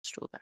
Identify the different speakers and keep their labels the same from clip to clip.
Speaker 1: Let's do that.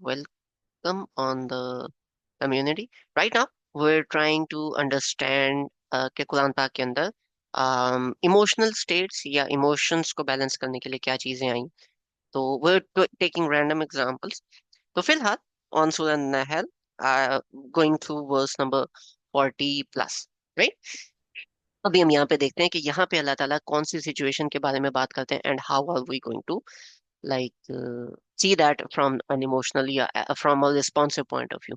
Speaker 1: Welcome on the community. Right now we're trying to understand कि कुरान पाक के अंदर emotional states या इमोशंस को बैलेंस करने के लिए क्या चीजें आई. तो we're taking random examples. तो फिलहाल on Surah Nahl, going through verse number 40 plus, right? अभी हम यहाँ पे देखते हैं कि यहाँ पे अल्लाह ताला कौन सी सिचुएशन के बारे में बात करते हैं, and how are we going to like see that from an emotionally from a responsive point of view.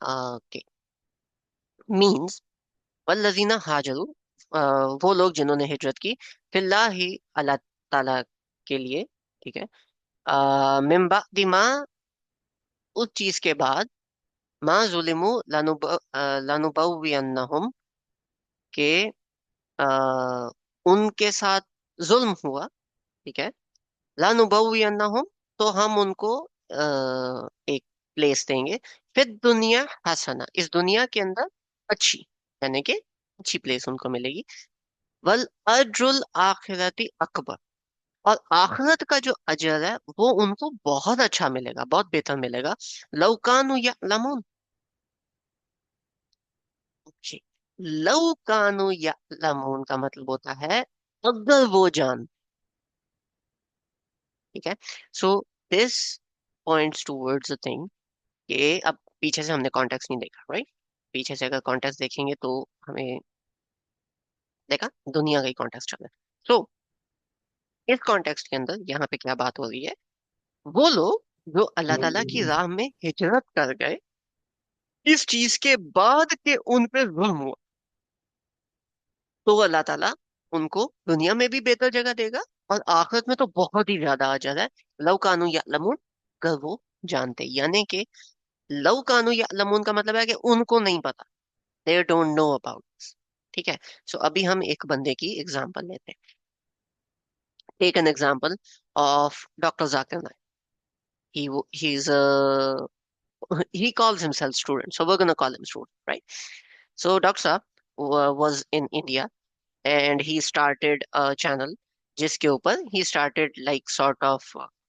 Speaker 1: okay, means वल्लज़ीना हाजरू, वो लोग जिन्होंने हिजरत की, फिल्लाही, अल्लाह ताला के लिए, ठीक है, मिन बादी मा, उस चीज के बाद, मा जुलिमु लनुबव्वियन्नहुम, के उनके साथ जुल्म हुआ, ठीक है, लनुबव्वियन्नहुम, तो हम उनको एक प्लेस देंगे, फिर दुनिया हसना, इस दुनिया के अंदर अच्छी, यानी कि अच्छी प्लेस उनको मिलेगी, वल अज्रुल आखिरती अकबर, और आखिरत का जो अजर है वो उनको बहुत अच्छा मिलेगा, बहुत बेहतर मिलेगा, लौकानु या लमून, लौकानु या लमून का मतलब होता है अगर वो जान, ठीक है. So this points towards the thing कि अब पीछे से हमने कॉन्टेक्स्ट नहीं देखा, राइट? पीछे से अगर कॉन्टेक्स्ट देखेंगे तो हमें देखा दुनिया का ही कॉन्टेक्स्ट चल रहा है. सो इस कॉन्टेक्स्ट के अंदर यहाँ पे क्या बात हो रही है, वो लोग जो अल्लाह ताला की राह में हिजरत कर गए, इस चीज के बाद के उन पे जुल्म हुआ, तो अल्लाह ताला उनको दुनिया में भी बेहतर जगह देगा और आखिरत में तो बहुत ही ज्यादा अजर है, लव कानू या लमून, अगर वो जानते, यानी कि लव कानू या लमून का मतलब है कि उनको नहीं पता, दे डोंट नो अबाउट, ठीक है. सो अभी हम एक बंदे की एग्जांपल लेते हैं. Take an example of doctor Zakir Naik. He is he calls himself student, so we're going to call him student, right? So Dr. Saab was in India and he started a channel जिसके ऊपर he started like sort of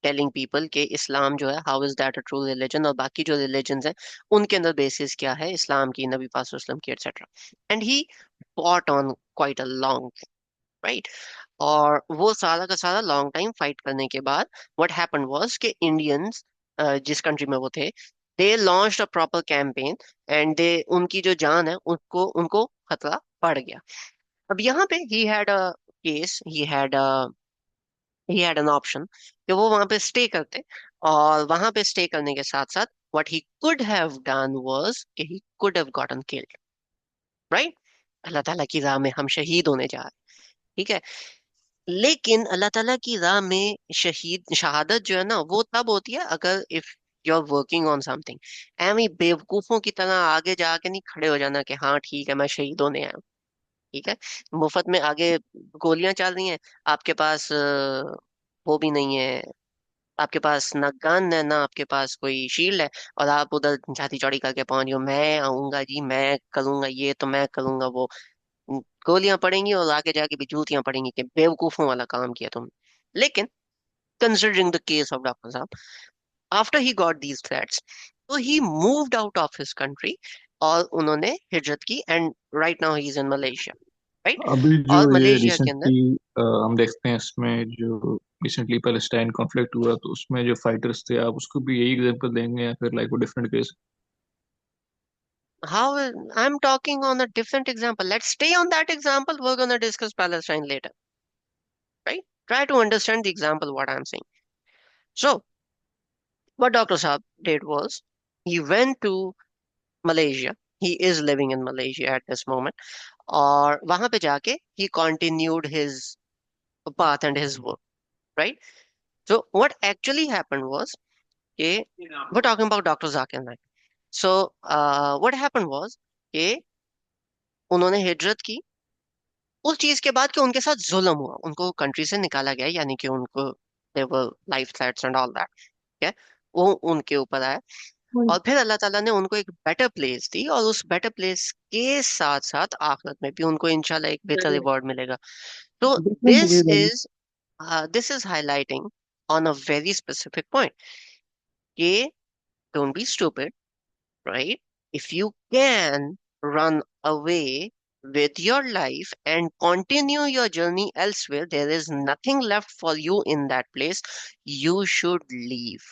Speaker 1: telling people कि इस्लाम जो है, how is that a true religion, और बाकी जो religions हैं उनके अंदर basis क्या है, इस्लाम की, नबी पाक सल्लल्लाहु अलैहि वसल्लम की, etc. And he fought on quite a long, right? और वो सारा का सारा लॉन्ग टाइम फाइट करने के बाद व्हाट हैपेंड वाज कि इंडियंस, जिस कंट्री में वो थे, they launched a proper campaign, and they, उनकी जो जान है उसको, उनको खतरा पड़ गया. अब यहाँ पे he had a case, he had an option कि वो वहां पे स्टे करते, और वहां पे स्टे करने के साथ साथ what he could have done was कि he could have gotten killed, right? अल्लाह ताला की राह में हम शहीद होने जा रहे हैं, ठीक है. लेकिन अल्लाह ताला की राह में शहीद, शहादत जो है ना, वो तब होती है अगर if you are working on something. एवं बेवकूफों की तरह आगे जाके नहीं खड़े हो जाना कि हाँ ठीक है मैं शहीद होने आया हूँ, ठीक है. मुफ्त में आगे गोलियां चल रही हैं, आपके पास वो भी नहीं है, आपके पास ना गन है, ना आपके पास कोई शील्ड है, और आप उधर छाती चौड़ी करके पहुंच गए, मैं आऊंगा जी, मैं करूंगा ये, तो मैं करूंगा वो. गोलियां पड़ेंगी और आगे जाके भी जूतियां पड़ेंगी कि बेवकूफों वाला काम किया तुमने. लेकिन considering the case of doctor साहब, after he got these threats, तो he moved out of his country, और उन्होंने हिजरत की, and right now he is in Malaysia, right?
Speaker 2: अभी जो
Speaker 1: और
Speaker 2: ये
Speaker 1: मलेशिया के अंदर,
Speaker 2: रिसेंटली हम देखते हैं इसमें जो रिसेंटली पैलेस्टाइन कॉन्फ्लिक्ट हुआ तो उसमें जो फाइटर्स थे आप उसको भी यही एग्जांपल देंगे या फिर लाइक वो different case?
Speaker 1: how I'm talking on a different example, let's stay on that example, we're going to discuss Palestine later, right? Try to understand the example what I'm saying. So what Dr. Saab did was he went to Malaysia. He is living in Malaysia at this moment. और वहां पे जाके he continued his path and his work, right? So what actually happened was कि we're talking about Dr. Zakir Naik. So what happened was कि उन्होंने हिजरत की, उस चीज के बाद कि उनके साथ जुल्म हुआ, उनको कंट्री से निकाला गया, यानी कि उनको there were life threats and all that, ठीक है, वो उनके ऊपर आया। और फिर अल्लाह ताला ने उनको एक बेटर प्लेस दी, और उस बेटर प्लेस के साथ साथ आखिरत में भी उनको इंशाल्लाह एक बेहतर रिवॉर्ड मिलेगा। तो
Speaker 2: डिफरेंट
Speaker 1: दिस
Speaker 2: वे भाई।
Speaker 1: Is this is highlighting on a very specific point कि don't be stupid, right? If you can run away with your life and continue your journey elsewhere, there is nothing left for you in that place. You should leave.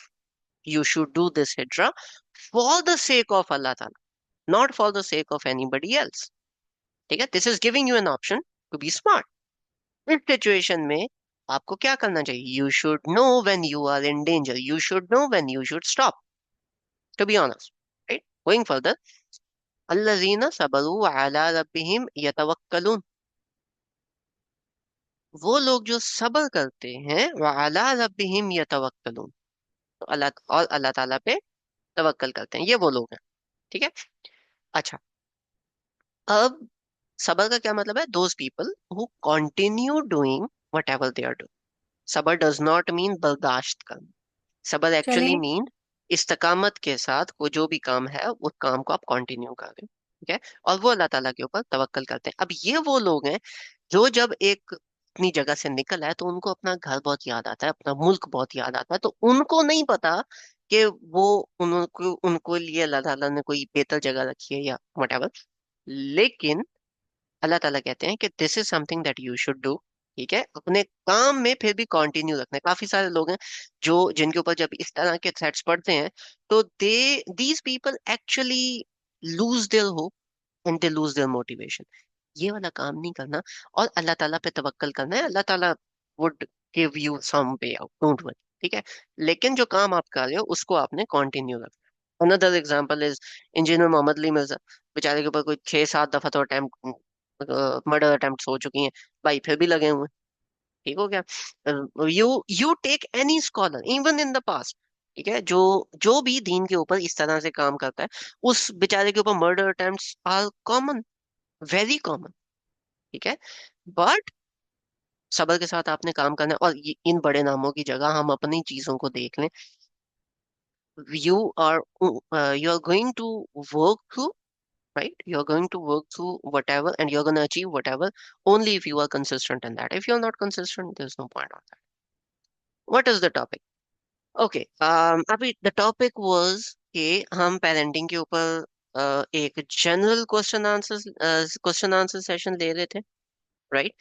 Speaker 1: You should do this hijrah for the sake of Allah Ta'ala, not for the sake of anybody else. ठीक है? This is giving you an option to be smart. इस situation में आपको क्या करना चाहिए? You should know when you are in danger. You should know when you should stop. To be honest, right? Going further, अल्लज़ीना सबरू अला रब्बिहिम यतवक्कलून, वो लोग जो सब्र करते हैं, व अला रब्बिहिम यतवक्कलून, तो अल्लाह और अल्लाह ताला पे तवक्कल करते हैं, ये वो लोग हैं। ठीक है। अच्छा, अब सब्र का क्या मतलब है? Those people who continue doing whatever they are doing. सब्र डज नॉट मीन बर्दाश्त करना। सब्र एक्चुअली
Speaker 3: चलें।
Speaker 1: मीन इस्तकामत के साथ वो जो भी काम है उस काम को आप कंटिन्यू कर रहे हो। ठीक है। और वो अल्लाह ताला के ऊपर तवक्कल करते हैं। अब ये वो लोग हैं जो जब एक अपनी जगह से निकल आए तो उनको अपना घर बहुत याद आता है, अपना मुल्क बहुत याद आता है, तो उनको नहीं पता कि वो उनको उनको लिए अल्लाह ताला ने कोई बेहतर जगह रखी है या वटेवर। लेकिन अल्लाह ताला कहते हैं कि this is something that you should do. ठीक है, अपने काम में फिर भी कंटिन्यू रखना है। काफी सारे लोग हैं जो जिनके ऊपर जब इस तरह के थ्रेट्स पड़ते हैं तो they these people actually lose their hope and they lose their motivation. ये वाला काम नहीं करना और अल्लाह ताला पे तवक्कल करना है। अल्लाह ताला वुड गिव यू सम पे आउट, डोंट वरी। ठीक है, लेकिन जो काम आप कर रहे हो उसको आपने कंटिन्यू रखना। Another example is engineer Mohammad Ali Mirza. बेचारे के ऊपर कोई 6-7 दफा तो अटेम्प्ट, मर्डर अटेम्प्ट हो चुकी हैं, भाई फिर भी लगे हुए हैं। ठीक हो गया। You you take any scholar even in the past, ठीक है, जो जो भी दीन के ऊपर इस तरह से काम करता है, उस बेचारे के ऊपर murder attempts are common, very common. ठीक है, बट सब्र के साथ आपने काम करना है। और इन बड़े नामों की जगह हम अपनी चीजों को देख लें। You are you are going to work through, right? You're going to work through whatever and you're going to achieve whatever only if you are consistent in that. If you're not consistent, there's no point on that. What is the topic? Okay, अभी the topic was कि हम parenting के ऊपर एक general question answer session ले रहे थे, right?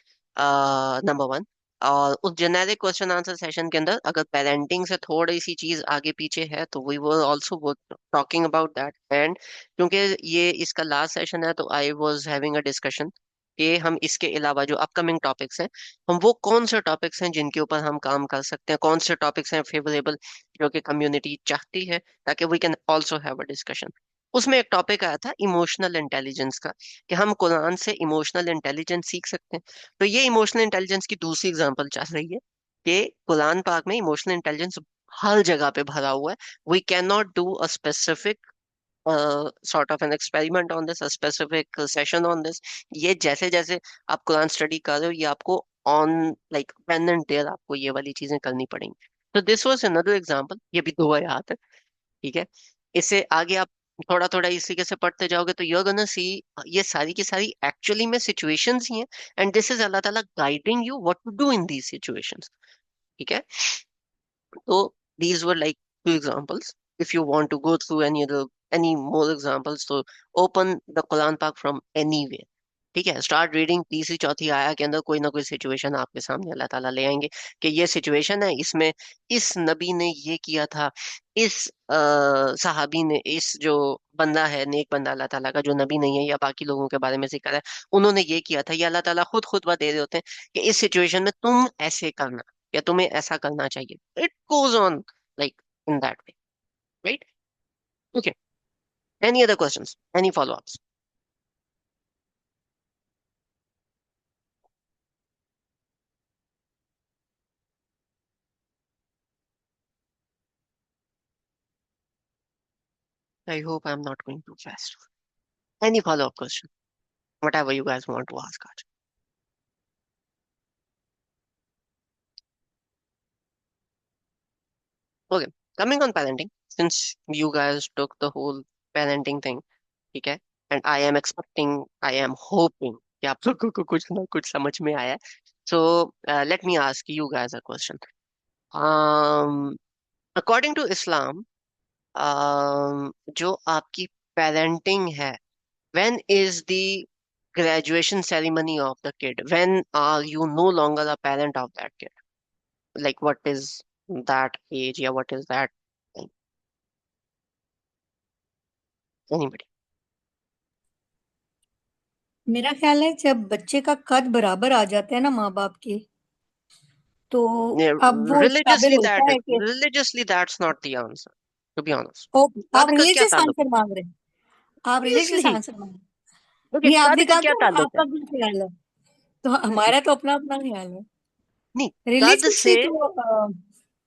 Speaker 1: Number one. और उस जेनेरिक क्वेश्चन आंसर सेशन के अंदर अगर पेरेंटिंग से थोड़ी सी चीज आगे पीछे है तो we were also talking about that. And क्योंकि ये इसका लास्ट सेशन है तो I was having a discussion कि हम इसके अलावा जो अपकमिंग टॉपिक्स हैं, हम वो कौन से टॉपिक्स हैं जिनके ऊपर हम काम कर सकते हैं, कौन से टॉपिक्स हैं फेवरेबल जो कि कम्युनिटी चाहती है, ताकि we can also have a discussion. उसमें एक टॉपिक आया था इमोशनल इंटेलिजेंस का, कि हम कुरान से इमोशनल इंटेलिजेंस सीख सकते हैं। तो ये इमोशनल इंटेलिजेंस की दूसरी एग्जांपल चल रही है कि कुरान पाक में इमोशनल इंटेलिजेंस हर जगह पे भरा हुआ है। We can not do a specific sort of an experiment on this, a specific session on this। ये जैसे जैसे आप कुरान स्टडी कर रहे हो ये आपको on like pain and tear आपको ये वाली चीजें करनी पड़ेंगी। तो दिस वाज अनदर एग्जांपल, ये भी दो आयत है। ठीक है, इससे आगे आप थोड़ा थोड़ा इस तरीके से पढ़ते जाओगे तो यू आर गोना सी ये सारी की सारी एक्चुअली में सिचुएशंस ही हैं। And this is Allah Tala guiding you what to do in these situations. ठीक है, so these were like two examples. If you want to go through any more examples, so open the Quran Pak from anywhere. ठीक है, start reading, तीसरी चौथी आया के अंदर कोई ना कोई सिचुएशन आपके सामने अल्लाह ताला ले आएंगे कि ये सिचुएशन है, इसमें इस नबी ने ये किया था, इस सहाबी ने, इस जो बंदा है नेक बंदा अल्लाह ताला का जो नबी नहीं है या बाकी लोगों के बारे में जिक्र है, उन्होंने ये किया था। ये अल्लाह ताला खुद खुतबा दे रहे होते हैं कि इस सिचुएशन में तुम ऐसे करना या तुम्हें ऐसा करना चाहिए। It goes on like in that way, right? Okay, any other questions, any follow ups? I hope I am not going too fast. Any follow-up question? Whatever you guys want to ask, Arch. Okay, coming on parenting, since you guys took the whole parenting thing, ठीक है, and I am expecting, I am hoping कि आप लोगों को कुछ ना कुछ समझ में आया, so let me ask you guys a question. According to Islam, जो आपकी पेरेंटिंग है, when is the graduation ceremony of the kid? When are you no longer a parent of that kid? Like, what is that age? Yeah, what is that thing? Anybody?
Speaker 3: मेरा ख्याल है जब बच्चे का कद बराबर आ जाता है ना माँ बाप के, तो
Speaker 1: Yeah,
Speaker 3: अब वो इस काबिल होता है कि
Speaker 1: religiously, that's not the answer. To be honest,
Speaker 3: ओ, आप
Speaker 1: कद का क्या
Speaker 3: रिलीजियस
Speaker 1: ताल्लुक है?
Speaker 3: आंसर मांग रहे हैं? आप रिलीजियस
Speaker 1: Obviously,
Speaker 3: आंसर मांग रहे हैं?
Speaker 1: okay,
Speaker 3: नहीं,
Speaker 1: कद
Speaker 3: आपने
Speaker 1: का
Speaker 3: कहा
Speaker 1: क्या
Speaker 3: कि
Speaker 1: ताल्लुक है?
Speaker 3: आपका क्या ख्याल है, तो हमारा तो अपना अपना ख्याल है।
Speaker 1: नहीं, कद
Speaker 3: रिलीजियसली
Speaker 1: से
Speaker 3: तो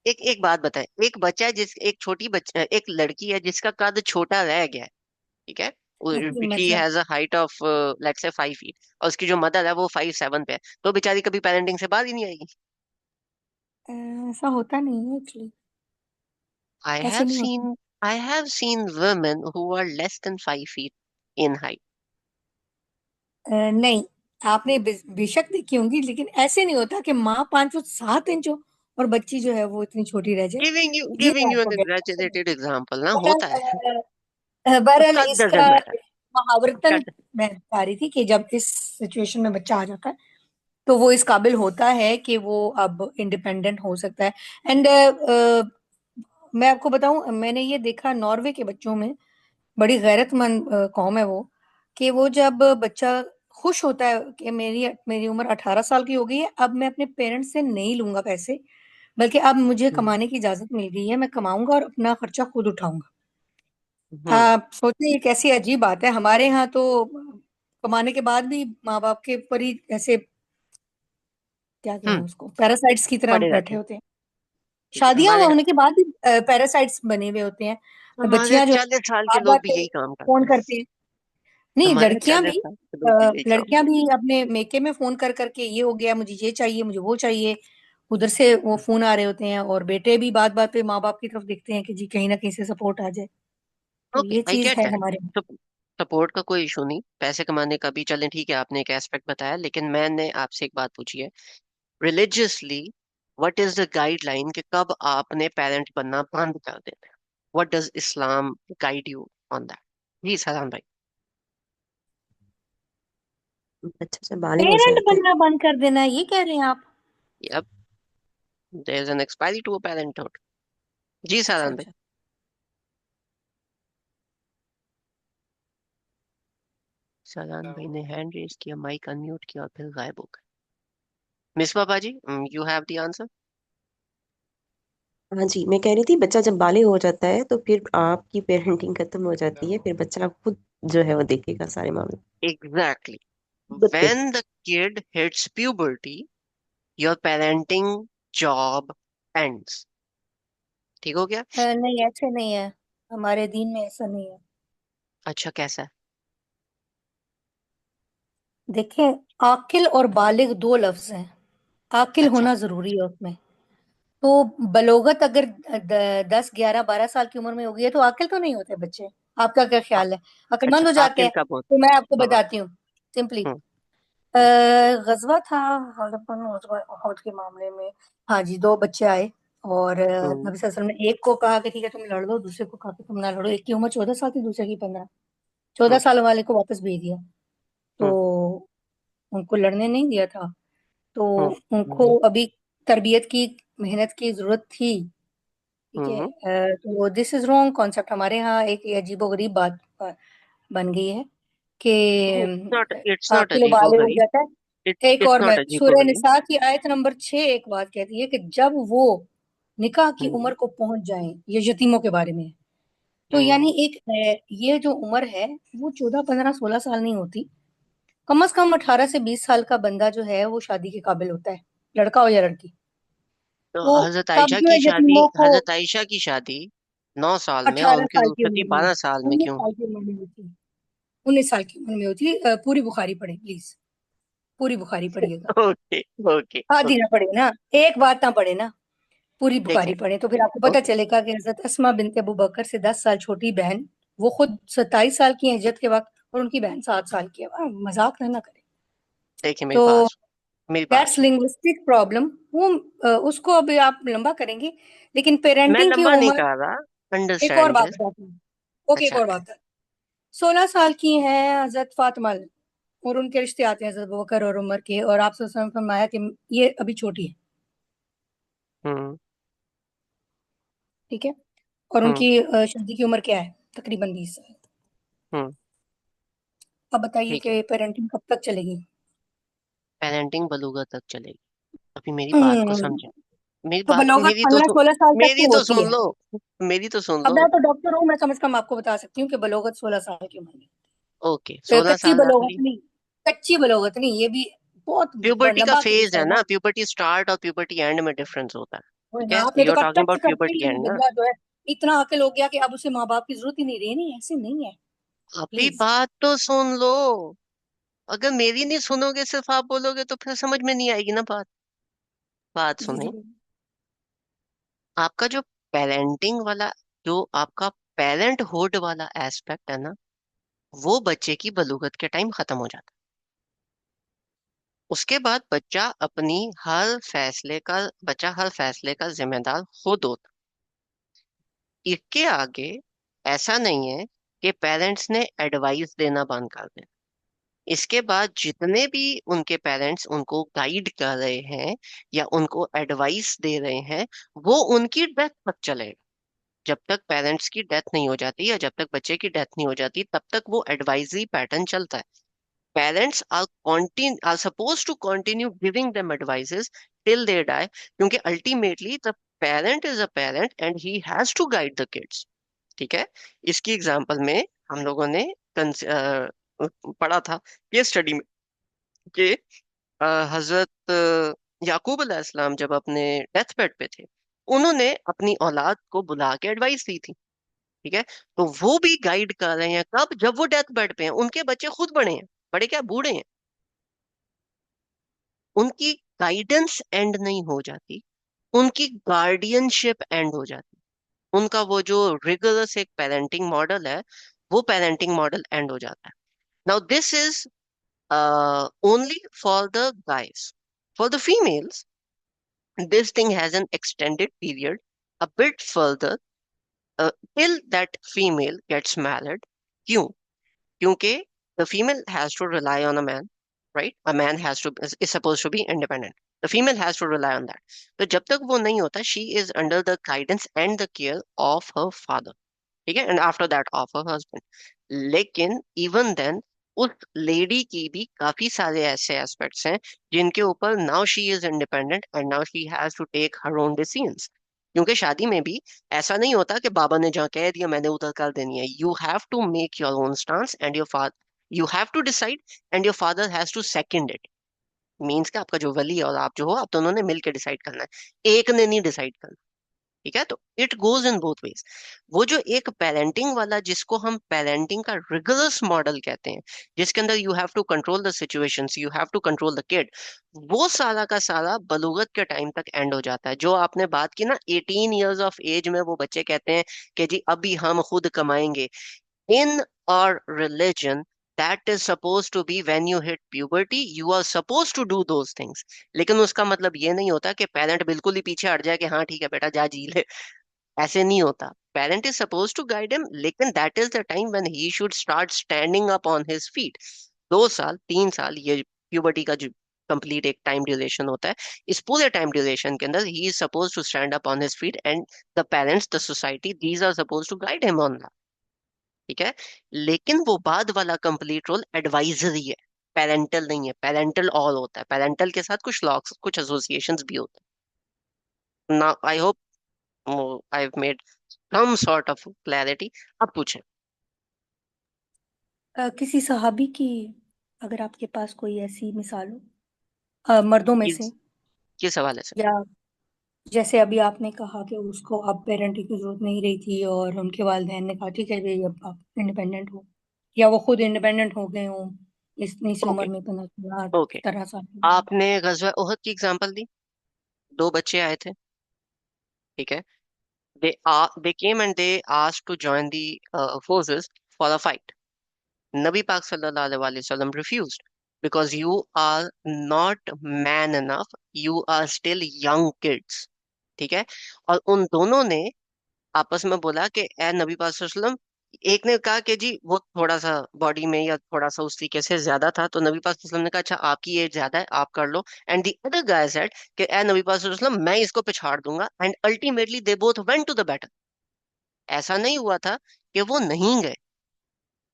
Speaker 1: एक एक बात बताएं, एक बच्चा है जिस एक छोटी बच्चा, एक लड़की है जिसका कद छोटा रह गया है, ठीक है, शी
Speaker 3: मतलब
Speaker 1: has a height of let's say 5 feet, और उसकी जो मदर है वो 5'7" पे है, तो बेचारी कभी पेरेंटिंग से बाहर ही नहीं आएगी।
Speaker 3: ऐसा होता नहीं है एक्चुअली,
Speaker 1: आई
Speaker 3: ऐसे
Speaker 1: हैव
Speaker 3: नहीं होता।
Speaker 1: Seen I have seen women who are less than 5 feet in height.
Speaker 3: नहीं, आपने बेशक देखी होंगी, लेकिन ऐसे नहीं होता कि माँ 5 फुट 7 इंच हो और बच्ची जो है वो इतनी छोटी रह जाए। ये
Speaker 1: गिविंग यू
Speaker 3: बात हो
Speaker 1: एन
Speaker 3: गया।
Speaker 1: एग्जैजरेटेड एग्जांपल ना, होता है।
Speaker 3: बहरहाल बहरहाल
Speaker 1: कद
Speaker 3: इसका
Speaker 1: डजंट मैटर।
Speaker 3: मुहावरतन मैं बता रही थी कि जब इस सिचुएशन में बच्चा आ जाता है तो वो इस काबिल होता है कि वो अब इंडिपेंडेंट हो सकता है। एंड मैं आपको बताऊं, मैंने ये देखा नॉर्वे के बच्चों में, बड़ी गैरतमंद कौम है वो, कि वो जब बच्चा खुश होता है कि मेरी मेरी उम्र 18 साल की हो गई है, अब मैं अपने पेरेंट्स से नहीं लूंगा पैसे, बल्कि अब मुझे कमाने की इजाजत मिल गई है, मैं कमाऊंगा और अपना खर्चा खुद उठाऊंगा।
Speaker 1: हम्म।
Speaker 3: आप सोचिए ये कैसी अजीब बात है। हमारे यहाँ तो कमाने के बाद भी माँ बाप के ऊपर ही ऐसे, क्या कहें
Speaker 1: हम्म।
Speaker 3: उसको, पैरासाइट्स की तरह
Speaker 1: पड़े रहते
Speaker 3: बैठे
Speaker 1: हैं।
Speaker 3: होते हैं।
Speaker 1: ठीक है,
Speaker 3: शादियां होने के बाद भी पैरासाइट्स बने हुए होते हैं।
Speaker 1: हमारे
Speaker 3: बच्चियां जो
Speaker 1: 40 साल के
Speaker 3: बार बार
Speaker 1: लोग भी यही काम
Speaker 3: फोन
Speaker 1: करते हैं।
Speaker 3: करती हैं। नहीं,
Speaker 1: हमारे
Speaker 3: लड़कियां भी
Speaker 1: 40 साल के लोग भी यही काम
Speaker 3: लड़कियां
Speaker 1: करते
Speaker 3: भी अपने मेके में फोन कर करके ये हो गया, मुझे ये चाहिए, मुझे वो चाहिए, उधर से वो फोन आ रहे होते हैं। और बेटे भी बात बात पे माँ बाप की तरफ देखते हैं कि जी कहीं ना कहीं से सपोर्ट आ जाए।
Speaker 1: हैं।
Speaker 3: तो
Speaker 1: ओके,
Speaker 3: ये
Speaker 1: आई
Speaker 3: चीज
Speaker 1: गेट
Speaker 3: है
Speaker 1: दैट।
Speaker 3: हमारे में।
Speaker 1: तो सपोर्ट का कोई इशू नहीं, पैसे कमाने का भी चलें, ठीक है, आपने एक एस्पेक्ट बताया, लेकिन मैंने आपसे एक बात पूछी है, religiously what is the guideline कि कब आपने पेरेंट बनना बंद कर देना है? What does Islam guide you on that? जी सलाम भाई।
Speaker 4: बच्चा जब बालिग हो
Speaker 3: पेरेंट
Speaker 4: जाता है।
Speaker 3: बनना बंद कर देना, ये कह रहे हैं आप?
Speaker 1: Yup, there is an expiry to a parenthood. जी
Speaker 3: अच्छा
Speaker 1: सलाम भाई।
Speaker 3: अच्छा।
Speaker 1: सलाम भाई ने हैंड रेज किया, माइक अनम्यूट किया और फिर गायब हो गए। Miss Baba ji, you have the answer.
Speaker 4: हाँ जी, मैं कह रही थी बच्चा जब बालिग हो जाता है तो फिर आपकी पेरेंटिंग खत्म हो जाती है, फिर बच्चा खुद जो है वो देखेगा सारे मामले।
Speaker 1: एग्जैक्टली,
Speaker 4: खुद पे।
Speaker 1: when the kid hits puberty, your parenting job ends। ठीक हो गया?
Speaker 3: नहीं, ऐसे नहीं है, हमारे दीन में ऐसा नहीं है।
Speaker 1: अच्छा, कैसा है?
Speaker 3: देखें, आकिल और बालिग दो लफ्ज हैं। आकिल
Speaker 1: अच्छा।
Speaker 3: होना जरूरी है उसमें। तो बलोगत अगर 10 11 12 साल की उम्र में होगी है तो आकिल तो नहीं होते बच्चे। आपका क्या
Speaker 1: हाँ,
Speaker 3: ख्याल है, अक्लमंद
Speaker 1: अच्छा,
Speaker 3: हो जाते
Speaker 1: आकिल
Speaker 3: हैं?
Speaker 1: का बहुत।
Speaker 3: तो मैं आपको
Speaker 1: हाँ।
Speaker 3: बताती हूँ सिंपली।
Speaker 1: हम्म।
Speaker 3: गजवा था, हड़प्पन गजवा उहद के मामले में। हाँ जी, दो बच्चे आए और
Speaker 1: हम्म।
Speaker 3: नबी सल्लल्लाहु अलैहि वसल्लम ने एक को कहा कि ठीक है तुम लड़ लो, दूसरे को कहा कि तुम ना लड़ो। एक की उम्र 14 साल थी, दूसरे की 15। चौदह
Speaker 1: हम्म।
Speaker 3: साल वाले को वापस भेज दिया,
Speaker 1: हम्म।
Speaker 3: तो उनको लड़ने नहीं दिया था। तो
Speaker 1: हम्म।
Speaker 3: उनको अभी तरबियत की, मेहनत की जरूरत थी। ठीक है,
Speaker 1: हम्म।
Speaker 3: तो दिस इज रॉन्ग कॉन्सेप्ट। हमारे यहाँ एक अजीबोगरीब बात बन गई है कि
Speaker 1: इट्स नॉट
Speaker 3: आकिल
Speaker 1: अजीबो
Speaker 3: बालिग हो
Speaker 1: गरीब।
Speaker 3: जाता है। एक
Speaker 1: इट्स
Speaker 3: और, मैं
Speaker 1: नॉट अजीबो
Speaker 3: सूरह
Speaker 1: गरीब।
Speaker 3: निसा की आयत नंबर 6 एक बात कहती है कि जब वो निकाह की
Speaker 1: हम्म।
Speaker 3: उम्र को पहुंच जाएं, ये यतीमों के बारे में है। तो यानी
Speaker 1: हम्म।
Speaker 3: एक ये जो उम्र है वो 14 15 16 साल नहीं होती। कम से कम 18 से 20 साल का बंदा जो है वो शादी के काबिल होता है, लड़का हो या लड़की।
Speaker 1: तो
Speaker 3: तो
Speaker 1: हजरत
Speaker 3: तब
Speaker 1: आयशा
Speaker 3: जो है
Speaker 1: की शादी,
Speaker 3: यतीमों को
Speaker 1: हजरत आयशा की शादी 9 साल में, और
Speaker 3: 18
Speaker 1: उनकी
Speaker 3: साल की
Speaker 1: रुखसती
Speaker 3: उम्र में,
Speaker 1: 12 साल में
Speaker 3: 19
Speaker 1: क्यों?
Speaker 3: साल की उम्र में होती है। 19 साल की उम्र में होती है। पूरी बुखारी पढ़े प्लीज, पूरी बुखारी पढ़िएगा।
Speaker 1: ओके। ओके।
Speaker 3: आधी ना पढ़े ना, एक बात ना पढ़े ना। पूरी
Speaker 1: देखें।
Speaker 3: बुखारी पढ़े तो फिर आपको पता
Speaker 1: ओके,
Speaker 3: चलेगा कि हजरत अस्मा बिनते अबू बकर से 10 साल छोटी बहन, वो खुद 27 साल की है हिजरत के वक्त, और उनकी बहन 7 साल की है। मजाक ना करें।
Speaker 1: देखिए मेरी बात
Speaker 3: तो
Speaker 1: मेरी बात
Speaker 3: दैट्स
Speaker 1: सुन।
Speaker 3: Linguistic problem. वो उसको अभी आप लंबा करेंगे, लेकिन
Speaker 1: मैं
Speaker 3: पेरेंटिंग की
Speaker 1: लंबा नहीं
Speaker 3: उम्र।
Speaker 1: कर रहा,
Speaker 3: एक और
Speaker 1: अंडरस्टैंड
Speaker 3: बात
Speaker 1: दिस।
Speaker 3: बताती हूँ। ओके, एक
Speaker 1: अच्छा,
Speaker 3: और बात है। 16 साल की है हजरत फातिमा, और उनके रिश्ते आते हैं हजरत अबू बकर और उमर के, और आप सल्लल्लाहु अलैहि वसल्लम ने फरमाया कि ये अभी छोटी है।
Speaker 1: हम्म,
Speaker 3: ठीक है। और
Speaker 1: हम्म,
Speaker 3: उनकी शादी की उम्र क्या है? तकरीबन 20 साल।
Speaker 1: हम्म,
Speaker 3: अब बताइए
Speaker 1: ठीक है।
Speaker 3: कि पेरेंटिंग कब तक चलेगी?
Speaker 1: पेरेंटिंग बलूगा तक चलेगी। अभी मेरी बात को
Speaker 3: हम्म,
Speaker 1: समझे। मेरी
Speaker 3: तो
Speaker 1: बात
Speaker 3: बलोगत
Speaker 1: मेरी तो
Speaker 3: 15-16 साल तक
Speaker 1: मेरी
Speaker 3: की
Speaker 1: तो
Speaker 3: होती
Speaker 1: सुन
Speaker 3: है।
Speaker 1: लो, मेरी तो सुन
Speaker 3: अब
Speaker 1: लो।
Speaker 3: मैं तो डॉक्टर हूँ, मैं कम से कम आपको बता सकती हूँ कि बलोगत 16 साल की उम्र में।
Speaker 1: ओके,
Speaker 3: तो
Speaker 1: 16
Speaker 3: कच्ची
Speaker 1: साल रख
Speaker 3: बलोगत
Speaker 1: ली।
Speaker 3: नहीं, कच्ची बलोगत नहीं, ये भी बहुत
Speaker 1: प्यूबर्टी का
Speaker 3: लंबा केस
Speaker 1: फेज है
Speaker 3: है
Speaker 1: ना,
Speaker 3: ना।
Speaker 1: प्यूबर्टी स्टार्ट और प्यूबर्टी एंड में डिफरेंस होता है।
Speaker 3: वो
Speaker 1: ठीक
Speaker 3: ना
Speaker 1: है,
Speaker 3: आपने तो
Speaker 1: यू आर
Speaker 3: कहा
Speaker 1: टॉकिंग
Speaker 3: टच
Speaker 1: अबाउट
Speaker 3: करते ही
Speaker 1: प्यूबर्टी एंड ना।
Speaker 3: बंदा जो है इतना अकल हो गया कि अब उसे माँ बाप की जरूरत ही नहीं रही। नहीं, ऐसे नहीं है।
Speaker 1: अभी
Speaker 3: प्लीज।
Speaker 1: बात तो सुन लो। अगर मेरी नहीं सुनोगे, सिर्फ आप बोलोगे, तो फिर समझ में नहीं आएगी ना बात। बात
Speaker 3: जी जी।
Speaker 1: सुने। आपका जो पेरेंटिंग वाला, जो आपका पेरेंटहुड वाला एस्पेक्ट है ना, वो बच्चे की बलूगत के टाइम खत्म हो जाता है। उसके बाद बच्चा हर फैसले का जिम्मेदार खुद होता है। इसके आगे ऐसा नहीं है कि पेरेंट्स ने एडवाइस देना बंद कर देना। इसके बाद जितने भी उनके पेरेंट्स उनको गाइड कर रहे हैं या उनको एडवाइस दे रहे हैं, वो उनकी डेथ तक चलेगा। जब तक पेरेंट्स की डेथ नहीं हो जाती या जब तक बच्चे की डेथ नहीं हो जाती, तब तक वो एडवाइजरी पैटर्न चलता है। Parents are suppose to continue giving them advices till they die, क्योंकि ultimately the parent is a parent and he has to guide the kids. ठीक है। इसकी एग्जांपल में हम लोगों ने पढ़ा था ये स्टडी में कि हजरत याकूब अलैहिस्सलाम जब अपने डेथ बेड पे थे, उन्होंने अपनी औलाद को बुला के एडवाइस दी थी। ठीक है। तो वो भी गाइड कर रहे हैं, कब? जब वो डेथ बेड पे हैं, उनके बच्चे खुद बड़े हैं। बड़े क्या, बूढ़े हैं। उनकी गाइडेंस एंड नहीं हो जाती, उनकी गार्डियनशिप एंड हो जाती। उनका वो जो रिगरस एक पेरेंटिंग मॉडल है, वो पेरेंटिंग मॉडल एंड हो जाता है। Now this is only for the guys. For the females, this thing has an extended period a bit further, till that female gets married. क्यों? क्योंकि the female has to rely on a man, right? A man is supposed to be independent. The female has to rely on that. तो जब तक वो नहीं होता, she is under the guidance and the care of her father. ठीक है, and after that of her husband. लेकिन even then उस लेडी की भी काफी सारे ऐसे एस्पेक्ट्स हैं जिनके ऊपर now she is independent and now she has to take her own decisions. क्योंकि शादी में भी ऐसा नहीं होता कि बाबा ने जहाँ कह दिया मैंने उधर कर देनी है। You have to make your own stance and your father, you have to decide and your father has to second it. Means का आपका जो वली है और आप जो हो, आप दोनों ने मिलकर डिसाइड करना है, एक ने नहीं डिसाइड करना। ठीक है। तो it goes in both ways. वो जो एक पेरेंटिंग वाला, जिसको हम पेरेंटिंग का रिगरस मॉडल कहते हैं, जिसके अंदर you have to control the situations, you have to control the kid, वो सारा का सारा बलूगत के टाइम तक एंड हो जाता है। जो आपने बात की ना, 18 years ऑफ एज में वो बच्चे कहते हैं कि जी अभी हम खुद कमाएंगे। In our religion, that is supposed to be when you hit puberty, you are supposed to do those things. लेकिन उसका मतलब ये नहीं होता कि पेरेंट बिल्कुल ही पीछे हट जाए कि हाँ ठीक है बेटा जा जी ले। ऐसे नहीं होता। Parent is suppose to guide him, लेकिन that is the time when he should start standing up on his feet. 2 साल 3 साल ये प्यूबर्टी का जो कंप्लीट एक टाइम ड्यूरेशन होता है। इस पूरे टाइम ड्यूरेशन के अंदर ही is suppose to stand up on his feet, and the parents, the society, these are suppose to guide him on that. ठीक है। लेकिन वो बाद वाला कंप्लीट रोल एडवाइजरी है, पेरेंटल नहीं है। पेरेंटल ऑल होता है, पेरेंटल के साथ कुछ लॉक्स, कुछ एसोसिएशंस भी होते हैं। Now I hope I have made some sort of clarity. अब पूछें।
Speaker 3: किसी सहाबी की, अगर आपके पास कोई ऐसी मिसाल हो, मर्दों में से,
Speaker 1: किस किस हवाले से?
Speaker 3: या जैसे अभी आपने कहा कि उसको अब पेरेंटिंग की जरूरत नहीं रही थी और उनके वालिदैन ने कहा ठीक है भाई अब आप इंडिपेंडेंट हो, या वो खुद इंडिपेंडेंट हो गए हों इतनी सी उम्र
Speaker 1: ओके,
Speaker 3: में, 15
Speaker 1: ओके।
Speaker 3: 17 साल की उम्र में।
Speaker 1: आपने गजवा उहद की एग्जांपल दी। 2 बच्चे आए थे, ठीक है, they came and they asked to join the forces for a fight. Nabi Pak sallallahu alaihi wasallam refused because you are not man enough, you are still young kids. ठीक है, और उन दोनों ने आपस में बोला कि ए नबी पाक सल्लल्लाहु अलैहि वसल्लम, एक ने कहा कि जी वो थोड़ा सा बॉडी में या थोड़ा सा उस तरीके से ज्यादा था, तो नबी पाक सल्लल्लाहु अलैहि वसल्लम ने कहा अच्छा आपकी एज ज्यादा है, आप कर लो। And the other guy said कि ए नबी पाक सल्लल्लाहु अलैहि वसल्लम मैं इसको पिछाड़ दूंगा, and ultimately they both went to the battle. ऐसा नहीं हुआ था कि वो नहीं गए,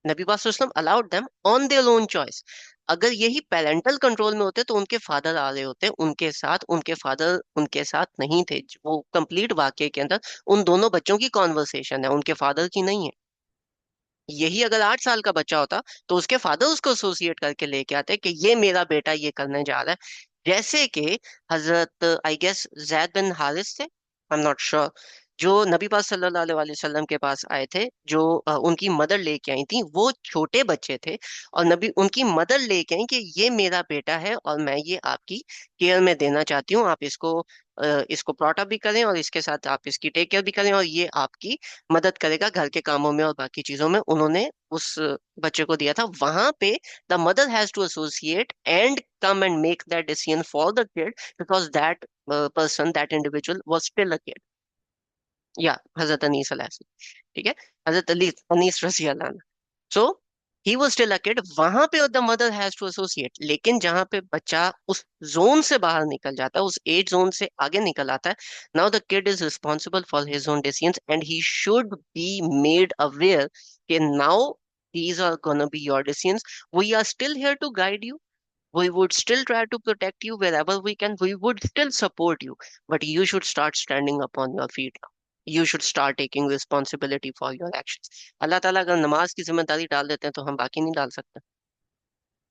Speaker 1: नबी पाक सल्लल्लाहु अलैहि वसल्लम allowed them on their own choice. अगर यही पेरेंटल कंट्रोल में होते तो उनके फादर आ रहे होते उनके साथ, उनके फादर उनके साथ नहीं थे। वो कंप्लीट वाक्य के अंदर उन दोनों बच्चों की कॉन्वर्सेशन है, उनके फादर की नहीं है। यही अगर 8 साल का बच्चा होता तो उसके फादर उसको एसोसिएट करके लेके आते कि ये मेरा बेटा ये करने जा रहा है। जैसे कि हजरत आई गेस जैद बिन हारिस थे, आई एम नॉट श्योर, जो नबी पाक सल्लल्लाहु अलैहि वसल्लम के पास आए थे, जो उनकी मदर लेके आई थी, वो छोटे बच्चे थे और नबी उनकी मदर लेके आई कि ये मेरा बेटा है और मैं ये आपकी केयर में देना चाहती हूँ, आप इसको ब्रॉट अप भी करें और इसके साथ आप इसकी टेक केयर भी करें और ये आपकी मदद करेगा घर के कामों में और बाकी चीजों में। उन्होंने उस बच्चे को दिया था वहां पे। The mother has to associate and come and make that decision for the kid because that person that individual was still a kid. या हजरत अनीस अलैहि, ठीक है, हजरत अली अनीस रजी अल्लाह। So he was still a kid, वहां पे the mother has to associate. लेकिन जहां पे बच्चा उस जोन से बाहर निकल जाता है, उस एज जोन से आगे निकल आता है, now the kid is responsible for his own decisions and he should be made aware कि now these are gonna be your decisions. We are still here to guide you. We would still try to protect you wherever we can. We would still support you, but you should start standing up on your feet now. You should start taking responsibility for your actions. अल्लाह ताला अगर नमाज की जिम्मेदारी डाल देते हैं तो हम बाकी नहीं डाल सकते।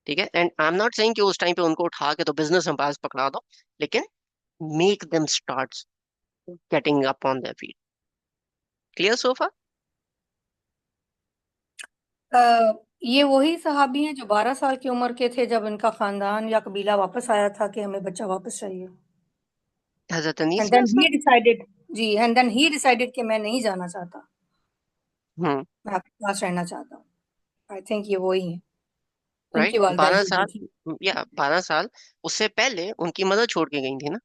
Speaker 1: ठीक है, and I am not saying कि उस टाइम पे उनको उठा के तो बिजनेस में पास पकड़ा दो, लेकिन make them start getting up on their feet. Clear sofa?
Speaker 3: ये वही सहाबी हैं जो 12 साल की उम्र के थे जब इनका खानदान या कबीला वापस आया था कि हमें बच्चा वापस चाहिए।
Speaker 1: हजरत
Speaker 3: एंड
Speaker 1: अनीस
Speaker 3: देन
Speaker 1: रज़ी
Speaker 3: ही डिसाइडेड, जी, एंड देन ही डिसाइडेड कि मैं नहीं जाना चाहता,
Speaker 1: हम्म,
Speaker 3: मैं आपके पास रहना चाहता हूँ। आई थिंक ये वही है,
Speaker 1: राइट,
Speaker 3: इनकी वालदा
Speaker 1: 12 साल,
Speaker 3: यही थी।
Speaker 1: या 12 साल उससे पहले उनकी मदर छोड़ के गई थी ना।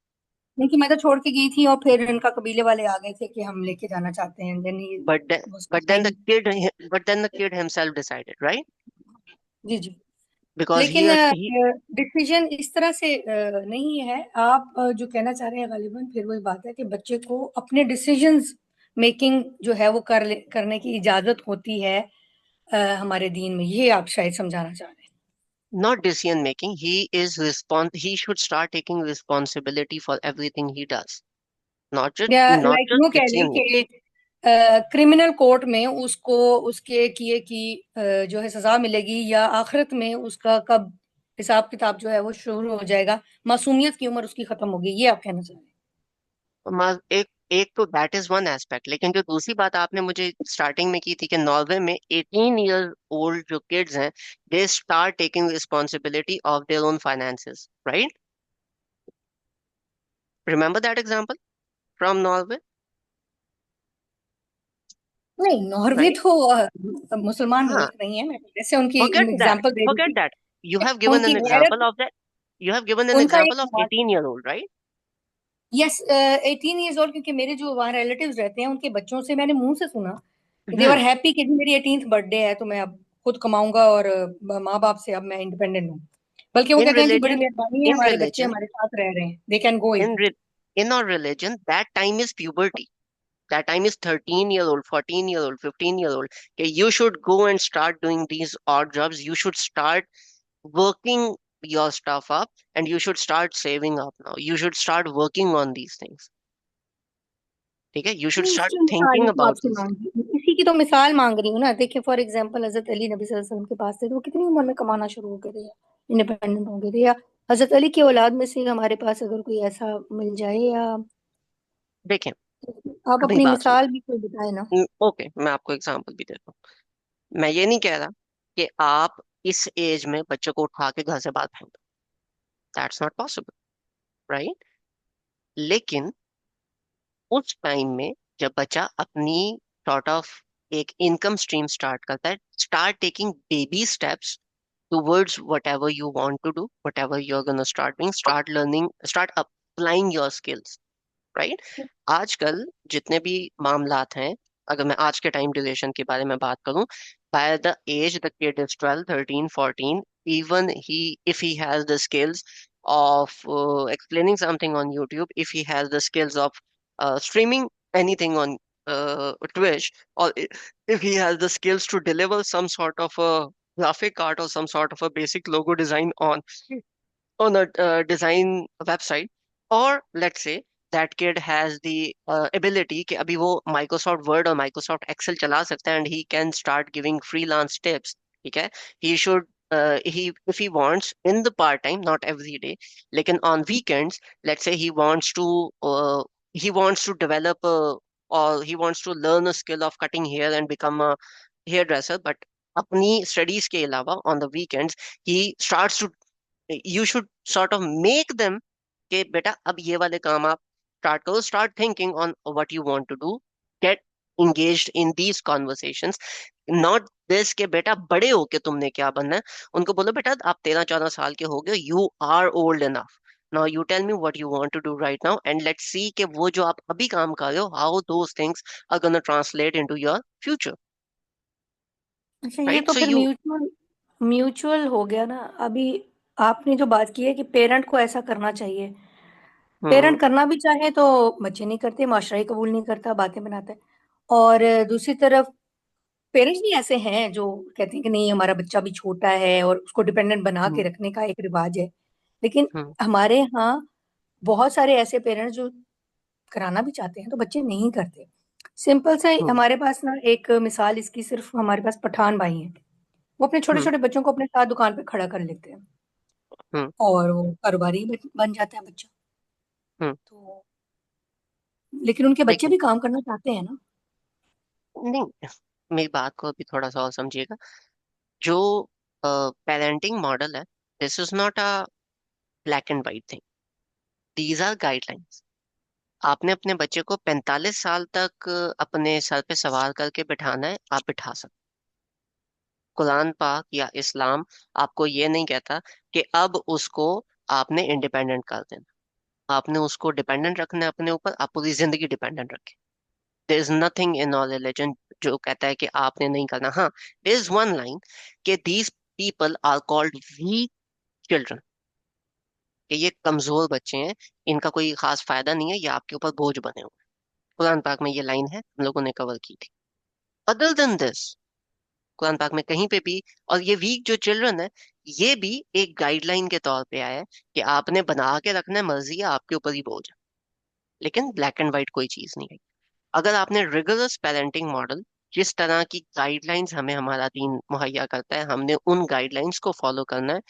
Speaker 3: इनकी मदर छोड़ के गई थी और फिर इनका कबीले वाले आ गए थे कि हम लेके जाना चाहते हैं, then he
Speaker 1: but
Speaker 3: was
Speaker 1: but then the
Speaker 3: complaining.
Speaker 1: Kid but then the kid himself decided, right,
Speaker 3: जी जी।
Speaker 1: बिकॉज
Speaker 3: लेकिन
Speaker 1: ही
Speaker 3: डिसीजन इस तरह से नहीं है। आप जो कहना चाह रहे हैं गालिबन फिर वही बात है कि बच्चे को अपने डिसीजंस मेकिंग जो है वो करने की इजाजत होती है हमारे दीन में, ये आप शायद समझाना चाह रहे
Speaker 1: not decision making, he should start taking responsibility for everything he does, not just
Speaker 3: हैं। या
Speaker 1: not
Speaker 3: लाइक
Speaker 1: just
Speaker 3: यूँ कह लें
Speaker 1: decision making.
Speaker 3: कि क्रिमिनल कोर्ट में उसको उसके किए की जो है सजा मिलेगी, या आखिरत में उसका कब हिसाब किताब जो है वो शुरू हो जाएगा, मासूमियत की उम्र उसकी खत्म होगी, ये आप कहना चाह रहे हैं।
Speaker 1: एक एक तो दैट इज वन एस्पेक्ट, लेकिन जो दूसरी बात आपने मुझे स्टार्टिंग में की थी कि नॉर्वे में 18 ईयर ओल्ड जो किड्स हैं, they start taking responsibility of their own finances, right? Remember that example from Norway,
Speaker 3: नहीं, नॉर्वे
Speaker 1: राइट?
Speaker 3: तो मुसलमान
Speaker 1: हाँ,
Speaker 3: मुल्क नहीं है, मैं जैसे उनकी
Speaker 1: forget that,
Speaker 3: एग्जांपल दे रही
Speaker 1: forget
Speaker 3: थी।
Speaker 1: that, you have given
Speaker 3: उनकी
Speaker 1: an
Speaker 3: गैरत,
Speaker 1: example of that, you have given an
Speaker 3: उनका एक
Speaker 1: example of
Speaker 3: सवाल,
Speaker 1: 18 year old, right?
Speaker 3: Yes 18 years old, क्योंकि मेरे जो वहाँ रिलेटिव्स रहते हैं उनके बच्चों से मैंने मुंह से सुना कि दे वर
Speaker 1: हम्म,
Speaker 3: हैप्पी कि जी मेरी 18th बर्थडे है तो मैं अब खुद कमाऊंगा और माँ बाप से अब मैं इंडिपेंडेंट हूँ। बल्कि वो
Speaker 1: in
Speaker 3: कहते हैं जी बड़ी
Speaker 1: religion,
Speaker 3: मेहरबानी है,
Speaker 1: in
Speaker 3: हमारे बच्चे
Speaker 1: religion
Speaker 3: हमारे साथ रह रहे हैं, they can go
Speaker 1: in
Speaker 3: it.
Speaker 1: re- in our religion, that time is puberty. That time is 13 year old, 14 year old, 15 year old. Okay, you should go and start doing these odd jobs. You should start working your stuff up and you should start saving up now. You should start working on these things. Okay, you should
Speaker 3: नहीं,
Speaker 1: start
Speaker 3: इसकी मिसाल ही
Speaker 1: thinking
Speaker 3: तो
Speaker 1: about
Speaker 3: आपसे
Speaker 1: these
Speaker 3: मांग
Speaker 1: things.
Speaker 3: रही हूँ, इसी की तो मिसाल मांग रही हूँ ना। देखिए फॉर एग्जांपल हजरत अली नबी सल्लल्लाहु अलैहि वसल्लम के पास थे तो वो कितनी उम्र में कमाना शुरू हो गए थे, या इंडिपेंडेंट हो गए थे, या हजरत अली की औलाद में से हमारे पास अगर कोई ऐसा मिल जाए, या
Speaker 1: देखें,
Speaker 3: आप
Speaker 1: अभी
Speaker 3: अपनी
Speaker 1: बात
Speaker 3: मिसाल भी कोई बताए ना।
Speaker 1: सुन, ओके, मैं आपको एग्जांपल भी देता हूँ। मैं ये नहीं कह रहा कि आप इस एज में बच्चे को उठा के घर से बाहर फेंक दो, दैट्स नॉट पॉसिबल, राइट? लेकिन उस टाइम में जब बच्चा अपनी सॉर्ट ऑफ एक इनकम स्ट्रीम स्टार्ट करता है, start taking baby steps towards whatever you want to do, whatever you're going to start doing, start learning, start applying your skills, right. आजकल जितने भी मामलात हैं, अगर मैं आज के टाइम ड्यूरेशन के बारे में बात करूं, by the age the kid is 12 13 14, even he if he has the skills of explaining something on YouTube, if he has the skills of streaming anything on Twitch, or if he has the skills to deliver some sort of a graphic art or some sort of a basic logo design on a design website, or let's say that kid has the ability कि अभी वो Microsoft Word और Microsoft Excel चला सकता है, and he can start giving freelance tips, ठीक है। he should he if he wants in the part time, not every day, लेकिन on weekends, let's say he wants to develop or he wants to learn a skill of cutting hair and become a hairdresser, but अपनी studies के अलावा on the weekends he starts to, you should sort of make them कि बेटा अब ये वाले काम आप स्टार्ट करो, start thinking on what you want to do, get engaged in these conversations, not this कि बेटा बड़े होके तुमने क्या बनना है। उनको बोलो बेटा आप 13 14 साल के हो गए, you are old enough, now you tell me what you want to do right now, and let's see कि वो जो आप अभी काम कर रहे हो, how those things are gonna translate into your future,
Speaker 3: अच्छा, ये
Speaker 1: राइट।
Speaker 3: तो
Speaker 1: सो
Speaker 3: फिर
Speaker 1: यू
Speaker 3: म्यूचुअल म्यूचुअल हो गया ना। अभी आपने जो बात की है कि पेरेंट को ऐसा करना चाहिए,
Speaker 1: हम्म
Speaker 3: पेरेंट करना भी चाहे तो बच्चे नहीं करते, माशरा ही कबूल नहीं करता, बातें बनाता है। और दूसरी तरफ पेरेंट्स भी ऐसे हैं जो कहते हैं कि नहीं, हमारा बच्चा भी छोटा है और उसको डिपेंडेंट बना के
Speaker 1: हम्म
Speaker 3: रखने का एक रिवाज है। लेकिन
Speaker 1: हम्म
Speaker 3: हमारे यहाँ बहुत सारे ऐसे पेरेंट्स जो कराना भी चाहते हैं तो बच्चे नहीं करते। सिंपल सा ही
Speaker 1: हम्म
Speaker 3: हमारे पास ना एक मिसाल इसकी, सिर्फ हमारे पास पठान भाई हैं। वो अपने छोटे
Speaker 1: हम्म
Speaker 3: छोटे बच्चों को अपने साथ दुकान पे खड़ा कर लेते हैं
Speaker 1: हम्म
Speaker 3: और वो कारोबारी बन जाता है बच्चा।
Speaker 1: हम्म।
Speaker 3: तो लेकिन उनके बच्चे
Speaker 1: देखिए,
Speaker 3: भी काम करना चाहते हैं ना।
Speaker 1: नहीं, मेरी बात को अभी थोड़ा सा और समझिएगा। जो पेरेंटिंग मॉडल है, this is not a black and white thing, these are guidelines. आपने अपने बच्चे को 45 साल तक अपने सर पे सवार करके बिठाना है, आप बिठा सकते। कुरान पाक या इस्लाम आपको ये नहीं कहता कि अब उसको आपने इंडिपेंडेंट कर देना, आपने उसको डिपेंडेंट रखना है अपने ऊपर, आप पूरी जिंदगी डिपेंडेंट रखें। There is nothing in our religion जो कहता है कि आपने नहीं करना। हाँ, देयर इज वन लाइन कि these people are called weak children, कि ये कमजोर बच्चे हैं, इनका कोई खास फायदा नहीं है, ये आपके ऊपर बोझ बने हुए हैं। कुरान पाक में ये लाइन है, हम लोगों ने कवर की थी। अदर देन दिस, कुरान पाक में कहीं पे भी, और ये वीक जो चिल्ड्रन है, ये भी एक गाइडलाइन के तौर पे आया है कि आपने बना के रखना है, मर्जी है, आपके ऊपर ही बोझ है, लेकिन ब्लैक एंड व्हाइट कोई चीज नहीं है। अगर आपने रिगरस पेरेंटिंग मॉडल, जिस तरह की गाइडलाइंस हमें हमारा दीन मुहैया करता है, हमने उन गाइडलाइंस को फॉलो करना है।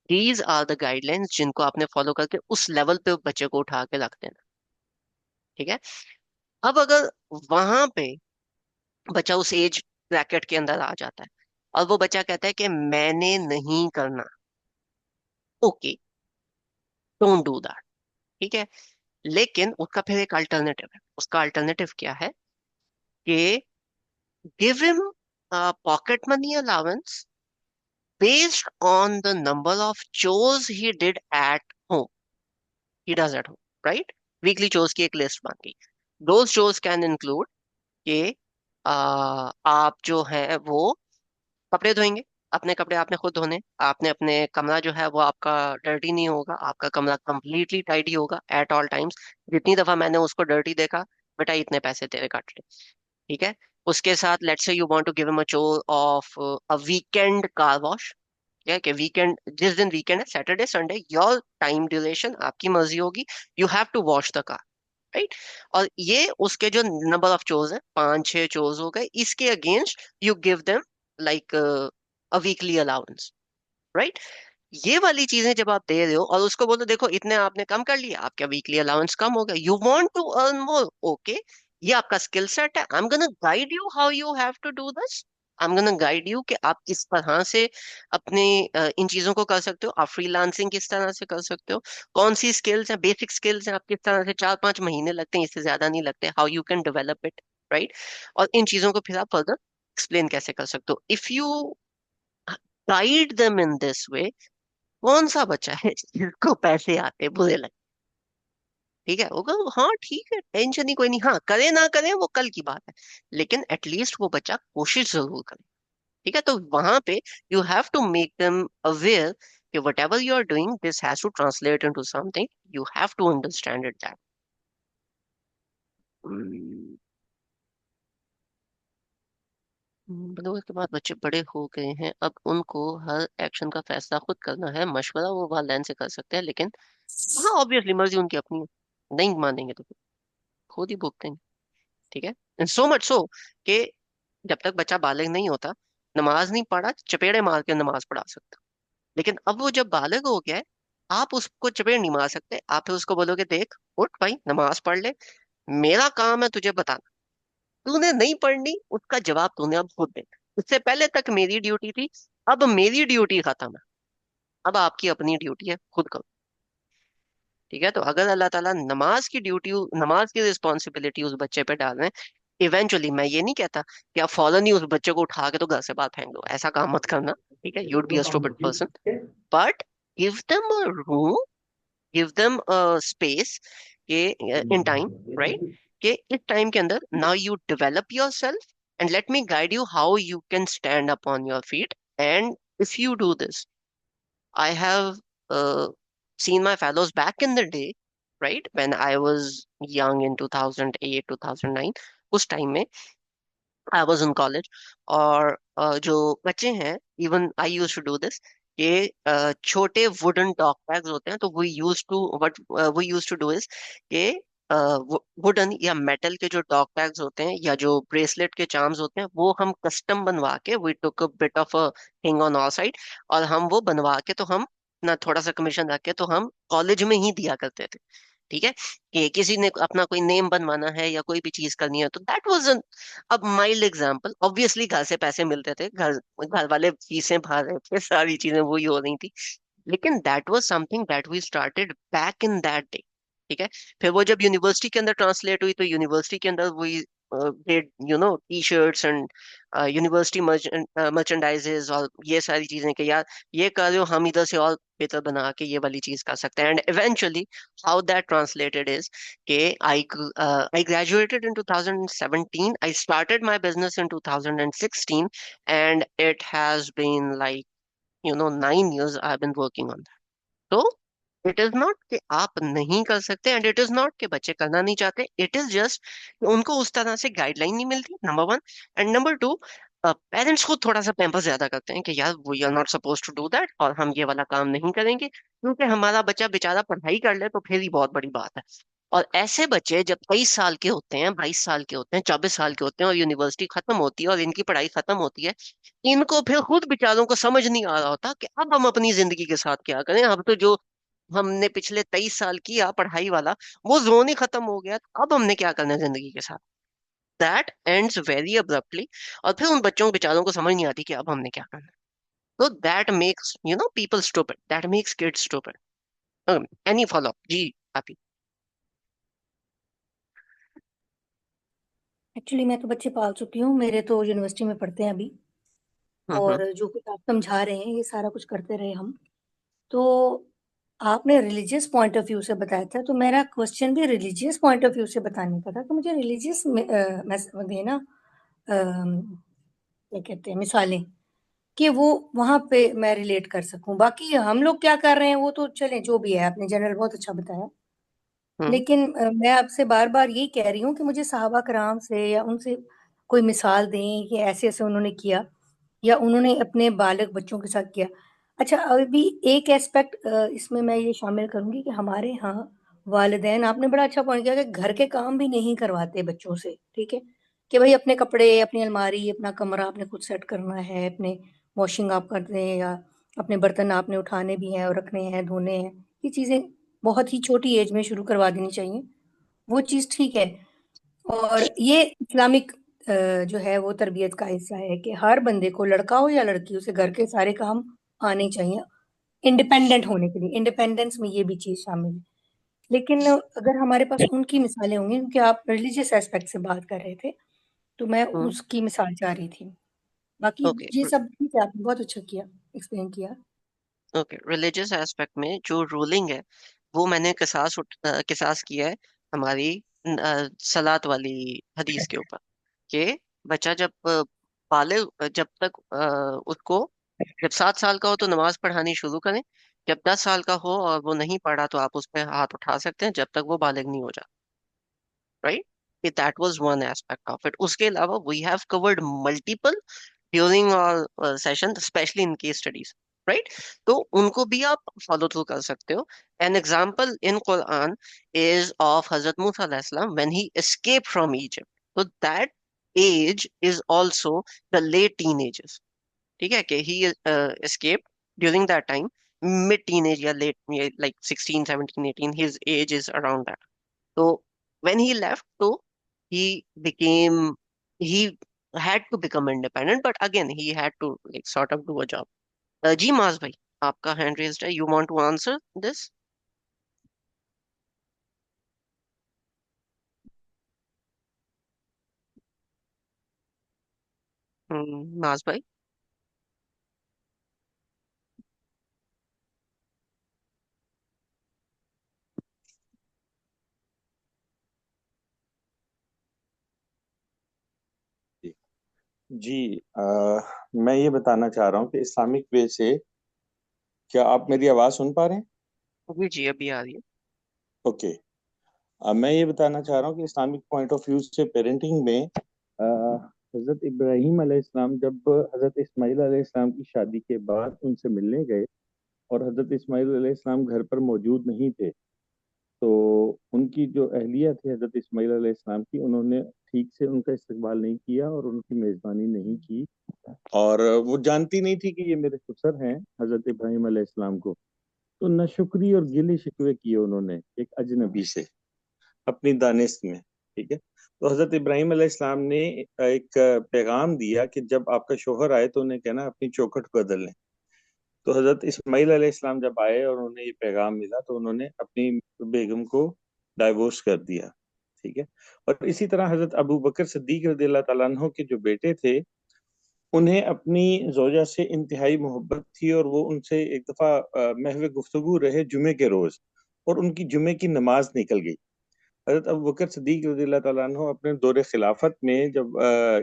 Speaker 1: दीज आर द गाइडलाइंस जिनको आपने फॉलो करके उस लेवल पे बच्चे को उठा के रख देना, ठीक है। अब अगर वहां पे बच्चा उस एज ब्रैकेट के अंदर आ जाता है और वो बच्चा कहता है कि मैंने नहीं करना, ओके, डोंट डू दैट, ठीक है। लेकिन उसका फिर एक अल्टरनेटिव है। उसका अल्टरनेटिव क्या है कि give him pocket money allowance based on the number of chores he did at home, he does at home, right? Weekly chores की एक लिस्ट बन गई। those chores can include कि आप जो है वो कपड़े धोएंगे, अपने कपड़े आपने खुद धोने, आपने अपने कमरा जो है वो आपका डर्टी नहीं होगा, आपका कमरा कंप्लीटली टाइडी होगा एट ऑल टाइम्स। जितनी दफा मैंने उसको डर्टी देखा, बेटा इतने पैसे तेरे काट ले, ठीक है। उसके साथ let's say you want to give him a chore of a weekend car wash, क्या कि वीकेंड, जिस दिन वीकेंड है, Saturday Sunday, your time duration आपकी मर्जी होगी, you have to wash the car, right. और ये उसके जो नंबर ऑफ चोर्स है, 5 6 चोर्स हो गए, इसके against you give them like a weekly allowance, right. ये वाली चीजें जब आप दे रहे हो और उसको बोलो देखो इतने आपने कम कर लिया, आपका वीकली अलाउंस कम हो गया, you want to earn more, okay, ये आपका स्किल सेट है, I am gonna guide you how you have to do this, I am gonna guide you कि आप किस तरह से अपने इन चीजों को कर सकते हो। आप फ्रीलांसिंग किस तरह से कर सकते हो, कौन सी स्किल्स हैं, बेसिक स्किल्स हैं, आप किस तरह से 4-5 महीने लगते हैं, इससे ज्यादा नहीं लगते, how you can develop it, right. और इन चीजों को फिर आप फर्दर एक्सप्लेन कैसे कर सकते हो। If you guide them in this वे, कौन सा बच्चा है जिसको पैसे आते बुरे लगते, ठीक है, होगा हाँ ठीक है, टेंशन ही कोई नहीं, हाँ करे ना करे वो कल की बात है, लेकिन एटलीस्ट वो बच्चा कोशिश जरूर करे। ठीक है, तो वहां पे you have to make them aware कि whatever you are doing this has to translate into something, you have to understand it that. बड़ों के बाद बच्चे बड़े हो गए हैं, अब उनको हर एक्शन का फैसला खुद करना है, मशवरा वो वालिदैन से कर सकते हैं, लेकिन हाँ ऑब्वियसली मर्जी उनकी अपनी है, नहीं मानेंगे तो फिर खुद ही भुगतेंगे। ठीक है, सो मच सो कि जब तक बच्चा बालिग नहीं होता, नमाज नहीं पढ़ा चपेड़े मार के नमाज पढ़ा सकता, लेकिन अब वो जब बालिग हो गया है, आप उसको चपेड़ नहीं मार सकते, आप फिर उसको बोलोगे देख उठ भाई नमाज पढ़ ले, मेरा काम है तुझे बताना, तूने नहीं पढ़नी उसका जवाब तूने अब खुद देना, इससे पहले तक मेरी ड्यूटी थी, अब मेरी ड्यूटी खत्म है, अब आपकी अपनी ड्यूटी है, खुद करो। ठीक है, तो अगर अल्लाह ताला नमाज की ड्यूटी, नमाज की रिस्पॉन्सिबिलिटी उस बच्चे पे डाल रहे हैं, इवेंचुअली मैं ये नहीं कहता कि आप फौरन ही उस बच्चे को उठा के तो घर से बाहर फेंक दो, ऐसा काम मत करना। ठीक है, you'd be a stupid person, but give them a room, give them a space के इन टाइम, राइट, कि इस टाइम के अंदर now you develop your self and let me guide you how you can stand up on your feet. And if you do this, I have seen my fellows back in the day, right? When I was young in 2008, 2009, उस time में I was in college, और जो बच्चे हैं, even I use to do this, ये छोटे wooden talk bags होते हैं, तो we use to what we use to do is कि वुडन या मेटल के जो टॉक बैग्स होते हैं या जो ब्रेसलेट के चार्म्स होते हैं, वो हम कस्टम बनवा के, we took a bit of a thing on our side, और हम वो बनवा के, तो हम ना थोड़ा सा कमीशन रख के तो हम कॉलेज में ही दिया करते थे। ठीक है, कि किसी ने अपना कोई नेम बनवाना है या कोई भी चीज करनी है, तो दैट वाज अब माइल्ड एग्जाम्पल, ऑब्वियसली घर से पैसे मिलते थे, घर घर वाले फीसें भर रहे थे, सारी चीजें वही हो रही थी, लेकिन that was something that we started back in that day. ठीक है, फिर वो जब यूनिवर्सिटी के अंदर ट्रांसलेट हुई, तो यूनिवर्सिटी के अंदर वही did T shirts and university मर्चेंडाइजेस और ये सारी चीजें कि यार ये कर रहे हो, हम इधर से और बेहतर बना के ये वाली चीज कर सकते हैं। And eventually how that translated is कि I graduated in 2017. I started my business in 2016, and it has been like 9 years I've been working on that. तो इट इज नॉट कि आप नहीं कर सकते, एंड इट इज नॉट कि बच्चे करना नहीं चाहते, इट इज जस्ट उनको उस तरह से गाइडलाइन नहीं मिलती, number one. And number two, parents खुद थोड़ा सा पैम्पर ज्यादा करते हैं कि यार we are not suppose to do that, और हम ये वाला काम नहीं करेंगे, क्योंकि हमारा बच्चा बेचारा पढ़ाई कर ले तो फिर ही बहुत बड़ी बात है। और ऐसे बच्चे जब 23 साल के होते हैं, 22 साल के होते हैं, 24 साल के होते हैं, और यूनिवर्सिटी खत्म होती है और इनकी पढ़ाई खत्म होती है, इनको फिर खुद बेचारों को समझ नहीं आ रहा होता कि अब हम अपनी जिंदगी के साथ क्या करें, अब तो जो हमने पिछले 23 साल किया पढ़ाई वाला, वो जोन ही खत्म हो गया, तो अब हमने क्या करना है जिंदगी के साथ। दैट एंड्स वेरी अब्रप्टली, और फिर उन बच्चों बेचारों को समझ नहीं आती कि अब हमने क्या करना है। तो that makes people stupid, that makes kids stupid. Any follow जी आप।
Speaker 3: एक्चुअली मैं तो बच्चे पाल चुकी हूँ, मेरे तो यूनिवर्सिटी में पढ़ते हैं अभी।
Speaker 1: हम्म।
Speaker 3: और जो कुछ आप समझा रहे हैं ये सारा कुछ करते रहे हम। तो आपने रिलीजियस पॉइंट ऑफ व्यू से बताया था, तो मेरा क्वेश्चन भी रिलीजियस पॉइंट ऑफ व्यू से बताने का था, तो मुझे रिलीजियस देना, क्या कहते हैं, मिसालें, कि वो वहां पे मैं रिलेट कर सकूं। बाकी हम लोग क्या कर रहे हैं वो तो चलें, जो भी है, आपने जनरल बहुत अच्छा बताया।
Speaker 1: हम्म।
Speaker 3: लेकिन मैं आपसे बार बार यही कह रही हूँ कि मुझे सहाबा कराम से या उनसे कोई मिसाल दें कि ऐसे ऐसे उन्होंने किया, या उन्होंने अपने बालक बच्चों के साथ किया। अच्छा, अभी एक एस्पेक्ट इसमें मैं ये शामिल करूंगी कि हमारे यहाँ वालिदैन, आपने बड़ा अच्छा पॉइंट किया कि घर के काम भी नहीं करवाते बच्चों से। ठीक है, कि भाई अपने कपड़े, अपनी अलमारी, अपना कमरा आपने खुद सेट करना है, अपने वॉशिंग आप करते हैं, या अपने बर्तन आपने उठाने भी हैं और रखने हैं, धोने हैं, ये चीजें बहुत ही छोटी एज में शुरू करवा देनी चाहिए। वो चीज ठीक है, और ये इस्लामिक जो है वो तरबियत का हिस्सा है कि हर बंदे को, लड़का हो या लड़की, उसे घर के सारे काम आने चाहिए इंडिपेंडेंट होने के लिए। इंडिपेंडेंस में ये भी चीज शामिल है। लेकिन अगर हमारे पास उनकी मिसालें होंगी, क्योंकि आप रिलीजियस एस्पेक्ट से बात कर रहे थे, तो मैं
Speaker 1: हम्म।
Speaker 3: उसकी मिसाल चाह रही थी। बाकी
Speaker 1: ओके।
Speaker 3: ये सब ठीक है, आपने बहुत अच्छा किया, एक्सप्लेन किया।
Speaker 1: ओके, रिलीजियस एस्पेक्ट में जो रूलिंग है वो मैंने किसास किया है हमारी सलात वाली हदीस के ऊपर, कि बच्चा जब जब तक उसको जब 7 साल का हो तो नमाज पढ़ानी शुरू करें। जब 10 साल का हो और वो नहीं पढ़ा तो आप उस पर हाथ उठा सकते हैं जब तक वो बालिग नहीं हो जाता। Right? That was one aspect of it. उसके अलावा we have covered multiple during our session, specially in case studies. Right? तो उनको भी आप फॉलो थ्रू कर सकते हो। An example in Quran is of हजरत मूसा अलैहि सलाम when he escape from Egypt. तो that age is also the late teenagers. ठीक है, कि he escape during that time, mid teenage या late, like 16 17 18, his age is around that. तो when he left, so he became, he had to become independent, but again he had to like sort of do a job. जी मास भाई, आपका hand raised है, you want to answer this? मास भाई।
Speaker 5: जी जी, मैं ये बताना चाह रहा हूँ कि इस्लामिक वे से, क्या आप मेरी आवाज़ सुन पा रहे हैं?
Speaker 1: जी जी, अभी आ रही है।
Speaker 5: ओके। मैं ये बताना चाह रहा हूँ कि इस्लामिक पॉइंट ऑफ व्यू से पेरेंटिंग में हज़रत इब्राहीम अलैहिस्सलाम जब हज़रत इस्माईल अलैहिस्सलाम की शादी के बाद उनसे मिलने गए और हज़रत इस्माईल अलैहिस्सलाम घर पर मौजूद नहीं थे, तो उनकी जो अहलिया थी हज़रत इस्माईल अलैहिस्सलाम की, उन्होंने ठीक से उनका इस्तकबाल नहीं किया और उनकी मेज़बानी नहीं की। और वो जानती नहीं थी कि ये मेरे ससुर हैं हज़रत इब्राहीम अलैहिस्सलाम को। तो नाशुक्री और गिले शिकवे किए उन्होंने एक अजनबी से अपनी दानिश में। ठीक है। तो हजरत इब्राहिम अलैहिस्सलाम ने एक पैगाम दिया कि जब आपका शोहर आए तो उन्हें कहना अपनी चौखट बदल लें। तो हजरत इस्माईल अलैहिस्सलाम जब आए और उन्हें ये पैगाम मिला तो उन्होंने अपनी बेगम को डाइवोर्स कर दिया। ठीक है। और इसी तरह हजरत अबू बकर सिद्दीक रज़ियल्लाहु ताला अन्हु के जो बेटे थे, उन्हें अपनी जोजा से इंतहाई मोहब्बत थी और वो उनसे एक दफा महव गुफ्तगू रहे जुमे के रोज, और उनकी जुमे की नमाज निकल गई। हज़रत अबू बकर सिद्दीक रज़ियल्लाहु ताला अन्हु अपने दौरे खिलाफत में जब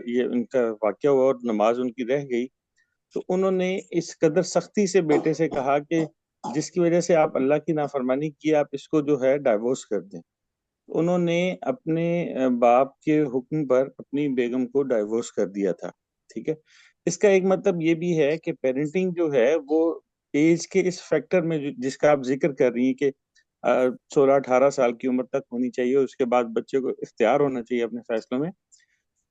Speaker 5: ये उनका वाक़या हुआ और नमाज उनकी रह गई, तो उन्होंने इस कदर सख्ती से बेटे से कहा कि जिसकी वजह से आप अल्लाह की नाफरमानी की, आप इसको जो है डाइवोर्स कर दें। उन्होंने अपने बाप के हुक्म पर अपनी बेगम को डाइवोर्स कर दिया था। ठीक है। इसका एक मतलब ये भी है कि पेरेंटिंग जो है वो एज के इस फैक्टर में जिसका आप जिक्र कर रही हैं कि 16-18 साल की उम्र तक होनी चाहिए, उसके बाद बच्चे को इख्तियार होना चाहिए अपने फैसलों में।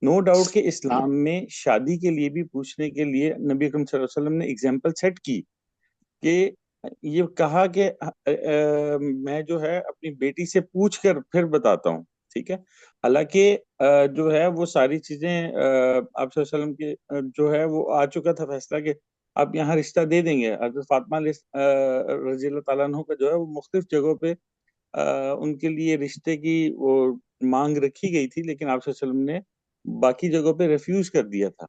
Speaker 5: नो डाउट कि इस्लाम में शादी के लिए भी पूछने के लिए नबी अकरम सल्लल्लाहु अलैहि वसल्लम ने एग्जाम्पल सेट की कि ये कहा कि मैं जो है अपनी बेटी से पूछ कर फिर बताता हूँ। ठीक है। हालांकि जो है वो सारी चीजें आप सल्लल्लाहु अलैहि वसल्लम के जो है वो आ चुका था फैसला कि आप यहाँ रिश्ता दे देंगे। हजरत फातिमा रजी ताला अन्हा का जो है वो मुख्तलिफ जगहों पे उनके लिए रिश्ते की वो मांग रखी गई थी, लेकिन आप सल्लल्लाहु अलैहि वसल्लम ने बाकी जगहों पे रिफ्यूज कर दिया था।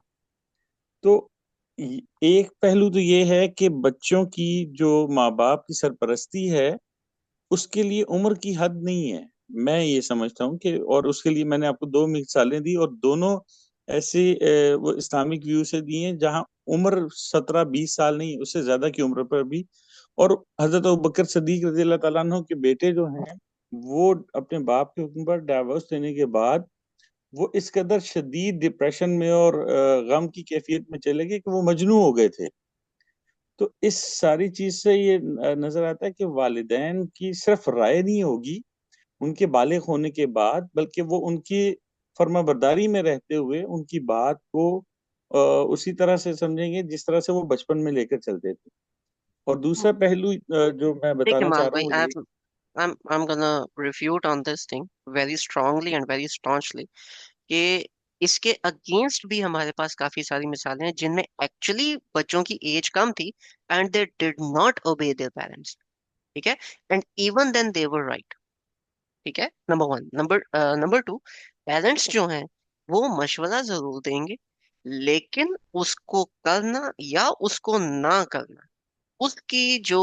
Speaker 5: तो एक पहलू तो ये है कि बच्चों की जो माँ बाप की सरपरस्ती है उसके लिए उम्र की हद नहीं है। मैं ये समझता हूँ कि, और उसके लिए मैंने आपको दो मिसालें दी और दोनों ऐसे वो इस्लामिक व्यू से दी हैं जहाँ उम्र 17-20 साल नहीं, उससे ज्यादा की उम्र पर भी। और हजरत अबू बकर सिद्दीक रज़ियल्लाहु ताला अन्हु के बेटे जो हैं वो अपने बाप के हुक्म पर डाइवोर्स देने के बाद वो इस कदर शदीद डिप्रेशन में और गम की कैफियत में चले गए कि वो मजनू हो गए थे। तो इस सारी चीज से ये नजर आता है कि वालिदैन की सिर्फ राय नहीं होगी उनके बालिग होने के बाद, बल्कि वो उनकी फर्माबरदारी में रहते हुए उनकी बात को उसी तरह से समझेंगे जिस तरह से वो बचपन में लेकर चलते थे। और दूसरा पहलू जो मैं
Speaker 1: ठीक है
Speaker 5: बताना
Speaker 1: मास
Speaker 5: चाह रहा
Speaker 1: भाई,
Speaker 5: हूँ वो ये।
Speaker 1: I'm gonna refute on this thing very strongly and very staunchly, कि इसके अगेंस्ट भी हमारे पास काफी सारी मिसालें हैं जिनमें एक्चुअली बच्चों की एज कम थी and they did not obey their parents, ठीक है, and even then they were right, ठीक है। Number one. Number two, parents जो हैं वो मशवरा जरूर देंगे, लेकिन उसको करना या उसको ना करना, उसकी जो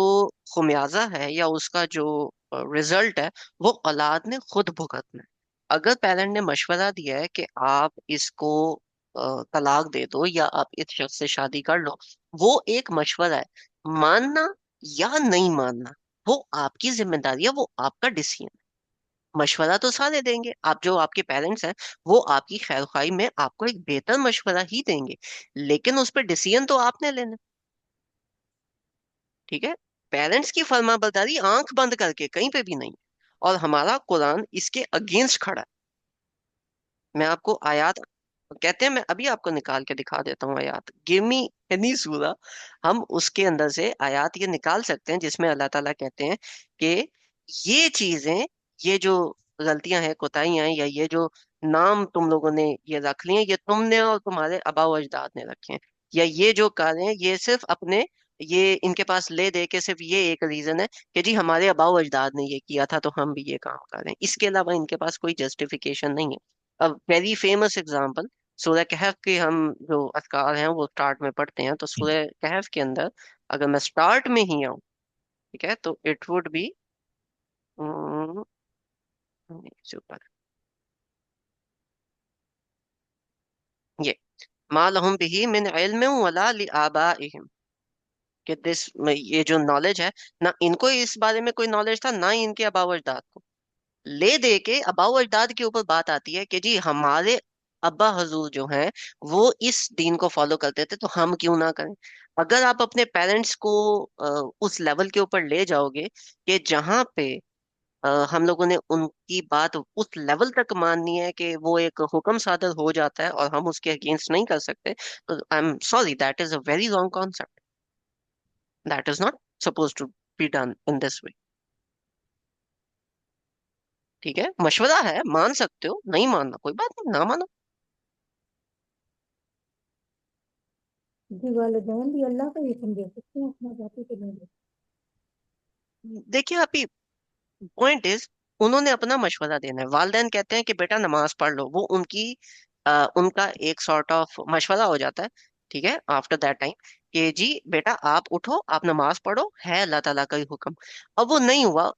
Speaker 1: खुमियाजा है या उसका जो रिजल्ट है, वो औलाद ने खुद भुगतना है। अगर पेरेंट ने मशवरा दिया है कि आप इसको तलाक दे दो या आप इस शख्स से शादी कर लो, वो एक मशवरा है। मानना या नहीं मानना वो आपकी जिम्मेदारी है, वो आपका डिसीजन। मशवरा तो सारे देंगे, आप जो आपके पेरेंट्स हैं वो आपकी खैर ख्वाही में आपको एक बेहतर मशवरा ही देंगे, लेकिन उस पर डिसीजन तो आपने लेना, ठीक है। पेरेंट्स की फर्माबरदारी आंख बंद करके कहीं पे भी नहीं, और हमारा कुरान इसके अगेंस्ट खड़ा है। मैं आपको आयात, कहते हैं, मैं अभी आपको निकाल के दिखा देता हूँ आयात, गिव मी एनी सूरा, हम उसके अंदर से आयात ये निकाल सकते हैं जिसमें अल्लाह ताला कहते हैं कि ये चीजें, ये जो गलतियां हैं, कोताहियां हैं, या ये जो नाम तुम लोगों ने ये रख लिए हैं, ये तुमने और तुम्हारे आबा व अजदाद ने रखे हैं, या ये जो कार्य हैं ये सिर्फ अपने, ये इनके पास ले दे के सिर्फ ये एक रीजन है कि जी हमारे आबा व अजदाद ने ये किया था तो हम भी ये काम कर रहे हैं, इसके अलावा इनके पास कोई जस्टिफिकेशन नहीं है। अ वेरी फेमस एग्जाम्पल, सूरह कहफ के हम जो अज़कार हैं वो स्टार्ट में पढ़ते हैं, तो सूरह कहफ के अंदर अगर मैं स्टार्ट में ही आऊँ, ठीक है, तो इट वुड बी ऊपर ये, मा लहुम बिही मिन इल्मिन वला लिआबाइहिम, कि दिस, ये जो नॉलेज है, ना इनको इस बारे में कोई नॉलेज था ना ही इनके आबा व अजदाद को। ले दे के अबा व अजदाद के ऊपर बात आती है कि जी हमारे अब्बा हजूर जो हैं वो इस दीन को फॉलो करते थे तो हम क्यों ना करें। अगर आप अपने पेरेंट्स को उस लेवल के ऊपर ले जाओगे कि जहाँ पे हम लोगों ने उनकी बात उस लेवल तक माननी है कि वो एक हुक्म सादर हो जाता है और हम उसके अगेंस्ट नहीं कर सकते, तो I am sorry, that is a very wrong concept, that is not suppose to be done in this way, ठीक है। मशवरा है, मान सकते हो, नहीं मानना कोई बात नहीं, ना मानो।
Speaker 3: जी वालिदैन भी अल्लाह का हुक्म दे सकते हैं, अपना जाति को नहीं दे
Speaker 1: देखिए अभी पॉइंट इज, उन्होंने अपना मशवरा देना है। वालिदैन कहते हैं कि बेटा नमाज पढ़ लो, वो उनका एक सॉर्ट ऑफ मशवरा हो जाता है, ठीक है, आफ्टर दैट टाइम, कि जी बेटा आप उठो, आप नमाज पढ़ो, है अल्लाह ताला का ही हुक्म। अब वो नहीं हुआ,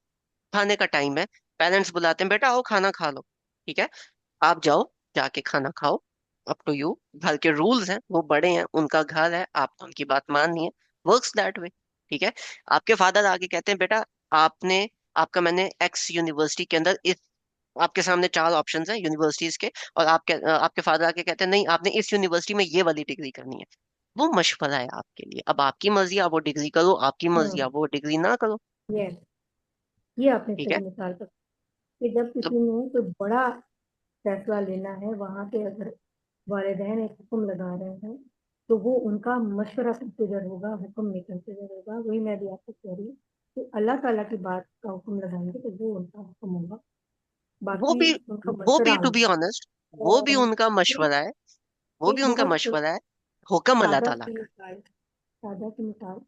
Speaker 1: खाने का टाइम है, पेरेंट्स बुलाते हैं, बेटा आओ खाना खा लो, ठीक है, आप जाओ, जाके खाना खाओ, अप टू यू, घर के रूल्स हैं, वो बड़े हैं, उनका घर है, आपको उनकी बात माननी है, वर्क्स दैट वे, ठीक है। आपके फादर आके कहते हैं बेटा आपने, आपका मैंने एक्स यूनिवर्सिटी के अंदर इस, आपके सामने चार ऑप्शंस हैं यूनिवर्सिटीज के, और आपके फादर आके कहते हैं नहीं आपने इस यूनिवर्सिटी में ये वाली डिग्री करनी है, वो मशवरा है आपके लिए, अब आपकी मर्जी आप वो डिग्री करो, आपकी मर्जी
Speaker 3: सकते।
Speaker 1: आप वो डिग्री ना करो,
Speaker 3: यस, ये आपने
Speaker 1: ठीक है।
Speaker 3: सही मिसाल पर, कि जब
Speaker 1: तो
Speaker 3: किसी ने कोई बड़ा फैसला लेना है, वहां पे अगर वालिदैन एक हुक्म लगा रहे हैं तो वो उनका मशवरा कंसिडर होगा, हुक्म नहीं कंसिडर होगा। वही मैं भी आपको कह रही हूँ कि अल्लाह ताला की बात का हुक्म लगाएंगे तो वो उनका हुक्म होगा,
Speaker 1: वो
Speaker 3: बाकी
Speaker 1: भी
Speaker 3: उनका
Speaker 1: वो
Speaker 3: मशवरा
Speaker 1: भी टू बी
Speaker 3: होगा।
Speaker 1: ऑनेस्ट, वो भी
Speaker 3: और
Speaker 1: उनका मशवरा है, वो भी
Speaker 3: एक
Speaker 1: उनका
Speaker 3: बहुत
Speaker 1: मशवरा है, हुक्म अल्लाह
Speaker 3: सादा
Speaker 1: ताला
Speaker 3: सी
Speaker 1: का।
Speaker 3: मिसाल, सादा सी मिसाल,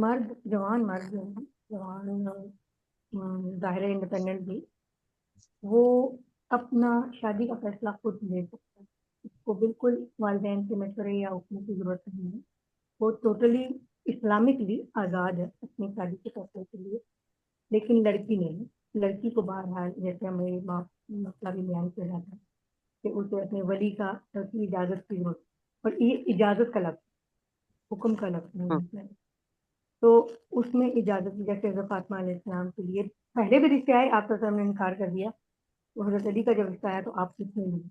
Speaker 3: मर्द, जवान मर्द जो है, जवान ज़ाहिर इंडिपेंडेंट भी, वो अपना शादी का फैसला खुद ले सकता है, उसको बिल्कुल वालिदैन के मशवरे या हुक्म की जरूरत नहीं है। वो टोटली इस्लामिकली आज़ाद है अपनी शादी के फैसले के लिए। लेकिन लड़की नहीं, लड़की को बहरहाल जैसे हमें मसला भी बयान किया जाता है कि उसे अपने वली का की इजाज़त की जरूरत, और ये इजाज़त का लफ्ज़, हुक्म का लफ्ज़
Speaker 1: हम्म,
Speaker 3: नहीं है। तो उसमें इजाज़त, जैसे हज़रत फातिमा अलैहिस्सलाम के लिए पहले भी रिश्ते आए, आप तो ने इनकार कर दिया, तो हज़रत अली का जब रिश्ता आया तो आप किसने लिया,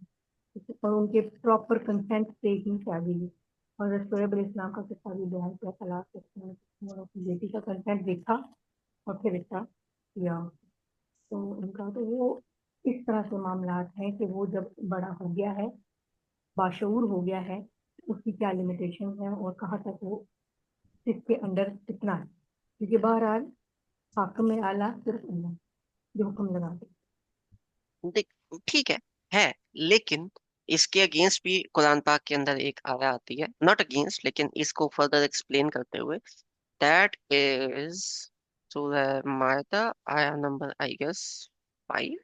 Speaker 3: और उनके प्रॉपर कंसेंट से ही शादी ली। और शोएब अलैहिस्सलाम का किस्सा भी बयान किया, तलाक के समय और अपनी बेटी का कंसेंट देखा और फिर रिश्ता किया। तो उनका तो वो इस तरह से मामलात हैं कि वो जब बड़ा हो गया है, बाशऊर हो गया है, उसकी क्या लिमिटेशन है और कहाँ तक वो इसके अंडर कितना है, क्योंकि बहरहाल हाकिम में आला सिर्फ अल्लाह जो हुक्म लगाते।
Speaker 1: देख, ठीक है लेकिन इसके अगेंस्ट भी कुरान पाक के अंदर एक आया आती है, नॉट अगेंस्ट लेकिन इसको फर्दर एक्सप्लेन करते हुए, दैट इज सूरह मायदा आया नंबर आई गेस 5।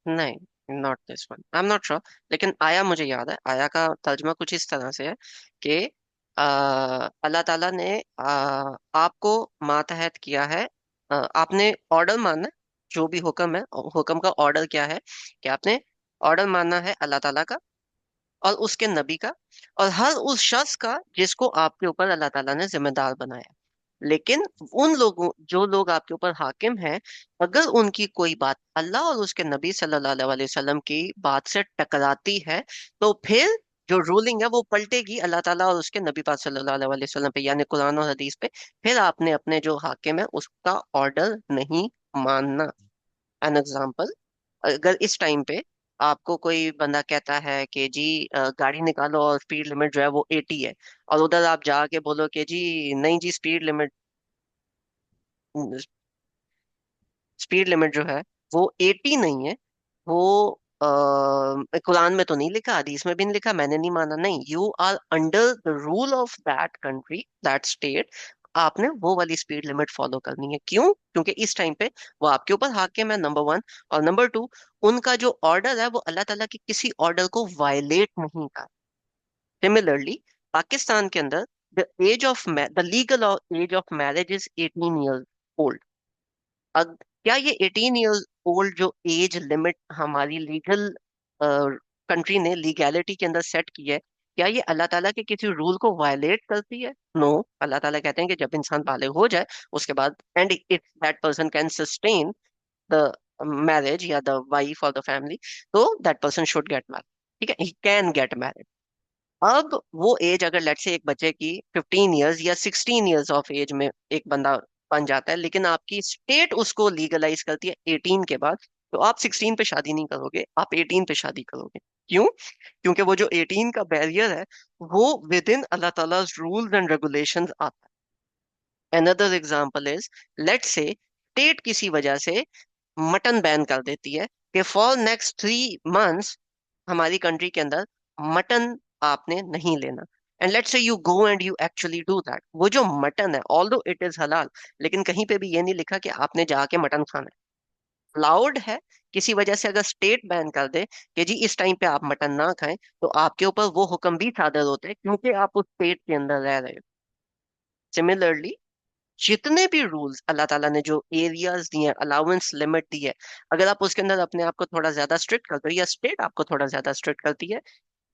Speaker 1: नहीं, not this one, I am not sure, लेकिन आया मुझे याद है। आया का तर्जुमा कुछ इस तरह से है कि अल्लाह ताला ने आपको मातहत किया है, आपने ऑर्डर मानना है, जो भी हुक्म है, हुक्म का ऑर्डर क्या है कि आपने ऑर्डर मानना है अल्लाह ताला का और उसके नबी का और हर उस शख्स का जिसको आपके ऊपर अल्लाह ताला ने जिम्मेदार बनाया। लेकिन उन लोगों, जो लोग आपके ऊपर हाकिम हैं, अगर उनकी कोई बात अल्लाह और उसके नबी सल्लल्लाहु अलैहि वसल्लम की बात से टकराती है, तो फिर जो रूलिंग है वो पलटेगी अल्लाह ताला और उसके नबी पाक सल्लल्लाहु अलैहि वसल्लम पे, यानी कुरान और हदीस पे। फिर आपने अपने जो हाकिम है उसका ऑर्डर नहीं मानना। एन एग्जाम्पल, अगर इस टाइम पे आपको कोई बंदा कहता है कि जी गाड़ी निकालो और स्पीड लिमिट जो है वो 80 है, और उधर आप जाके बोलो कि जी नहीं जी, स्पीड लिमिट जो है वो 80 नहीं है, वो कुरान में तो नहीं लिखा, हदीस में भी नहीं लिखा, मैंने नहीं माना। नहीं, you are under the rule of that country, that state, आपने वो वाली स्पीड लिमिट फॉलो करनी है। क्यों? क्योंकि इस टाइम पे वो आपके ऊपर हाकिम है, नंबर वन। और नंबर टू, उनका जो ऑर्डर है वो अल्लाह ताला के किसी ऑर्डर को वायलेट नहीं कर। सिमिलरली पाकिस्तान के अंदर the legal age of marriage is 18 years old. अब क्या ये 18 ईयर्स ओल्ड जो एज लिमिट हमारी लीगल कंट्री ने लीगैलिटी के अंदर सेट की है, क्या ये अल्लाह ताला के किसी रूल को वायलेट करती है? नो। अल्लाह ताला कहते हैं कि जब इंसान बालिग हो जाए उसके बाद, and if that person can sustain the marriage या द वाइफ और द फैमिली, तो that person should get married. ठीक है, ही कैन गेट मैरिड। अब वो एज अगर लेट से एक बच्चे की 15 ईयर्स या 16 ईयर्स ऑफ एज में एक बंदा बन जाता है, लेकिन आपकी स्टेट उसको लीगलाइज करती है 18 के बाद, तो आप 16 पे शादी नहीं करोगे, आप 18 पे शादी करोगे। क्यों? क्योंकि वो जो 18 का बैरियर है वो विद इन अल्लाह ताला रूल्स एंड रेगुलेशंस आता है। अनदर एग्जांपल इज, लेट से स्टेट किसी वजह से मटन बैन कर देती है कि फॉर नेक्स्ट 3 मंथ्स हमारी कंट्री के अंदर मटन आपने नहीं लेना, and let's say you go and you actually do that. वो जो मटन है, ऑल्दो इट इज हलाल, लेकिन कहीं पे भी ये नहीं लिखा कि आपने जाके मटन खाना है। अलाउड है, किसी वजह से अगर स्टेट बैन कर दे कि जी इस टाइम पे आप मटन ना खाएं, तो आपके ऊपर वो हुक्म भी सादर होते हैं क्योंकि आप उस स्टेट के अंदर रह रहे हो। सिमिलरली जितने भी रूल्स अल्लाह ताला ने जो एरियाज दिए हैं, अलाउंस लिमिट दी है, अगर आप उसके अंदर अपने आप को थोड़ा ज्यादा स्ट्रिक्ट करते हो या स्टेट आपको थोड़ा ज्यादा स्ट्रिक्ट करती है,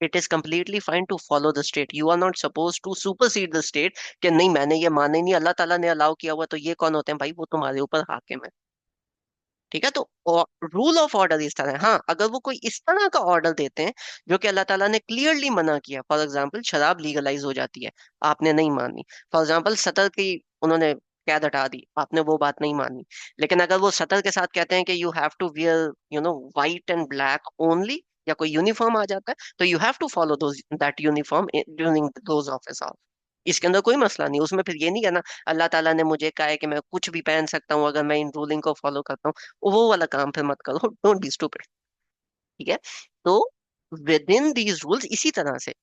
Speaker 1: it is completely fine to follow the state. You are not suppose to supersede the state कि नहीं मैंने ये माना ही नहीं, अल्लाह ताला ने अलाउ किया हुआ, तो ये कौन होते हैं भाई? वो तुम्हारे ऊपर हाकिम है। ठीक है, तो रूल ऑफ ऑर्डर इस तरह है। हाँ, अगर वो कोई इस तरह का ऑर्डर देते हैं जो कि अल्लाह ताला ने क्लियरली मना किया, फॉर एग्जाम्पल शराब लीगलाइज हो जाती है, आपने नहीं मानी, फॉर एग्जाम्पल सतर की उन्होंने कैद हटा दी, आपने वो बात नहीं मानी, लेकिन अगर वो सतर के साथ कहते हैं कि you have to wear white and black only, या कोई यूनिफॉर्म आ जाता है, तो you have to follow that uniform during those office hours. इसके अंदर कोई मसला नहीं, उसमें फिर ये नहीं कहना अल्लाह ताला ने मुझे कहा है कि मैं कुछ भी पहन सकता हूँ अगर मैं इन रूलिंग को फॉलो करता हूँ, वो वाला काम फिर मत करो। Don't be stupid. ठीक है, तो विद इन दीज रूल्स, इसी तरह से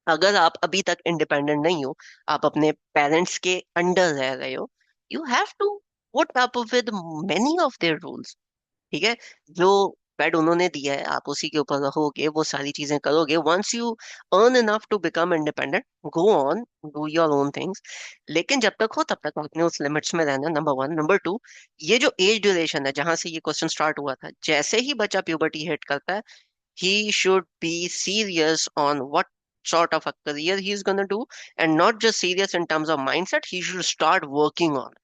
Speaker 1: अगर आप अभी तक इंडिपेंडेंट नहीं हो, आप अपने पेरेंट्स के अंडर रह रहे हो, you have to put up with many of their rules. ठीक है, जो बेड उन्होंने दिया है आप उसी के ऊपर रहोगे, वो सारी चीजें करोगे। Once you earn enough to become independent, go on, do your own things, लेकिन जब तक हो तब तक आपने उस लिमिट्स में रहना, नंबर वन। नंबर टू, ये जो एज ड्यूरेशन है जहां से ये क्वेश्चन स्टार्ट हुआ था, जैसे ही बच्चा प्यूबर्टी हिट करता है, he should be serious on what sort of a career he is going to do, and not just serious in terms of mindset, he should start working on it।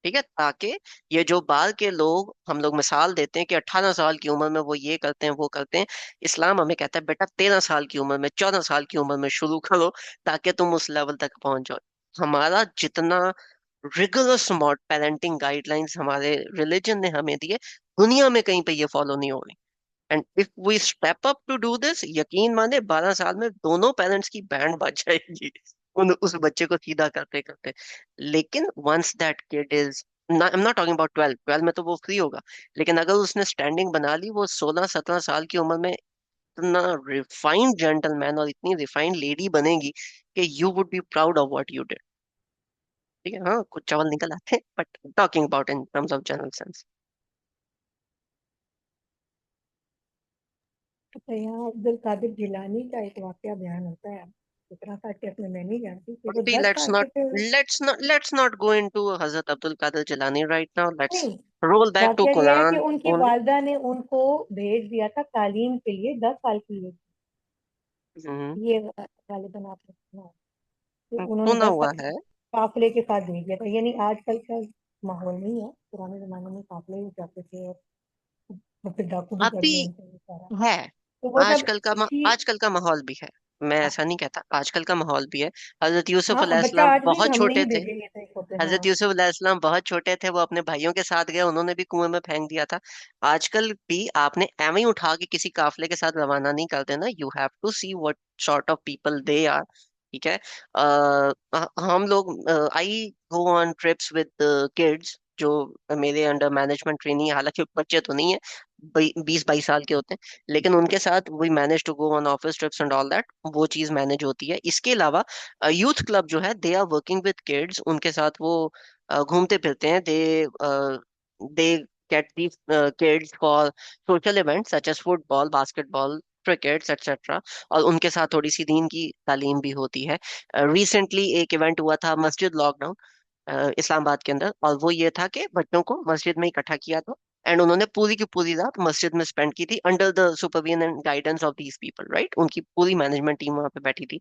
Speaker 1: ठीक है, ताकि ये जो बाहर के लोग, हम लोग मिसाल देते हैं कि 18 साल की उम्र में वो ये करते हैं वो करते हैं, इस्लाम हमें कहता है बेटा 13 साल की उम्र में, 14 साल की उम्र में शुरू करो, ताकि तुम उस लेवल तक पहुंच जाओ। हमारा जितना रिगरस पेरेंटिंग गाइडलाइंस हमारे रिलीजन ने हमें दी है, दुनिया में कहीं पे ये फॉलो नहीं हो रही। And if we step up to do this, यकीन माने 12 साल में दोनों पेरेंट्स की बैंड बज जाएगी। उन उस बच्चे को सीधा करते करते। लेकिन once that kid is, I am not talking about 12, 12 में तो वो फ्री होगा, लेकिन अगर उसने स्टैंडिंग बना ली, वो 16-17 साल की उम्र में इतना रिफाइंड जेंटलमैन और इतनी रिफाइंड लेडी बनेगी कि you would be proud of what you did. ठीक है, हाँ कुछ चावल निकल आते हैं, but talking about in terms of general sense.
Speaker 3: अच्छा, यहाँ अब्दुल कादिर जिलानी का एक वाकया बयान होता है। इतना काट में मैं नहीं जानती कि वो
Speaker 1: Maybe
Speaker 3: 10 साल के थे।
Speaker 1: let's not go into Hazrat Abdul Qadir Jilani right now. Let's
Speaker 3: नहीं,
Speaker 1: roll back to
Speaker 3: वाकया ये है कि
Speaker 1: Quran
Speaker 3: उनकी
Speaker 1: only.
Speaker 3: वालदा ने उनको भेज दिया था तालीम के लिए, 10 साल के लिए।
Speaker 1: हम्म,
Speaker 3: ये गालिबन आपने सुना है। तो उन्होंने
Speaker 1: सुना
Speaker 3: 10 साल
Speaker 1: हुआ है।
Speaker 3: काफिले के साथ भेज दिया था। यानी आजकल का माहौल नहीं है, पुराने जमाने में काफिले भी जाते थे और फिर डाकू भी कर
Speaker 1: अभी
Speaker 3: लिए उनसे ये सारा।
Speaker 1: है,
Speaker 3: तो वो जब इसी,
Speaker 1: आजकल का माहौल भी है। मैं
Speaker 3: हाँ,
Speaker 1: ऐसा नहीं कहता, आजकल का माहौल भी है। हजरत यूसुफ
Speaker 3: हाँ, बच्चा
Speaker 1: अलैहिस्सलाम
Speaker 3: आज भी
Speaker 1: बहुत
Speaker 3: हम
Speaker 1: छोटे
Speaker 3: नहीं
Speaker 1: थे।
Speaker 3: देखेंगे तो एक होते, हाँ।
Speaker 1: हजरत यूसुफ अलैहिस्सलाम बहुत छोटे थे, वो अपने भाइयों के साथ गए, उन्होंने भी कुएं में फेंक दिया था। आजकल भी आपने एवं ही उठा के किसी काफिले के साथ रवाना नहीं करते ना, you have to see what sort of people they are. ठीक है, हम लोग, I go on trips with kids जो मेरे अंडर मैनेजमेंट ट्रेनिंग, हालांकि बच्चे तो नहीं है, 20-22 साल के होते हैं, लेकिन उनके साथ we manage to go on office trips and all that, वो चीज मैनेज होती है। इसके अलावा यूथ क्लब जो है, they are working with kids, उनके साथ वो घूमते फिरते हैं। They get these kids for social events such as football, basketball, crickets etcetera, और उनके साथ थोड़ी सी दीन की तालीम भी होती है। रिसेंटली एक इवेंट हुआ था मस्जिद लॉकडाउन इस्लामाबाद के अंदर, और वो ये था कि बच्चों को मस्जिद में इकट्ठा किया था, एंड उन्होंने पूरी की पूरी रात मस्जिद में स्पेंड की थी under the supervision and guidance of these people, right. उनकी पूरी मैनेजमेंट टीम वहां पे बैठी थी।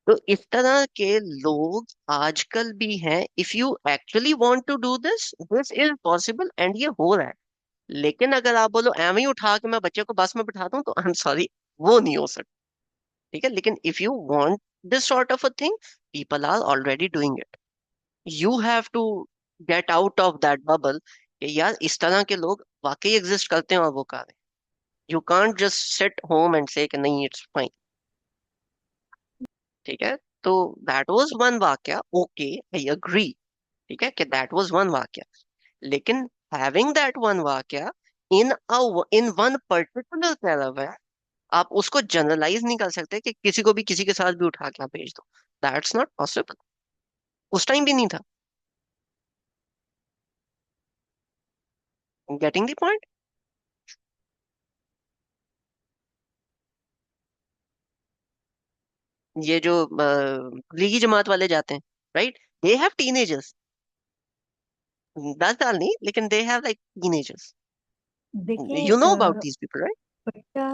Speaker 1: तो इस तरह के लोग आजकल भी हैं। If you actually want to do this, this is possible and ये हो रहा है। लेकिन अगर आप बोलो एम ही उठा के मैं बच्चे को बस में बिठा दूं, तो आई एम सॉरी, वो नहीं हो सकता। ठीक है, लेकिन if you want this sort of a thing, people are already doing it. You have to get out of that bubble कि यार इस तरह के लोग वाकई एग्जिस्ट करते हैं और वो कर रहे हैं। You can't just sit home and से कि नहीं इट्स फाइन। ठीक है, तो दैट वाज वन वाक्या, ओके, आई अग्री। ठीक है कि दैट वाज वन वाक्या, लेकिन हैविंग दैट वन वाक्या इन इन वन पर्टिकुलर पैराग्राफ, आप उसको जनरलाइज नहीं कर सकते कि किसी को भी किसी के साथ भी उठा के आप भेज दो। दैट्स नॉट पॉसिबल, उस टाइम भी नहीं था। Getting the point. ये जो लीगी जमात वाले जाते हैं, राइट, दे हैव टीनेजर्स, 10 साल नहीं, लेकिन दे हैव लाइक टीनेजर्स।
Speaker 3: देखिए,
Speaker 1: you know about these people, right.
Speaker 3: बच्चा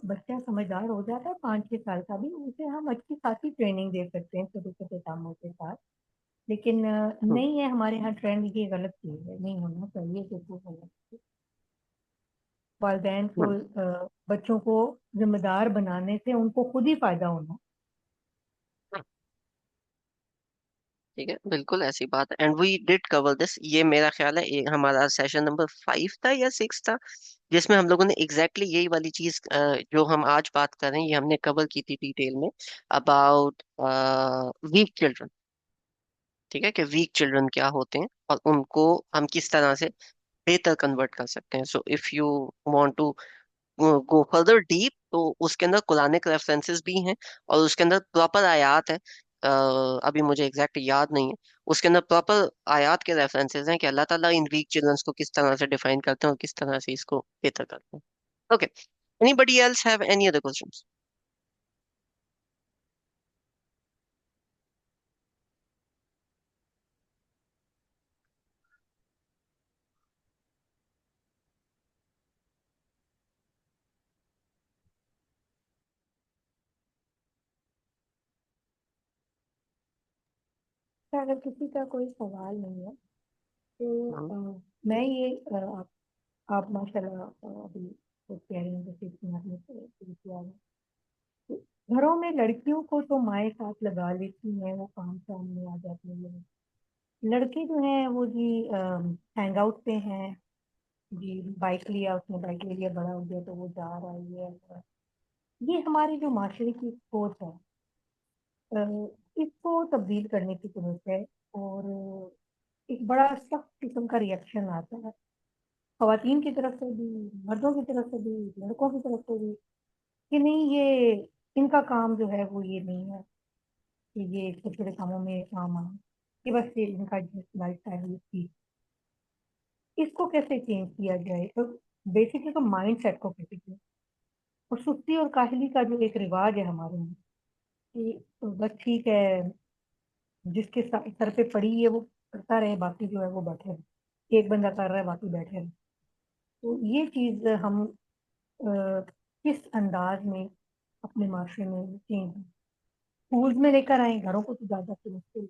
Speaker 3: बच्चा समझदार हो जाता है 5-6 साल का भी, उसे हम अच्छी खासी ट्रेनिंग दे सकते हैं छोटे छोटे कामों के साथ। लेकिन नहीं है हमारे यहाँ ट्रेंड, ये गलत चीज है, नहीं होना चाहिए कि वो होना चाहिए। वालिदैन को बच्चों को जिम्मेदार बनाने से उनको खुद ही फायदा होना।
Speaker 1: ठीक है, बिल्कुल ऐसी बात है, and we did cover this. ये मेरा ख्याल है हमारा सेशन नंबर 5 था या 6 था, जिसमें हम लोगों ने एग्जैक्टली यही वाली चीज जो हम आज बात कर रहे हैं, ये हमने कवर की थी डिटेल में, अबाउट वीक चिल्ड्रन। ठीक है, कि वीक चिल्ड्रन क्या होते हैं और उनको हम किस तरह से बेहतर कन्वर्ट कर सकते हैं। So if you want to go further deep, तो उसके अंदर कुरानिक रेफरेंसेस भी हैं, और उसके अंदर प्रॉपर आयात है। अभी मुझे एग्जैक्ट याद नहीं है। उसके अंदर प्रॉपर आयात के रेफरेंसेस हैं कि अल्लाह ताला इन वीक चिल्ड्रंस को किस तरह से डिफाइन करते हैं और किस तरह से इसको बेहतर करते हैं। Okay, anybody else have any other questions?
Speaker 3: तो अगर किसी का कोई सवाल नहीं है तो मैं ये आप माशाल्लाह अभी तो कह रही हैं जैसे कि आपने शुरू किया है, तो घरों में लड़कियों को तो माएँ साथ लगा लेती हैं, वो काम सामने आ जाती है। लड़के जो हैं वो जी हैंग आउट पे हैं, जी बाइक लिया, उसने बाइक ले लिया, बड़ा हो गया तो वो जा रहा है। ये हमारी जो माशरे की सोच है, इसको तब्दील करने की जरूरत है। और एक बड़ा सख्त किस्म का रिएक्शन आता है खवातीन की तरफ से भी, मर्दों की तरफ से भी, लड़कों की तरफ से भी, कि नहीं ये इनका काम जो है वो ये नहीं है कि ये छोटे छोटे कामों में काम आए, कि बस ये इनका लाइफ स्टाइल है इसकी। इसको कैसे चेंज किया जाए? तो बेसिकली तो माइंड सेट को कैसे किया। और सुस्ती और काहली का जो एक रिवाज है हमारे में कि बस ठीक है, जिसके सर पे पड़ी है वो करता रहे, बाकी जो है वो बैठे रहे, एक बंदा कर रहा है बाकी बैठे रहे। तो ये चीज हम किस अंदाज में अपने माशरे में चेंज स्कूल्स में लेकर आए, घरों को तो ज्यादा से मुश्किल,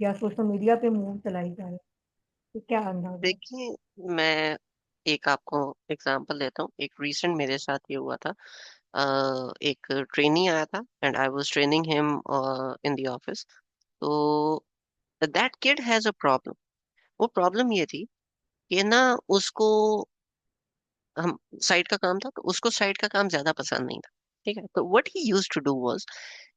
Speaker 3: या सोशल मीडिया पे मुंह चलाई जाए, तो क्या अंदाज है?
Speaker 1: देखिए, मैं एक आपको एग्जांपल देता हूँ। एक रीसेंट मेरे साथ ये हुआ था। एक ट्रेनी आया था and I was training him in the office. तो that kid has a problem. वो प्रॉब्लम ये थी कि ना उसको, हम साइड का काम था तो उसको साइड का काम ज्यादा पसंद नहीं था। ठीक है, तो what he used to do was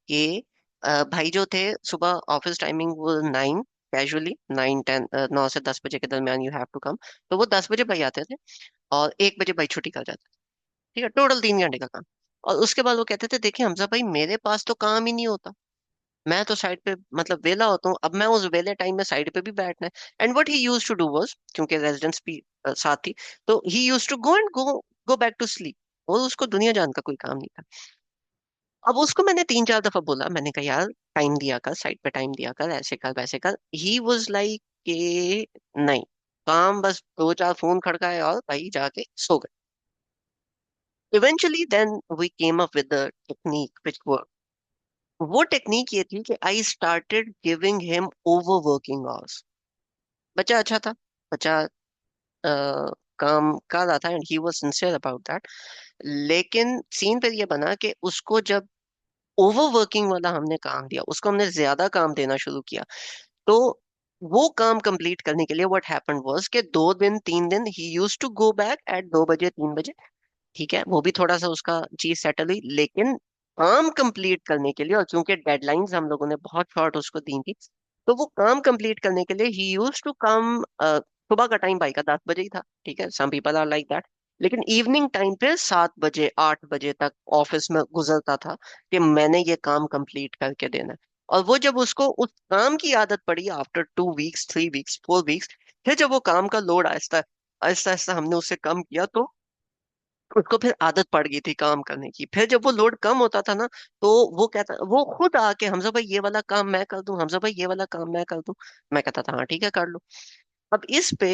Speaker 1: कि भाई जो थे, सुबह ऑफिस टाइमिंग वो 9, कैजुअली 9-10, 9 से 10 बजे के दरमियान यू हैव टू कम। तो वो 10 बजे भाई आते थे और 1 बजे भाई छुट्टी कर जाते थे। ठीक है, टोटल 3 घंटे का काम। और उसके बाद वो कहते थे, देखिए हमजा भाई मेरे पास तो काम ही नहीं होता, मैं तो साइड पे मतलब वेला होता हूँ, अब मैं उस वेले टाइम में साइड पे भी बैठना है। And what he used to do was, क्योंकि रेजिडेंट्स भी साथ थी, तो he used to go and go back to sleep. और उसको दुनिया जान का कोई काम नहीं था। अब उसको मैंने 3-4 दफा बोला, मैंने कहा यार टाइम दिया कर, साइड पे टाइम दिया कर, ऐसे कर वैसे कर। ही वाज लाइक कि नहीं, काम बस 2-4 फोन खड़काए और भाई जाके सो गए। Eventually then we came up with the technique which work. वो टेक्निक ये थी कि I started giving him over working hours. बच्चा अच्छा था, बच्चा काम कर रहा था and he was sincere about that. लेकिन सीन पर ये बना कि उसको जब ओवर वर्किंग वाला हमने काम दिया, उसको हमने ज्यादा काम देना शुरू किया, तो वो काम कंप्लीट करने के लिए व्हाट हैपेंड वाज कि 2 दिन 3 दिन he used to go back at 2 बजे 3 बजे। ठीक है, वो भी थोड़ा सा उसका चीज सेटल हुई, लेकिन काम कंप्लीट करने के लिए, और क्योंकि डेडलाइंस हम लोगों ने बहुत शॉर्ट उसको दी थी, तो वो काम कंप्लीट करने के लिए ही यूज टू कम। सुबह का टाइम भाई का 10 बजे ही था, ठीक है, some people are like that. लेकिन इवनिंग टाइम पे 7 बजे 8 बजे तक ऑफिस में गुजरता था कि मैंने ये काम कंप्लीट करके देना है। और वो जब उसको उस काम की आदत पड़ी आफ्टर 2 वीक्स 3 वीक्स 4 वीक्स, फिर जब वो काम का लोड आहिस्ता आहिस्ता आहिस्ता हमने उससे कम किया, तो उसको फिर आदत पड़ गई थी काम करने की। फिर जब वो लोड कम होता था ना, तो वो कहता, वो खुद आके हमजा भाई ये वाला काम मैं कर दूं, हमजा भाई ये वाला काम मैं कर दूं। मैं कहता था हाँ ठीक है कर लो। अब इस पे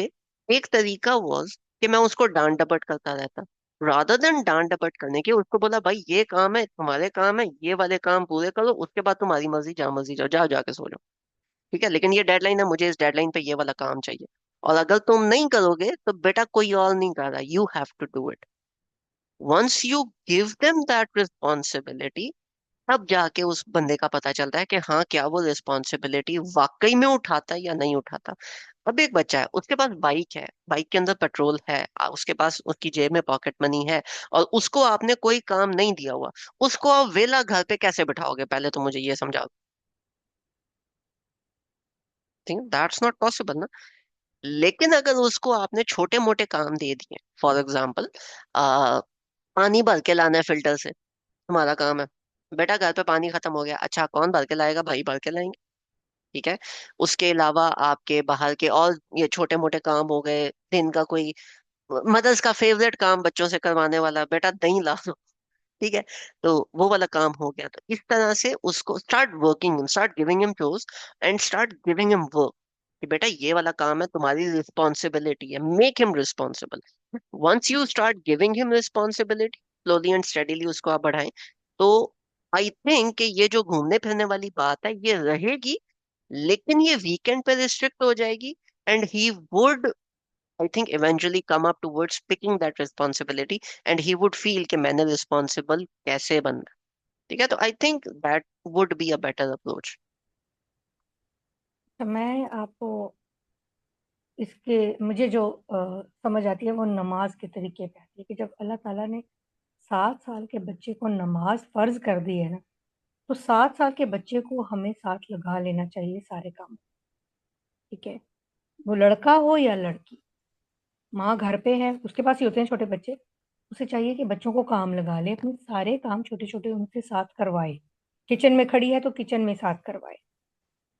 Speaker 1: एक तरीका वाज कि मैं उसको डांट डपट करता रहता, रादर देन डांट डपट करने के उसको बोला भाई ये काम है, तुम्हारे काम है, ये वाले काम पूरे करो, उसके बाद तुम्हारी मर्जी, जहाँ मर्जी जाओ, जाओ जाके सो जाओ। ठीक है, लेकिन ये डेडलाइन है, मुझे इस डेडलाइन पे ये वाला काम चाहिए। और अगर तुम नहीं करोगे तो बेटा कोई और नहीं कर रहा, you have to do it. Once you give them that responsibility, तब जाके उस बंदे का पता चलता है कि हाँ क्या वो रिस्पॉन्सिबिलिटी वाकई में उठाता है या नहीं उठाता। अब एक बच्चा है, उसके पास बाइक है, बाइक के अंदर पेट्रोल है, उसके पास उसकी जेब में पॉकेट मनी है, और उसको आपने कोई काम नहीं दिया हुआ, उसको आप वेला घर पे कैसे बिठाओगे? पहले तो मुझे ये समझाओ। थिंक दैट्स नॉट पॉसिबल ना। लेकिन अगर उसको आपने छोटे मोटे काम दे दिए, फॉर एग्जाम्पल पानी भर के लाना है फिल्टर से, तुम्हारा काम है। बेटा घर पे पानी खत्म हो गया, अच्छा कौन भर के लाएगा? भाई भर के लाएंगे। ठीक है, उसके अलावा आपके बाहर के और ये छोटे मोटे काम हो गए, दिन का कोई मदर्स का फेवरेट काम बच्चों से करवाने वाला, बेटा दही ला दो। ठीक है, तो वो वाला काम हो गया। तो इस तरह से उसको start working, start giving him tools and start giving him work, कि बेटा ये वाला काम है, तुम्हारी रिस्पॉन्सिबिलिटी है, make him responsible. Once you start giving him responsibility, slowly and steadily उसको आप बढ़ाएं, तो आई थिंक कि ये जो घूमने फिरने वाली बात है ये रहेगी, लेकिन ये वीकेंड पे रिस्ट्रिक्ट हो जाएगी। And he would, I think, eventually come up towards picking that responsibility, and he would feel कि मैंने रिस्पॉन्सिबल कैसे बनना। ठीक है, तो I think that would be a better approach.
Speaker 3: तो मैं आपको इसके, मुझे जो समझ आती है वो नमाज के तरीके पे आती है कि जब अल्लाह ताला ने 7 साल के बच्चे को नमाज फर्ज कर दी है ना, तो 7 साल के बच्चे को हमें साथ लगा लेना चाहिए सारे काम, ठीक है, वो लड़का हो या लड़की। माँ घर पे है, उसके पास ही होते हैं छोटे बच्चे, उसे चाहिए कि बच्चों को काम लगा ले, अपने सारे काम छोटे छोटे उनके साथ करवाए। किचन में खड़ी है तो किचन में साथ करवाए,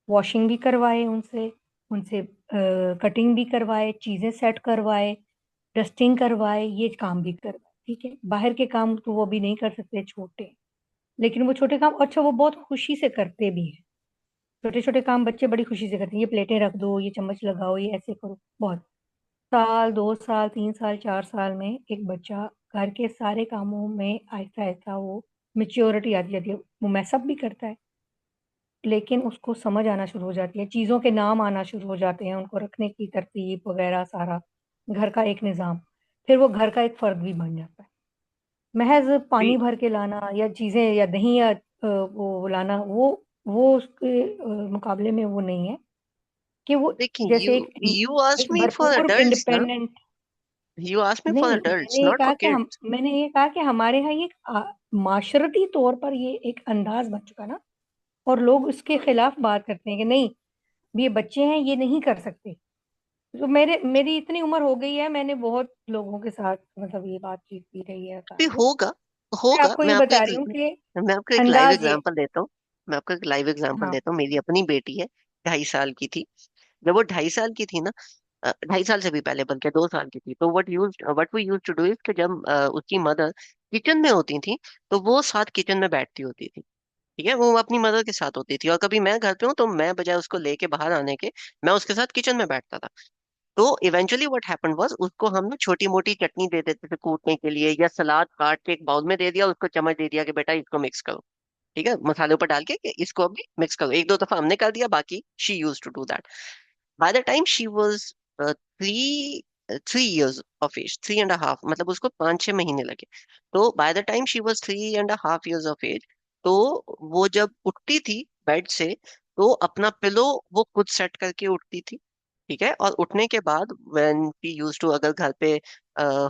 Speaker 3: वॉशिंग भी करवाए उनसे, उनसे कटिंग भी करवाए, चीजें सेट करवाए, डस्टिंग करवाए, ये काम भी करवाए, ठीक है। बाहर के काम तो वो भी नहीं कर सकते, छोटे, लेकिन वो छोटे काम अच्छा वो बहुत खुशी से करते भी हैं। छोटे छोटे काम बच्चे बड़ी खुशी से करते हैं, ये प्लेटें रख दो, ये चम्मच लगाओ, ये ऐसे करो, बहुत। साल, 2 साल, 3 साल, 4 साल में एक बच्चा घर के सारे कामों में आहिस्ता आहिस्ता वो मेच्योरिटी आती जाती है, वो मैसअप भी करता है, लेकिन उसको समझ आना शुरू हो जाती है, चीजों के नाम आना शुरू हो जाते हैं, उनको रखने की तरतीब वगैरह सारा, घर का एक निजाम, फिर वो घर का एक फर्द भी बन जाता है। महज
Speaker 1: भी
Speaker 3: पानी भर के लाना या चीजें या दही या वो लाना, वो उसके मुकाबले में वो नहीं है कि वो
Speaker 1: देखिए,
Speaker 3: जैसे
Speaker 1: यू यू आस्क्ड
Speaker 3: एक
Speaker 1: मी फॉर
Speaker 3: भरपूर
Speaker 1: अडल्ट्स ना,
Speaker 3: independent.
Speaker 1: You asked me for
Speaker 3: नहीं,
Speaker 1: अडल्ट्स नॉट फॉर किड्स।
Speaker 3: मैंने ये कहा कि हमारे यहाँ ये माशरती तौर पर ये एक अंदाज बन चुका ना, और लोग उसके खिलाफ बात करते हैं कि नहीं, ये बच्चे हैं, ये नहीं कर सकते। तो मेरी इतनी उम्र हो गई है, मैंने बहुत लोगों के साथ मतलब ये बातचीत की रही है
Speaker 1: भी
Speaker 3: सारी।
Speaker 1: होगा,
Speaker 3: मैं
Speaker 1: होगा।
Speaker 3: आपको ये बता रही हूँ कि
Speaker 1: मैं आपको एक लाइव
Speaker 3: अंदाज ये
Speaker 1: एग्जांपल देता हूँ। मैं आपको एक लाइव एग्जांपल
Speaker 3: हाँ,
Speaker 1: देता हूँ। मेरी अपनी बेटी है, 2.5 साल की थी। जब वो 2.5 साल की थी ना, 2.5 साल से भी पहले, बल्कि 2 साल की थी, तो what we use to do is कि जब उसकी मदर किचन में होती थी, तो वो साथ किचन में बैठती होती थी। ठीक है, वो अपनी मदर के साथ होती थी, और कभी मैं घर पे हूँ तो मैं बजाय उसको लेके बाहर आने के, मैं उसके साथ किचन में बैठता था। तो इवेंचुअली व्हाट हैपेंड वाज, उसको हम ना छोटी मोटी चटनी दे देते थे कूटने के लिए, या सलाद काट के एक बाउल में दे दिया, उसको चम्मच दे दिया कि बेटा इसको मिक्स करो। ठीक है, मसाले ऊपर डाल के कि इसको अभी मिक्स करो। एक दो दफा हमने कर दिया, बाकी she use to do that. By the time she was 3 3 years of age, 3.5, मतलब उसको 5-6 महीने लगे। तो by the time she was 3.5 years of age, तो वो जब उठती थी बेड से, तो अपना पिलो वो खुद सेट करके उठती थी। ठीक है, और उठने के बाद व्हेन शी यूज टू, अगर घर पे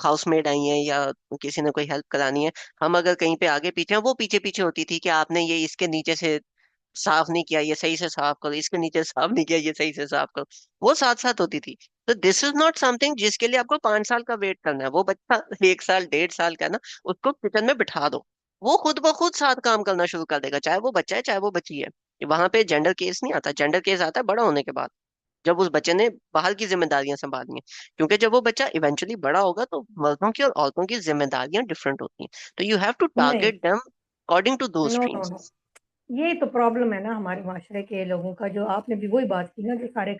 Speaker 1: हाउसमेड आई है या किसी ने कोई हेल्प करानी है, हम अगर कहीं पे आगे पीछे हैं, वो पीछे पीछे होती थी कि आपने ये इसके नीचे से साफ नहीं किया, ये सही से साफ करो, इसके नीचे साफ नहीं किया, ये सही से साफ करो। वो साथ साथ होती थी। तो दिस इज नॉट समथिंग जिसके लिए आपको 5 साल का वेट करना है। वो बच्चा 1 साल 1.5 साल का है ना, उसको किचन में बिठा दो, वो खुद ब खुद साथ काम करना शुरू कर देगा, चाहे वो बच्चा है चाहे वो बच्ची है। वहां पे जेंडर केस नहीं आता, जेंडर केस आता है बड़ा होने के बाद, जब उस बच्चे ने बाहर की जिम्मेदारियां संभालनी है। क्योंकि जब वो बच्चा इवेंचुअली बड़ा होगा, तो मर्दों की और औरतों की जिम्मेदारियां डिफरेंट होती हैं। तो यू हैव टू
Speaker 3: नहीं,
Speaker 1: टारगेट देम अकॉर्डिंग टू दो
Speaker 3: नो नो
Speaker 1: स्ट्रीम्स।
Speaker 3: नो, ये तो प्रॉब्लम है ना हमारे माशरे के लोगों का, जो आपने भी वही बात की ना, जो सारे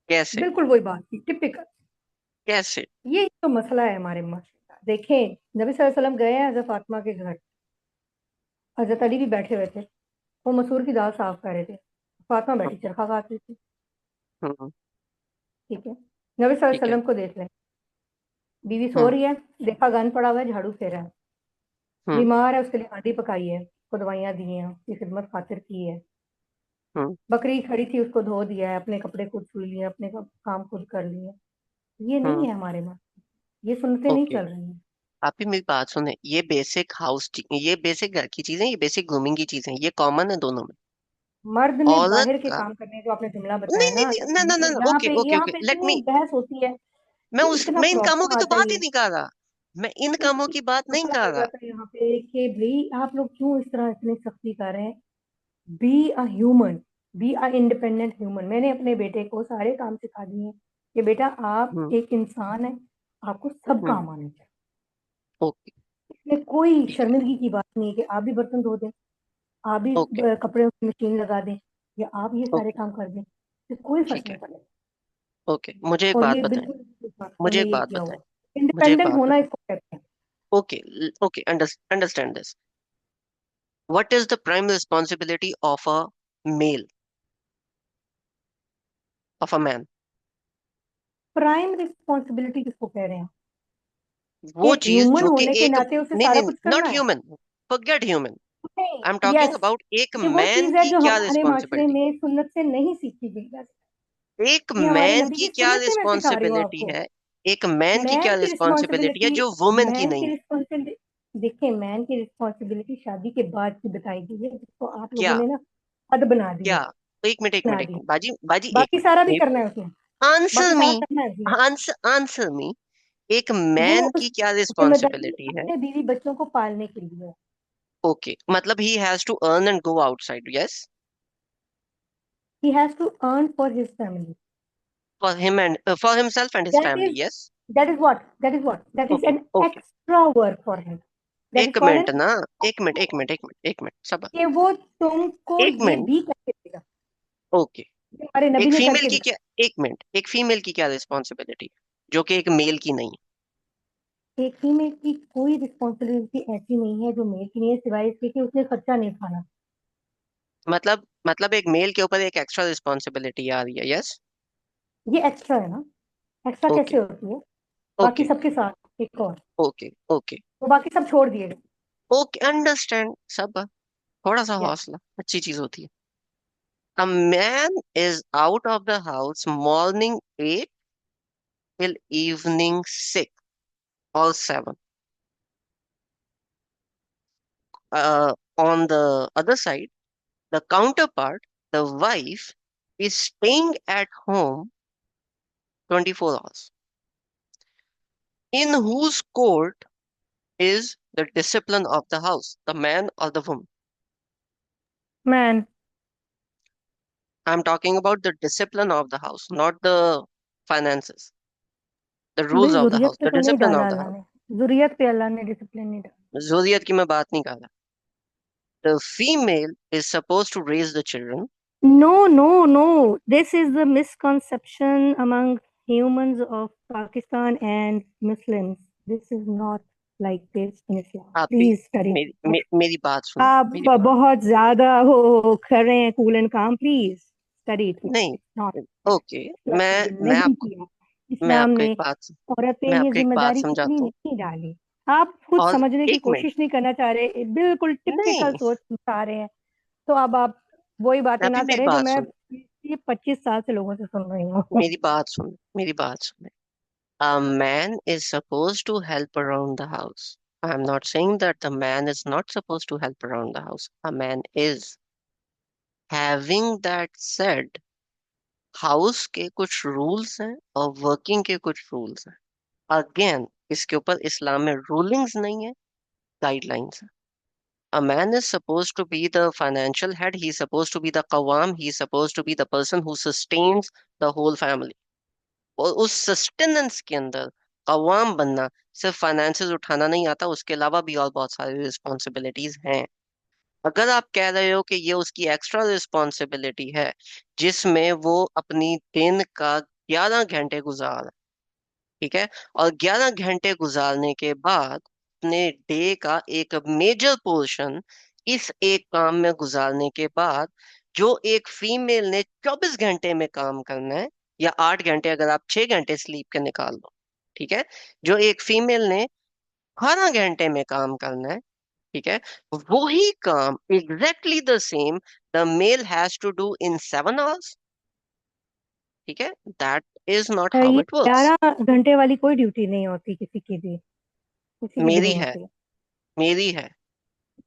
Speaker 1: कैसे?
Speaker 3: बिल्कुल वही बात की, टिपिकल।
Speaker 1: कैसे?
Speaker 3: ये तो मसला है हमारे माशरे का। देखें, नबी सल्लल्लाहु अलैहि वसल्लम गए हैं हजरत फातिमा के घर, हजरत अली भी बैठे हुए थे, वो मसूर की दाल साफ कर रहे थे, फातिमा बैठी
Speaker 1: हम्म।
Speaker 3: चरखा काट रही थी,
Speaker 1: हम्म।
Speaker 3: ठीक है। नबी सल्लल्लाहु अलैहि
Speaker 1: ठीक है।
Speaker 3: वसल्लम को देख लें, बीवी सो
Speaker 1: हम्म।
Speaker 3: रही है, देखा गंद पड़ा हुआ है, झाड़ू फेरा है,
Speaker 1: हम्म।
Speaker 3: बीमार है, उसके लिए हांडी पकाई है, उसको दवाइयाँ दी हैं, उसकी खिदमत खातिर की है,
Speaker 1: हम्म।
Speaker 3: बकरी खड़ी थी उसको धो दिया है, अपने कपड़े खुद धुल लिए, अपने काम खुद कर लिए। ये नहीं
Speaker 1: हम्म।
Speaker 3: है हमारे में, ये सुनते नहीं
Speaker 1: ओके,
Speaker 3: चल रही हैं।
Speaker 1: आप ही मेरी बात सुने। ये बेसिक घर की चीजें, ये बेसिक ग्रूमिंग की चीजें, ये कॉमन है दोनों में।
Speaker 3: मर्द ने
Speaker 1: औरत
Speaker 3: बाहर के
Speaker 1: का,
Speaker 3: काम करने, जो आपने जुमला बताया
Speaker 1: नहीं नहीं
Speaker 3: ना,
Speaker 1: नहीं, ना ना
Speaker 3: ये
Speaker 1: ना,
Speaker 3: यहाँ
Speaker 1: ओके
Speaker 3: पे
Speaker 1: ओके
Speaker 3: यहाँ
Speaker 1: ओके,
Speaker 3: पे
Speaker 1: लेट
Speaker 3: इतनी
Speaker 1: मी,
Speaker 3: बहस होती है, ये इतना
Speaker 1: मैं इन कामों
Speaker 3: प्रॉब्लम
Speaker 1: की तो
Speaker 3: आता है
Speaker 1: बात ही
Speaker 3: ये,
Speaker 1: नहीं कर रहा। मैं इन कामों की बात नहीं
Speaker 3: मसला
Speaker 1: कर
Speaker 3: हो
Speaker 1: रहा।
Speaker 3: जाता है यहाँ पे कि भाई आप लोग क्यों इस तरह इतनी सख्ती कर रहे हैं। Be a human, be a independent human. मैंने अपने बेटे को सारे काम सिखा दिए हैं कि बेटा आप
Speaker 1: हम्म।
Speaker 3: एक इंसान है, आपको सब
Speaker 1: हम्म।
Speaker 3: काम आने चाहिए।
Speaker 1: ओके।
Speaker 3: इसमें कोई
Speaker 1: ठीक है।
Speaker 3: शर्मिंदगी की बात नहीं है कि आप भी बर्तन धो दें, आप भी
Speaker 1: ओके।
Speaker 3: कपड़े की मशीन लगा दें, या आप ये सारे
Speaker 1: ओके।
Speaker 3: काम कर दें, तो कोई फर्क
Speaker 1: ठीक
Speaker 3: नहीं
Speaker 1: है।
Speaker 3: पड़ेगा।
Speaker 1: ओके, मुझे एक
Speaker 3: और
Speaker 1: बात
Speaker 3: ये
Speaker 1: बताएं।
Speaker 3: बिल्कुल
Speaker 1: मुझे
Speaker 3: हमने
Speaker 1: एक
Speaker 3: ये
Speaker 1: बात
Speaker 3: किया
Speaker 1: बताएं।
Speaker 3: हुआ है,
Speaker 1: मुझे एक
Speaker 3: इंडिपेंडेंट
Speaker 1: बात
Speaker 3: होना
Speaker 1: बताएं।
Speaker 3: इसको कहते हैं।
Speaker 1: Okay. Okay, understand this. What is the prime responsibility of a male, of a man?
Speaker 3: Prime responsibility किसको कह रहे हैं कि
Speaker 1: वो चीज
Speaker 3: ह्यूमन
Speaker 1: जो कि
Speaker 3: होने के
Speaker 1: एक,
Speaker 3: नाते उसे
Speaker 1: नहीं
Speaker 3: सारा
Speaker 1: नहीं,
Speaker 3: कुछ
Speaker 1: नॉट
Speaker 3: करना है।
Speaker 1: ह्यूमन, फॉरगेट ह्यूमन,
Speaker 3: नहीं,
Speaker 1: I am talking
Speaker 3: yes,
Speaker 1: about एक
Speaker 3: ये वो
Speaker 1: मैन
Speaker 3: चीज है
Speaker 1: की
Speaker 3: जो
Speaker 1: क्या
Speaker 3: हमारे माशरे
Speaker 1: रिस्पॉन्सिबिलिटी,
Speaker 3: में सुन्नत से नहीं सीखी गई वैसे।
Speaker 1: एक
Speaker 3: ये हमारे
Speaker 1: मैन
Speaker 3: नबी
Speaker 1: की
Speaker 3: की
Speaker 1: क्या
Speaker 3: सुन्नत से मैं सिखा रही हूँ
Speaker 1: रिस्पॉन्सिबिलिटी
Speaker 3: आपको।
Speaker 1: है, एक मैन की क्या
Speaker 3: मैन की
Speaker 1: रिस्पॉन्सिबिलिटी है
Speaker 3: रिस्पॉन्सिबिलिटी,
Speaker 1: जो वुमेन की
Speaker 3: मैन
Speaker 1: नहीं
Speaker 3: की
Speaker 1: है?
Speaker 3: रिस्पॉन्सिबिलिटी देखिए, मैन की रिस्पॉन्सिबिलिटी शादी के बाद की बताई गई है, जिसको आप लोगों
Speaker 1: क्या?
Speaker 3: ने ना हद बना दी
Speaker 1: क्या?
Speaker 3: है,
Speaker 1: एक मिनट, एक मिनट,
Speaker 3: बना
Speaker 1: एक
Speaker 3: दी।
Speaker 1: मिनट, बाजी बाजी, एक
Speaker 3: बाकी सारा भी
Speaker 1: मिनट,
Speaker 3: करना है उसने,
Speaker 1: आंसर
Speaker 3: बाकी
Speaker 1: मी,
Speaker 3: सारा करना है उसने।
Speaker 1: आंसर मी, एक
Speaker 3: वो
Speaker 1: मैन
Speaker 3: उस
Speaker 1: की क्या
Speaker 3: जिम्मेदारी
Speaker 1: रिस्पॉन्सिबिलिटी है?
Speaker 3: अपने बीवी बच्चों को पालने के लिए है।
Speaker 1: ओके, मतलब he has to earn and go outside, yes,
Speaker 3: He has to earn for his family.
Speaker 1: For him and for himself and his
Speaker 3: That
Speaker 1: family,
Speaker 3: is
Speaker 1: yes.
Speaker 3: that is
Speaker 1: okay,
Speaker 3: an
Speaker 1: okay,
Speaker 3: extra work for him. That is
Speaker 1: एक
Speaker 3: called
Speaker 1: minute
Speaker 3: an
Speaker 1: ना, एक minute,
Speaker 3: extra
Speaker 1: एक
Speaker 3: work.
Speaker 1: Minute, एक minute, एक minute, सब।
Speaker 3: कि वो तुमको
Speaker 1: एक
Speaker 3: ये
Speaker 1: मिनट,
Speaker 3: भी करके देगा,
Speaker 1: ओके।
Speaker 3: जो हमारे नबी
Speaker 1: एक
Speaker 3: ने
Speaker 1: फीमेल
Speaker 3: करके
Speaker 1: की
Speaker 3: दिखा।
Speaker 1: क्या, एक मिनट, एक फीमेल की क्या रिस्पॉन्सिबिलिटी है जो कि एक मेल की नहीं
Speaker 3: एक फीमेल की कोई रिस्पॉन्सिबिलिटी ऐसी नहीं है जो मेल की नहीं है, सिवाय इसके कि उसने खर्चा नहीं खाना।
Speaker 1: है? मतलब एक मेल के ऊपर एक एक्स्ट्रा रिस्पॉन्सिबिलिटी आ रही है, यस।
Speaker 3: ये एक्स्ट्रा है ना, एक्स्ट्रा
Speaker 1: ओके,
Speaker 3: कैसे होती है? बाकी
Speaker 1: ओके,
Speaker 3: सबके साथ एक और,
Speaker 1: ओके, ओके,
Speaker 3: तो बाकी सब छोड़ दिए गए।
Speaker 1: ओके, अंडरस्टैंड सब। थोड़ा सा
Speaker 3: यस,
Speaker 1: हौसला अच्छी चीज होती है। A man is out of the house morning 8 till evening 6 or 7. On the other side, the counterpart, the wife, is staying at home 24 hours. In whose court is the discipline of the house, the man or the woman?
Speaker 3: Man.
Speaker 1: I'm talking about the discipline of the house, not the finances. The rules
Speaker 3: भाई
Speaker 1: of the
Speaker 3: जुरियत
Speaker 1: house,
Speaker 3: पे
Speaker 1: the
Speaker 3: तो नहीं
Speaker 1: discipline
Speaker 3: डाला
Speaker 1: of the
Speaker 3: Allah
Speaker 1: house.
Speaker 3: ने, जुरियत पे अल्लाह ने discipline नहीं डाला।
Speaker 1: जोरियत की मैं बात नहीं कर रहा. The female is supposed to raise the children.
Speaker 3: No, no, no. This is the misconception among humans of Pakistan and Muslims. This is not like this in Islam.
Speaker 1: आप भी
Speaker 3: Please study.
Speaker 1: मेरी बात सुनो,
Speaker 3: आप
Speaker 1: मेरी बात.
Speaker 3: बहुत ज्यादा हो कर रहे हैं कूल एंड काम, प्लीज स्टडी इट।
Speaker 1: नहीं,
Speaker 3: नॉट,
Speaker 1: ओके,
Speaker 3: इस्लाम ने ये
Speaker 1: मैं
Speaker 3: नहीं
Speaker 1: आपको
Speaker 3: किया।
Speaker 1: मैं
Speaker 3: इस्लाम
Speaker 1: आपको
Speaker 3: ने
Speaker 1: एक बात
Speaker 3: औरत पे
Speaker 1: मैं
Speaker 3: ये
Speaker 1: आपको एक बात
Speaker 3: जिम्मेदारी इतनी
Speaker 1: समझाता हूँ.
Speaker 3: नहीं डाली। आप खुद
Speaker 1: और
Speaker 3: समझने की
Speaker 1: एक मिनट,
Speaker 3: कोशिश नहीं करना चाह रहे, बिल्कुल टिपिकल
Speaker 1: नहीं,
Speaker 3: सोच दिखा रहे हैं। तो अब आप वही बातें
Speaker 1: अभी
Speaker 3: ना
Speaker 1: मेरी
Speaker 3: करें जो
Speaker 1: बात
Speaker 3: मैं
Speaker 1: सुन,
Speaker 3: ये 25 साल से लोगों से सुन रही हूँ।
Speaker 1: मेरी बात सुन. A man is supposed to help around the house. I'm not saying that the man is not supposed to help around the house. A man is. Having that said, house के कुछ रूल्स हैं और working के कुछ rules हैं. Again, इसके ऊपर इस्लाम में रूलिंग्स नहीं है, गाइडलाइंस है. A man is supposed to be the financial head. He's supposed to be the qawam. He's supposed to be the person who sustains the whole family. और उस सस्टेनेंस के अंदर कवाम बनना, सिर्फ फाइनेंसेस उठाना नहीं आता, उसके अलावा भी और बहुत सारी रिस्पॉन्सिबिलिटीज हैं. अगर आप कह रहे हो कि ये उसकी एक्स्ट्रा रिस्पॉन्सिबिलिटी है जिसमें वो अपनी दिन का 11 घंटे गुजार रहा है, ठीक है, और 11 घंटे गुजारने के बाद अपने डे का एक मेजर पोर्शन इस एक काम में गुजारने के बाद, जो एक फीमेल ने 24 घंटे में काम करना है, या 8 घंटे अगर आप 6 घंटे स्लीप के निकाल दो, ठीक है, जो एक फीमेल ने 12 घंटे में काम करना है, ठीक है, वही काम exactly the same the male has to do in 7 hours. ठीक है, दैट इज नॉट हाउ
Speaker 3: ये
Speaker 1: इट वर्क्स.
Speaker 3: 11 घंटे वाली कोई ड्यूटी नहीं होती किसी की भी, किसी की भी
Speaker 1: मेरी
Speaker 3: नहीं
Speaker 1: है,
Speaker 3: होती।
Speaker 1: मेरी है.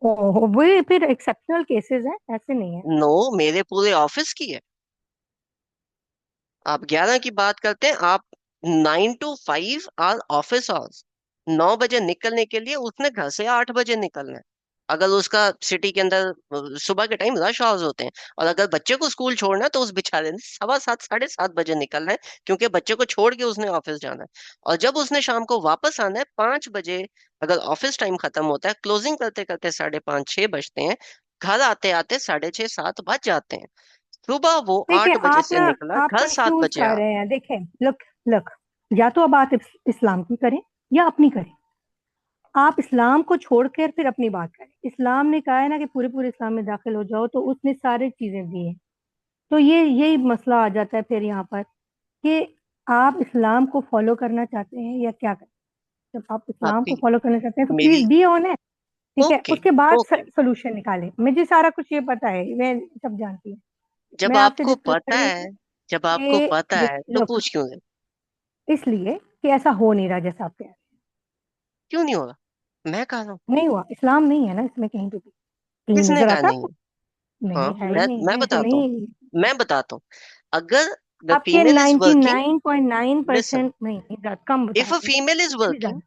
Speaker 3: ओह, वो फिर एक्सेप्शनल केसेस हैं, ऐसे नहीं है।
Speaker 1: नो, मेरे पूरे ऑफिस की है. आप 11 की बात करते हैं, आप 9 to 5 आर ऑफिस आवर्स. 9 बजे निकलने के लिए उसने घर से 8 बजे निकलना है. अगर उसका सिटी के अंदर सुबह के टाइम रश आवर्स होते हैं, और अगर बच्चे को स्कूल छोड़ना है तो उस बेचारे ने 7:15 7:30 बजे निकलना है, क्योंकि बच्चे को छोड़ के उसने ऑफिस जाना है. और जब उसने शाम को वापस आना है 5 बजे, अगर ऑफिस टाइम खत्म होता है, क्लोजिंग करते करते 5:30 6 बजते हैं, घर आते आते 6:30 7 बज जाते हैं. सुबह वो
Speaker 3: देखिए,
Speaker 1: 8 बजे
Speaker 3: आप
Speaker 1: से
Speaker 3: ना
Speaker 1: निकला,
Speaker 3: आप
Speaker 1: घर सात
Speaker 3: कंफ्यूज
Speaker 1: बजे
Speaker 3: कर
Speaker 1: आ.
Speaker 3: रहे हैं। देखें, लुक लुक, या तो अब आप इस्लाम की करें या अपनी करें। आप इस्लाम को छोड़कर फिर अपनी बात करें। इस्लाम ने कहा है ना कि पूरे पूरे इस्लाम में दाखिल हो जाओ, तो उसने सारी चीजें दी हैं। तो ये यही मसला आ जाता है फिर यहाँ पर कि आप इस्लाम को फॉलो करना चाहते हैं या क्या करें। जब आप इस्लाम को
Speaker 1: आपकी
Speaker 3: फॉलो करना चाहते हैं तो
Speaker 1: मेरी,
Speaker 3: प्लीज बी ऑनेस्ट, ठीक है,
Speaker 1: ओके,
Speaker 3: उसके बाद
Speaker 1: ओके.
Speaker 3: सोल्यूशन निकालें। मुझे सारा कुछ ये पता है, मैं सब जानती हूँ।
Speaker 1: जब
Speaker 3: मैं आपसे
Speaker 1: आपको
Speaker 3: डिस्कस कर
Speaker 1: पता
Speaker 3: रही
Speaker 1: है,
Speaker 3: हूँ
Speaker 1: जब आपको पता
Speaker 3: कि
Speaker 1: है तो
Speaker 3: लुक,
Speaker 1: पूछ क्यों रहे?
Speaker 3: इसलिए कि ऐसा हो नहीं रहा जैसा आप कह रहे हैं।
Speaker 1: क्यों नहीं होगा? मैं कह रहा हूँ।
Speaker 3: नहीं हुआ, इस्लाम नहीं है ना इसमें कहीं पे भी, कहीं
Speaker 1: किसने
Speaker 3: नजर
Speaker 1: कहा
Speaker 3: आता है
Speaker 1: नहीं
Speaker 3: आपको?
Speaker 1: है? हाँ,
Speaker 3: नहीं, है ही नहीं,
Speaker 1: मैं
Speaker 3: है तो
Speaker 1: बताता हूँ।
Speaker 3: नहीं।
Speaker 1: मैं बताता हूँ। अगर द
Speaker 3: आपके
Speaker 1: फीमेल इज वर्किंग, लिसन,
Speaker 3: 99.9% नहीं, नहीं, कम बता
Speaker 1: इफ अ
Speaker 3: रहे हैं,
Speaker 1: फीमेल इज
Speaker 3: इससे भी
Speaker 1: वर्किंग,
Speaker 3: ज्यादा।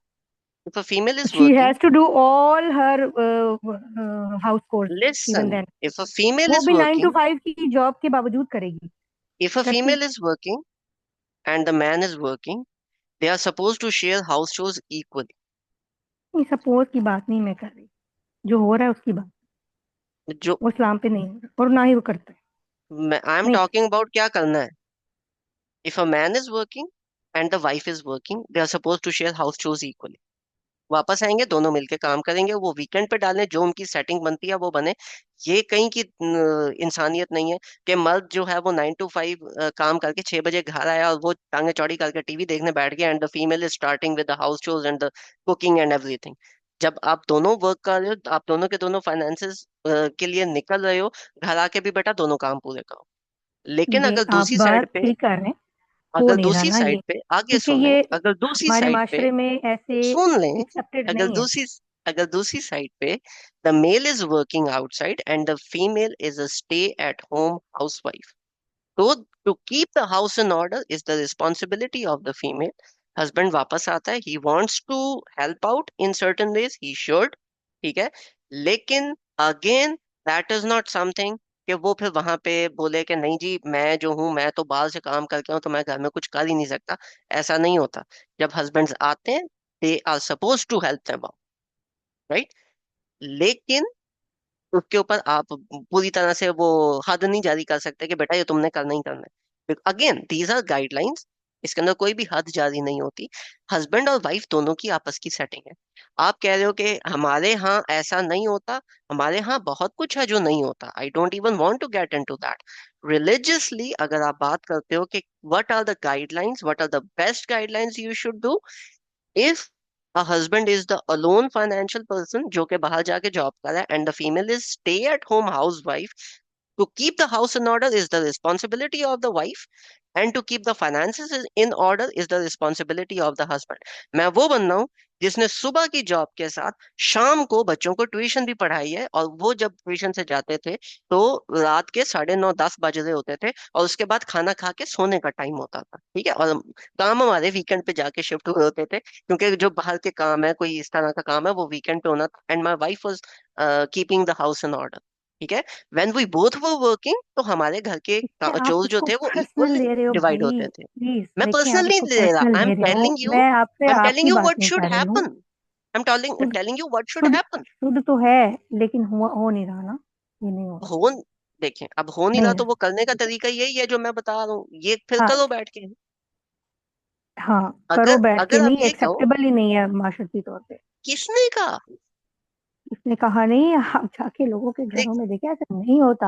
Speaker 1: If a female is
Speaker 3: she
Speaker 1: working,
Speaker 3: has to do all her house chores, even
Speaker 1: listen,
Speaker 3: then
Speaker 1: if a female
Speaker 3: वो
Speaker 1: इज
Speaker 3: भी 9 to
Speaker 1: वर्किंग,
Speaker 3: 5 की जॉब के बावजूद करेगी।
Speaker 1: if a
Speaker 3: करती है।
Speaker 1: female is working and the man is working, they are supposed to share house chores equally.
Speaker 3: नहीं, suppose की बात नहीं मैं कर रही, जो हो रहा है उसकी बात।
Speaker 1: जो
Speaker 3: वो इस्लाम पे नहीं हो रहा और ना ही वो करता है।
Speaker 1: आई एम
Speaker 3: नहीं,
Speaker 1: टॉकिंग अबाउट क्या करना है। If a man is working and the wife is working, they are suppose to share house chores equally. वापस आएंगे, दोनों मिलके काम करेंगे, वो वीकेंड पे डालें, जो उनकी सेटिंग बनती है वो बने। ये कहीं की इंसानियत नहीं है कि मर्द जो है वो 9 to 5 काम करके 6 बजे घर आया और वो टांगे चौड़ी करके टीवी देखने बैठ गया, and the female is starting with the house chores and the cooking and everything. जब आप दोनों वर्क कर रहे हो, तो आप दोनों के दोनों फाइनेंसेस के लिए निकल रहे हो, घर आके भी बेटा दोनों काम पूरे करो। लेकिन
Speaker 3: ये
Speaker 1: अगर
Speaker 3: आप
Speaker 1: दूसरी साइड
Speaker 3: बात
Speaker 1: पे,
Speaker 3: ठीक कर रहे हैं, हो
Speaker 1: अगर
Speaker 3: नहीं रहा
Speaker 1: दूसरी
Speaker 3: ना ये,
Speaker 1: साइड पे आगे
Speaker 3: क्योंकि
Speaker 1: सुने,
Speaker 3: ये
Speaker 1: अगर दूसरी
Speaker 3: हमारे
Speaker 1: साइड पे
Speaker 3: माशरे में ऐसे
Speaker 1: सुन लें,
Speaker 3: एक्सेप्टेड
Speaker 1: अगर
Speaker 3: नहीं है।
Speaker 1: दूसरी अगर दूसरी साइड पे the male is working outside and the female is a stay at home housewife, तो to keep the house in order is the responsibility of the female. Husband वापस आता है, he wants to help out in certain ways, he should, ठीक है। लेकिन again, that is not something कि वो फिर वहां पे बोले कि नहीं जी, मैं जो हूँ, मैं तो बाहर से काम करके हूँ, तो मैं घर में कुछ कर ही नहीं सकता। ऐसा नहीं होता। जब हस्बैंड्स आते हैं, they are suppose to help them out, right. लेकिन उसके ऊपर आप पूरी तरह से वो हद नहीं जारी कर सकते कि बेटा ये तुमने करना ही करना है। अगेन, दीज आर गाइडलाइंस, इसके अंदर कोई भी हद जारी नहीं होती। हस्बैंड और वाइफ दोनों की आपस की सेटिंग है। आप कह रहे हो कि हमारे यहाँ ऐसा नहीं होता, हमारे यहाँ बहुत कुछ है जो नहीं होता। I don't even want to get into that. Religiously अगर आप बात करते हो कि what are the guidelines, what are the best guidelines you should do, if a husband is the alone financial person जो के बाहर जाके जॉब कर रहा है, and the female is stay at home housewife, to keep the house in order is the responsibility of the wife, and to keep the finances in order is the responsibility of the husband. मैं वो बनना हूँ जिसने सुबह की job के साथ शाम को बच्चों को ट्यूशन भी पढ़ाई है, और वो जब ट्यूशन से जाते थे तो रात के 9:30-10 बज रहे होते थे, और उसके बाद खाना खा के सोने का टाइम होता था, ठीक है। और काम हमारे वीकेंड पे जाके शिफ्ट हुए होते थे, क्योंकि जो बाहर के काम है, कोई इस तरह का काम है, वो वीकेंड पे होना था, and my wife was keeping the house in order, ठीक है। When we both were working, तो हमारे घर के
Speaker 3: देखिए, आप
Speaker 1: चोर जो
Speaker 3: इसको
Speaker 1: थे वो
Speaker 3: पर्सनल
Speaker 1: इक्वल
Speaker 3: ले रहे हो
Speaker 1: डिवाइड
Speaker 3: भाई,
Speaker 1: होते थे।
Speaker 3: प्लीज
Speaker 1: मैं
Speaker 3: देखिए, आप
Speaker 1: पर्सनल नहीं
Speaker 3: इसको
Speaker 1: ले रहा,
Speaker 3: पर्सनल
Speaker 1: आई एम
Speaker 3: ले रहे हो।
Speaker 1: टेलिंग यू,
Speaker 3: मैं आपसे
Speaker 1: आई एम टेलिंग
Speaker 3: आपकी
Speaker 1: यू
Speaker 3: बात
Speaker 1: व्हाट
Speaker 3: नहीं
Speaker 1: शुड
Speaker 3: कर रही हूँ।
Speaker 1: हैपन, आई एम टेलिंग
Speaker 3: शुद्ध
Speaker 1: टेलिंग यू व्हाट शुड
Speaker 3: शुद्ध
Speaker 1: हैपन।
Speaker 3: शुद्ध तो है, लेकिन हुआ हो नहीं रहा ना, ये नहीं हो रहा।
Speaker 1: हो देखें, अब हो नहीं रहा,
Speaker 3: नहीं
Speaker 1: तो
Speaker 3: है।
Speaker 1: वो करने का तरीका यही है जो मैं बता रहा हूँ, ये फिर
Speaker 3: हाँ,
Speaker 1: करो बैठ के।
Speaker 3: हाँ, करो
Speaker 1: अगर
Speaker 3: बैठ के,
Speaker 1: अगर आप
Speaker 3: नहीं
Speaker 1: ये कहो,
Speaker 3: एक्सेप्टेबल ही नहीं है माशरती तौर पे।
Speaker 1: किसने कहा?
Speaker 3: उसने कहा नहीं, आप जाके लोगों के
Speaker 1: देख,
Speaker 3: घरों में देखे, ऐसा नहीं होता।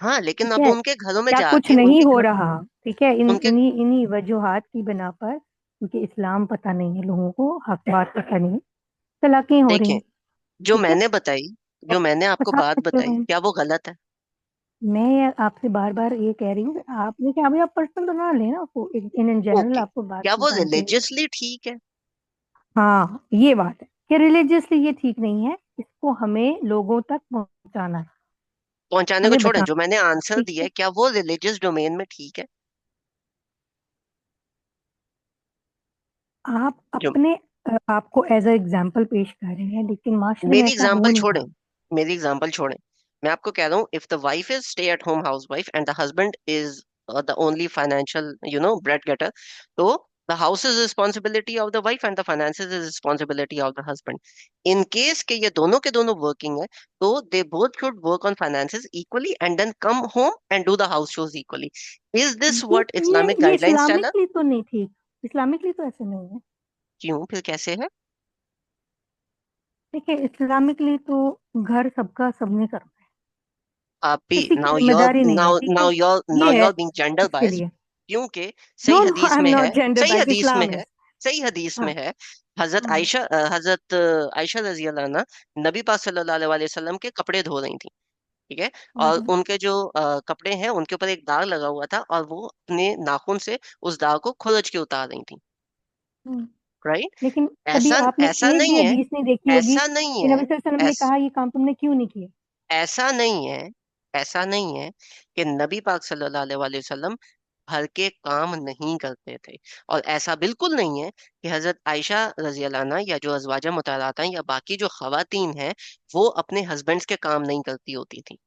Speaker 1: हाँ, लेकिन
Speaker 3: ठीक
Speaker 1: अब
Speaker 3: है,
Speaker 1: उनके घरों में
Speaker 3: क्या कुछ
Speaker 1: जाके
Speaker 3: नहीं
Speaker 1: उनके
Speaker 3: हो
Speaker 1: घर,
Speaker 3: रहा? ठीक है, इन
Speaker 1: उनके
Speaker 3: इन्हीं इन्हीं वजूहात की बिना पर, क्योंकि इस्लाम पता नहीं है लोगों को, हक बात पता नहीं है, तलाक़ें हो रही
Speaker 1: देखें,
Speaker 3: हैं।
Speaker 1: जो
Speaker 3: ठीक है,
Speaker 1: मैंने बताई,
Speaker 3: तो
Speaker 1: जो मैंने आपको
Speaker 3: फंसा
Speaker 1: बात
Speaker 3: सकते
Speaker 1: बताई,
Speaker 3: हो।
Speaker 1: क्या वो गलत है?
Speaker 3: मैं आपसे बार बार ये कह रही हूँ कि आपने क्या, अभी आप पर्सनल बना लेना आपको, इन जनरल
Speaker 1: ओके,
Speaker 3: आपको बात
Speaker 1: क्या वो
Speaker 3: बतानी चाहिए।
Speaker 1: रिलीजियसली ठीक है?
Speaker 3: हाँ, ये बात है कि रिलीजियसली ये ठीक नहीं है, इसको हमें लोगों तक पहुंचाना है,
Speaker 1: पहुंचाने को
Speaker 3: हमें
Speaker 1: छोड़ें,
Speaker 3: बताना।
Speaker 1: जो मैंने आंसर
Speaker 3: ठीक
Speaker 1: दिया
Speaker 3: है,
Speaker 1: है, क्या वो रिलीजियस डोमेन में ठीक है?
Speaker 3: आप
Speaker 1: जो
Speaker 3: अपने आपको एज अ एग्जाम्पल पेश कर रहे हैं, लेकिन माशरे में
Speaker 1: मेरी
Speaker 3: ऐसा हो
Speaker 1: एग्जांपल
Speaker 3: नहीं
Speaker 1: छोड़ें,
Speaker 3: रहा।
Speaker 1: मेरी एग्जांपल छोड़ें, मैं आपको कह रहा हूँ, if the wife is stay at home house wife and the husband is the only financial bread getter, तो the house is responsibility of the wife and the finances is responsibility of the husband. In case के ये दोनों के दोनों working है, तो they both should work on finances equally and then come home and do the house chores equally. Is this
Speaker 3: ये
Speaker 1: what Islamic
Speaker 3: ये
Speaker 1: guidelines tell us?
Speaker 3: Islamically तो नहीं ठीक, इस्लामिकली तो ऐसे नहीं है।
Speaker 1: क्यों, फिर कैसे है?
Speaker 3: देखिए, इस्लामिकली तो घर सबका सबने करना है,
Speaker 1: आप भी,
Speaker 3: किसी की
Speaker 1: नाउ योर
Speaker 3: जिम्मेदारी नहीं है।
Speaker 1: नाउ
Speaker 3: ठीक है,
Speaker 1: नाउ योर नाउ
Speaker 3: ये है
Speaker 1: योर बीइंग जेंडर
Speaker 3: इसके
Speaker 1: बायस्ड,
Speaker 3: लिए।
Speaker 1: क्योंकि
Speaker 3: नो,
Speaker 1: सही
Speaker 3: नो,
Speaker 1: हदीस
Speaker 3: आई एम
Speaker 1: में
Speaker 3: नॉट
Speaker 1: है,
Speaker 3: जेंडर
Speaker 1: सही
Speaker 3: बाइस,
Speaker 1: हदीस में
Speaker 3: इस्लाम
Speaker 1: है,
Speaker 3: इज।
Speaker 1: सही हदीस में
Speaker 3: हाँ।
Speaker 1: है, हजरत
Speaker 3: हम्म,
Speaker 1: आयशा, हजरत आयशा रजी अल्लाह अन्हा नबी पाक सल्लल्लाहु अलैहि वसल्लम के कपड़े धो रही थी, ठीक है। और
Speaker 3: हम्म,
Speaker 1: उनके जो कपड़े हैं, उनके ऊपर एक दाग लगा हुआ था, और वो अपने नाखून से उस दाग को खुरच के उतार रही थी।
Speaker 3: हम्म,
Speaker 1: राइट?
Speaker 3: लेकिन कभी
Speaker 1: ऐसा
Speaker 3: आपने
Speaker 1: ऐसा
Speaker 3: एक भी
Speaker 1: नहीं है,
Speaker 3: हदीस नहीं देखी होगी
Speaker 1: ऐसा नहीं
Speaker 3: कि
Speaker 1: है,
Speaker 3: नबी सल्लल्लाहु अलैहि वसल्लम ने
Speaker 1: ऐस,
Speaker 3: कहा ये काम तुमने क्यों नहीं किया।
Speaker 1: ऐसा नहीं है, ऐसा नहीं है कि नबी पाक सल्लल्लाहु अलैहि वसल्लम घर के काम नहीं करते थे। और ऐसा बिल्कुल नहीं है कि हजरत आयशा रजी अल्लाह अन्हा या जो अजवाजा मुतहरात हैं या बाकी जो खवातीन हैं वो अपने हस्बैंड्स के काम नहीं करती होती थी।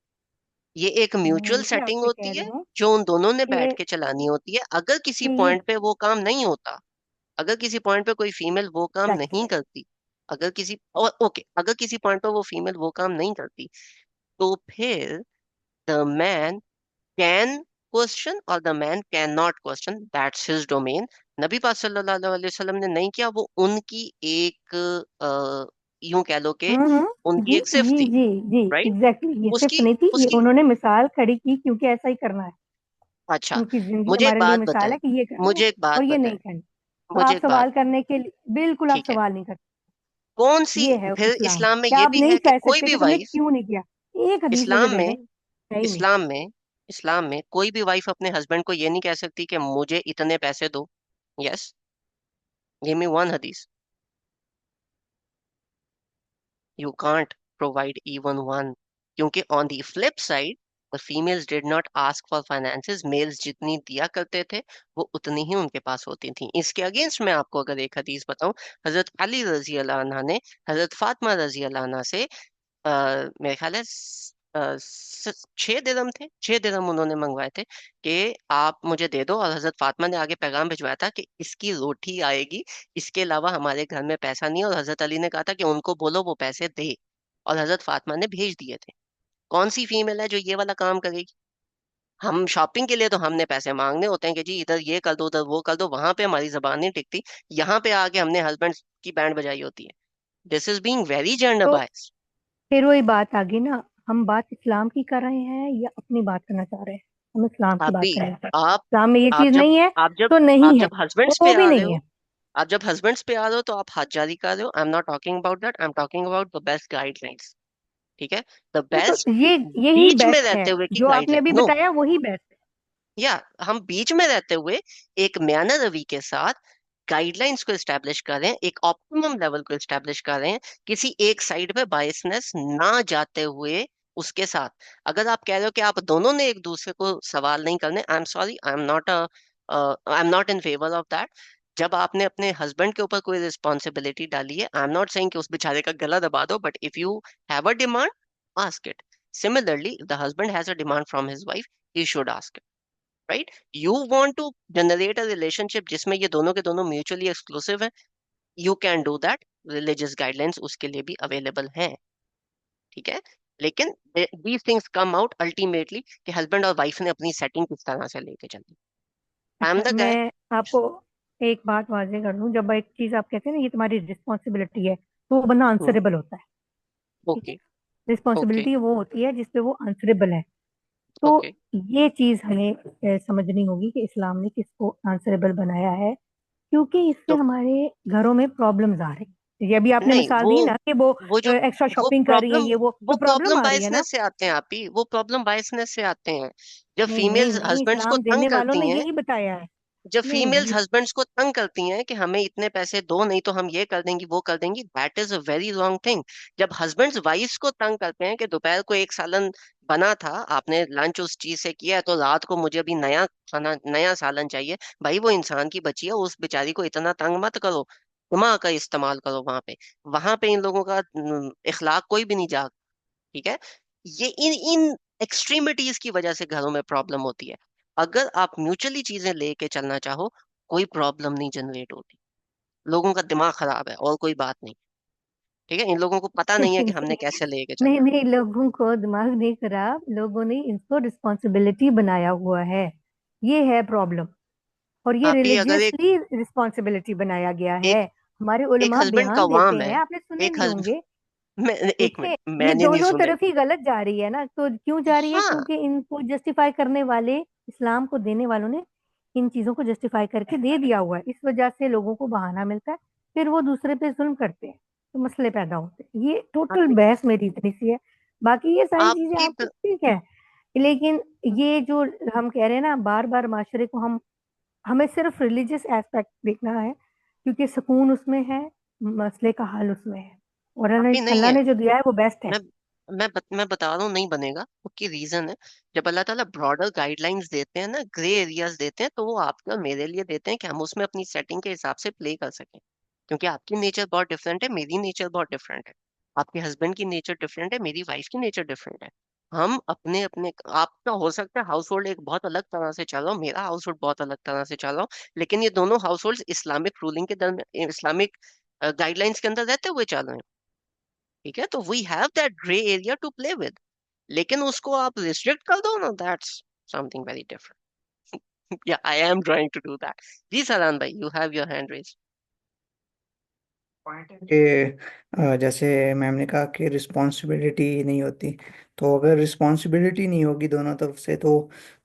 Speaker 1: ये एक म्यूचुअल
Speaker 3: मैं
Speaker 1: सेटिंग
Speaker 3: आपसे कह
Speaker 1: होती है
Speaker 3: रही हूँ
Speaker 1: जो उन दोनों ने बैठ
Speaker 3: कि
Speaker 1: के चलानी होती है। अगर किसी
Speaker 3: ये
Speaker 1: पॉइंट पे वो काम नहीं होता, अगर किसी पॉइंट पे कोई फीमेल वो काम
Speaker 3: एग्जैक्टली
Speaker 1: नहीं करती, अगर किसी और ओके अगर किसी पॉइंट पे वो फीमेल वो काम नहीं करती, तो फिर द मैन कैन क्वेश्चन और the man can not question, that's his domain. नबी पाक सल्लल्लाहु अलैहि वसल्लम ने नहीं किया, वो उनकी एक यूं कह लो कि उनकी
Speaker 3: जी
Speaker 1: एक सिर्फ
Speaker 3: जी
Speaker 1: थी,
Speaker 3: जी जी
Speaker 1: राइट?
Speaker 3: एग्जैक्टली, ये सिर्फ
Speaker 1: उसकी
Speaker 3: नहीं थी, ये
Speaker 1: उसकी
Speaker 3: उन्होंने मिसाल खड़ी की क्योंकि ऐसा ही करना है।
Speaker 1: अच्छा,
Speaker 3: उनकी जिंदगी
Speaker 1: मुझे एक
Speaker 3: हमारे लिए
Speaker 1: बात
Speaker 3: मिसाल
Speaker 1: बताएं,
Speaker 3: है कि ये करना है
Speaker 1: मुझे एक
Speaker 3: और
Speaker 1: बात
Speaker 3: ये नहीं
Speaker 1: बताएं,
Speaker 3: करना। तो
Speaker 1: मुझे
Speaker 3: आप
Speaker 1: एक बात,
Speaker 3: सवाल करने के लिए बिल्कुल आप
Speaker 1: ठीक है,
Speaker 3: सवाल नहीं करते।
Speaker 1: कौन सी,
Speaker 3: ये है
Speaker 1: फिर
Speaker 3: इस्लाम,
Speaker 1: इस्लाम में
Speaker 3: क्या
Speaker 1: ये
Speaker 3: आप
Speaker 1: भी
Speaker 3: नहीं
Speaker 1: है कि
Speaker 3: कह
Speaker 1: कोई
Speaker 3: सकते
Speaker 1: भी
Speaker 3: कि तुमने
Speaker 1: वाइफ,
Speaker 3: क्यों नहीं किया। एक हदीस मुझे
Speaker 1: इस्लाम
Speaker 3: दे दें,
Speaker 1: में
Speaker 3: है ही नहीं।
Speaker 1: इस्लाम में इस्लाम में कोई भी वाइफ अपने हस्बैंड को ये नहीं कह सकती कि मुझे इतने पैसे दो। यस, गिव मी वन हदीस। You can't provide even one, क्योंकि on the flip side the females did not ask for finances, males जितनी दिया करते थे वो उतनी ही उनके पास होती थी। इसके अगेंस्ट में आपको अगर एक हदीस बताऊं, हजरत अली रजी अल्लाह अन्हा ने हजरत फातिमा रजी अल्लाह अन्हा से मेरे ख्याल है 6 दिरहम थे, 6 दिरहम उन्होंने मंगवाए थे कि आप मुझे दे दो। और हजरत फातिमा ने आगे पैगाम भिजवाया था कि इसकी रोटी आएगी, इसके अलावा हमारे घर में पैसा नहीं है। और हजरत अली ने कहा था कि उनको बोलो वो पैसे दे, और हजरत फातिमा ने भेज दिए थे। कौन सी फीमेल है जो ये वाला काम करेगी? हम शॉपिंग के लिए तो हमने पैसे मांगने होते हैं कि जी इधर ये कर दो उधर वो कर दो, वहां पे हमारी जबान नहीं टिकती। यहाँ पे आके हमने हस्बैंड की बैंड बजाई होती है। This is being very gender
Speaker 3: तो
Speaker 1: बायस्ड।
Speaker 3: फिर वही बात आ गई ना, हम बात इस्लाम की कर रहे हैं या अपनी बात करना चाह रहे हैं। हम इस्लाम की
Speaker 1: आप
Speaker 3: बात
Speaker 1: भी
Speaker 3: करना चाह रहे हैं।
Speaker 1: आप
Speaker 3: इस्लाम में ये
Speaker 1: आप
Speaker 3: चीज
Speaker 1: जब
Speaker 3: नहीं है
Speaker 1: आप जब
Speaker 3: तो
Speaker 1: आप
Speaker 3: नहीं है,
Speaker 1: जब हस्बैंड्स पे
Speaker 3: वो भी
Speaker 1: आ रहे
Speaker 3: नहीं
Speaker 1: हो,
Speaker 3: है।
Speaker 1: आप जब हस्बैंड्स पे आ रहे हो तो आप हद जारी कर रहे हो। आई am not talking about that, I am talking about the best guidelines. ठीक है, द
Speaker 3: हाँ, तो
Speaker 1: बेस्ट
Speaker 3: ये यही
Speaker 1: बीच में
Speaker 3: बेस्ट है,
Speaker 1: रहते हुए की
Speaker 3: जो आपने अभी
Speaker 1: गाइडलाइन। नो,
Speaker 3: बताया वही बेस्ट है।
Speaker 1: या हम बीच में रहते हुए एक म्याना रवि के साथ गाइडलाइंस को एस्टेब्लिश कर रहे हैं, एक ऑप्टिमम लेवल को एस्टेब्लिश कर रहे हैं, किसी एक साइड पे बायसनेस ना जाते हुए उसके साथ। अगर आप कह रहे हो कि आप दोनों ने एक दूसरे को सवाल नहीं करने, आई am sorry, I am not in favour of that. जब आपने अपने हस्बैंड के ऊपर कोई रिस्पॉन्सिबिलिटी डाली है, आई एम नॉट सेइंग कि उस बेचारे का गला दबा दो, but if you have a demand, ask it. Similarly, if the husband has a demand from his wife, he should ask it, right? You want to generate a relationship जिसमें ये दोनों के दोनों म्यूचुअली एक्सक्लूसिव हैं, you can do that. Religious guidelines उसके लिए भी available हैं, ठीक है? लेकिन these things come out ultimately कि हस्बैंड और वाइफ ने अपनी सेटिंग किस तरह से लेके चलनी। आई एम
Speaker 3: अच्छा,
Speaker 1: द गाय।
Speaker 3: मैं आपको एक बात वाजे कर दूं, जब एक चीज आप कहते हैं ना ये तुम्हारी रिस्पॉन्सिबिलिटी है, तो वो बंदा आंसरेबल होता है। ठीक है,
Speaker 1: ओके, ओके,
Speaker 3: रिस्पॉन्सिबिलिटी वो होती है जिसपे वो आंसरेबल है। तो
Speaker 1: ओके।
Speaker 3: ये चीज हमें समझनी होगी कि इस्लाम ने किसको आंसरेबल बनाया है, क्योंकि इससे
Speaker 1: तो
Speaker 3: हमारे घरों में प्रॉब्लम्स आ रही है। ये अभी आपने
Speaker 1: नहीं,
Speaker 3: मिसाल दी ना कि वो
Speaker 1: वो जो
Speaker 3: एक्स्ट्रा
Speaker 1: वो
Speaker 3: शॉपिंग कर रही है,
Speaker 1: प्रॉब्लम
Speaker 3: ये वो
Speaker 1: वो
Speaker 3: तो प्रॉब्लम
Speaker 1: प्रॉब्लम
Speaker 3: आ रही है ना।
Speaker 1: बायसनेस से आते हैं आप ही, वो प्रॉब्लम बायसनेस से आते हैं। जब
Speaker 3: नहीं नहीं
Speaker 1: फीमेल्स
Speaker 3: नहीं,
Speaker 1: हस्बैंड्स को
Speaker 3: इस्लाम
Speaker 1: तंग
Speaker 3: देने वालों ने
Speaker 1: करती हैं,
Speaker 3: यही बताया है।
Speaker 1: जब
Speaker 3: नहीं
Speaker 1: फीमेल्स
Speaker 3: नहीं,
Speaker 1: हस्बैंड्स को तंग करती हैं कि हमें इतने पैसे दो नहीं तो हम ये कर देंगी वो कर देंगी, that is a very wrong thing. जब हस्बैंड्स वाइफ्स को तंग करते हैं कि दोपहर को एक सालन बना था, आपने लंच उस चीज से किया है, तो रात को मुझे अभी नया खाना नया सालन चाहिए, भाई वो इंसान की बच्ची है, उस बेचारी को इतना तंग मत करो, दिमाग का इस्तेमाल करो वहां पे इन लोगों का इखलाक कोई भी नहीं जाग। ठीक है, ये इन इन एक्सट्रीमिटीज की वजह से घरों में प्रॉब्लम होती है। अगर आप म्यूचुअली चीजें लेके चलना चाहो, कोई प्रॉब्लम नहीं जनरेट होती। लोगों का दिमाग खराब है और कोई बात नहीं। ठीक है, इन लोगों को पता नहीं है कि हमने कैसे लेके
Speaker 3: नहीं
Speaker 1: चलना।
Speaker 3: नहीं, लोगों को दिमाग नहीं खराब, लोगों ने इसको रिस्पॉन्सिबिलिटी बनाया हुआ है, ये है प्रॉब्लम। और ये
Speaker 1: आप ही अगर
Speaker 3: रिलीजियसली रिस्पॉन्सिबिलिटी बनाया गया है।
Speaker 1: एक
Speaker 3: हमारे
Speaker 1: एक
Speaker 3: उलमा
Speaker 1: हस्बैंड
Speaker 3: बयान देते
Speaker 1: कवाम है,
Speaker 3: हैं, आपने सुने
Speaker 1: एक
Speaker 3: भी
Speaker 1: हस्बैंड
Speaker 3: होंगे।
Speaker 1: मैं एक
Speaker 3: देखिए,
Speaker 1: मिनट,
Speaker 3: ये
Speaker 1: मैंने नहीं
Speaker 3: दोनों
Speaker 1: सुने।
Speaker 3: तरफ ही गलत जा रही है ना। तो क्यों जा रही है?
Speaker 1: हाँ,
Speaker 3: क्योंकि इनको जस्टिफाई करने वाले, इस्लाम को देने वालों ने इन चीजों को जस्टिफाई करके दे दिया हुआ है। इस वजह से लोगों को बहाना मिलता है, फिर वो दूसरे पे जुल्म करते हैं, तो मसले पैदा होते हैं। ये टोटल
Speaker 1: आप
Speaker 3: बहस मेरी इतनी सी है। बाकी ये सारी चीजें
Speaker 1: आपकी
Speaker 3: आपको ठीक है, लेकिन ये जो हम कह रहे हैं ना, बार बार माशरे को हमें सिर्फ रिलीजियस एस्पेक्ट देखना है, क्योंकि सुकून उसमें है, मसले का हल उसमें है, और
Speaker 1: अभी नहीं
Speaker 3: अल्लाह
Speaker 1: है।
Speaker 3: ने जो दिया है वो बेस्ट है।
Speaker 1: मैं मैं बता रहा हूँ नहीं बनेगा, उसकी रीजन है। जब अल्लाह ताला ब्रॉडर गाइडलाइंस देते हैं ना, ग्रे एरियाज देते हैं, तो वो आपके और मेरे लिए देते हैं कि हम उसमें अपनी सेटिंग के हिसाब से प्ले कर सकें। क्योंकि आपकी नेचर बहुत डिफरेंट है, मेरी नेचर बहुत डिफरेंट है। आपके हस्बैंड की नेचर डिफरेंट है, मेरी वाइफ की नेचर डिफरेंट है। हम अपने अपने, आपका हो सकता है हाउस होल्ड एक बहुत अलग तरह से चल रहा हो, मेरा हाउस होल्ड बहुत अलग तरह से चल रहा हो, लेकिन ये दोनों हाउस होल्ड इस्लामिक रूलिंग के दरमियान, इस्लामिक गाइडलाइंस के अंदर रहते हुए चल रहे हैं। ठीक है, तो we have that grey area to play with. लेकिन उसको आप रिस्ट्रिक्ट कर दो ना, that's something very different. Yeah I am trying to do that. जी सरान भाई, you have your hand raise.
Speaker 6: Point है कि जैसे मैम ने कहा कि रिस्पॉन्सिबिलिटी नहीं होती, तो अगर रिस्पॉन्सिबिलिटी नहीं होगी दोनों तरफ से तो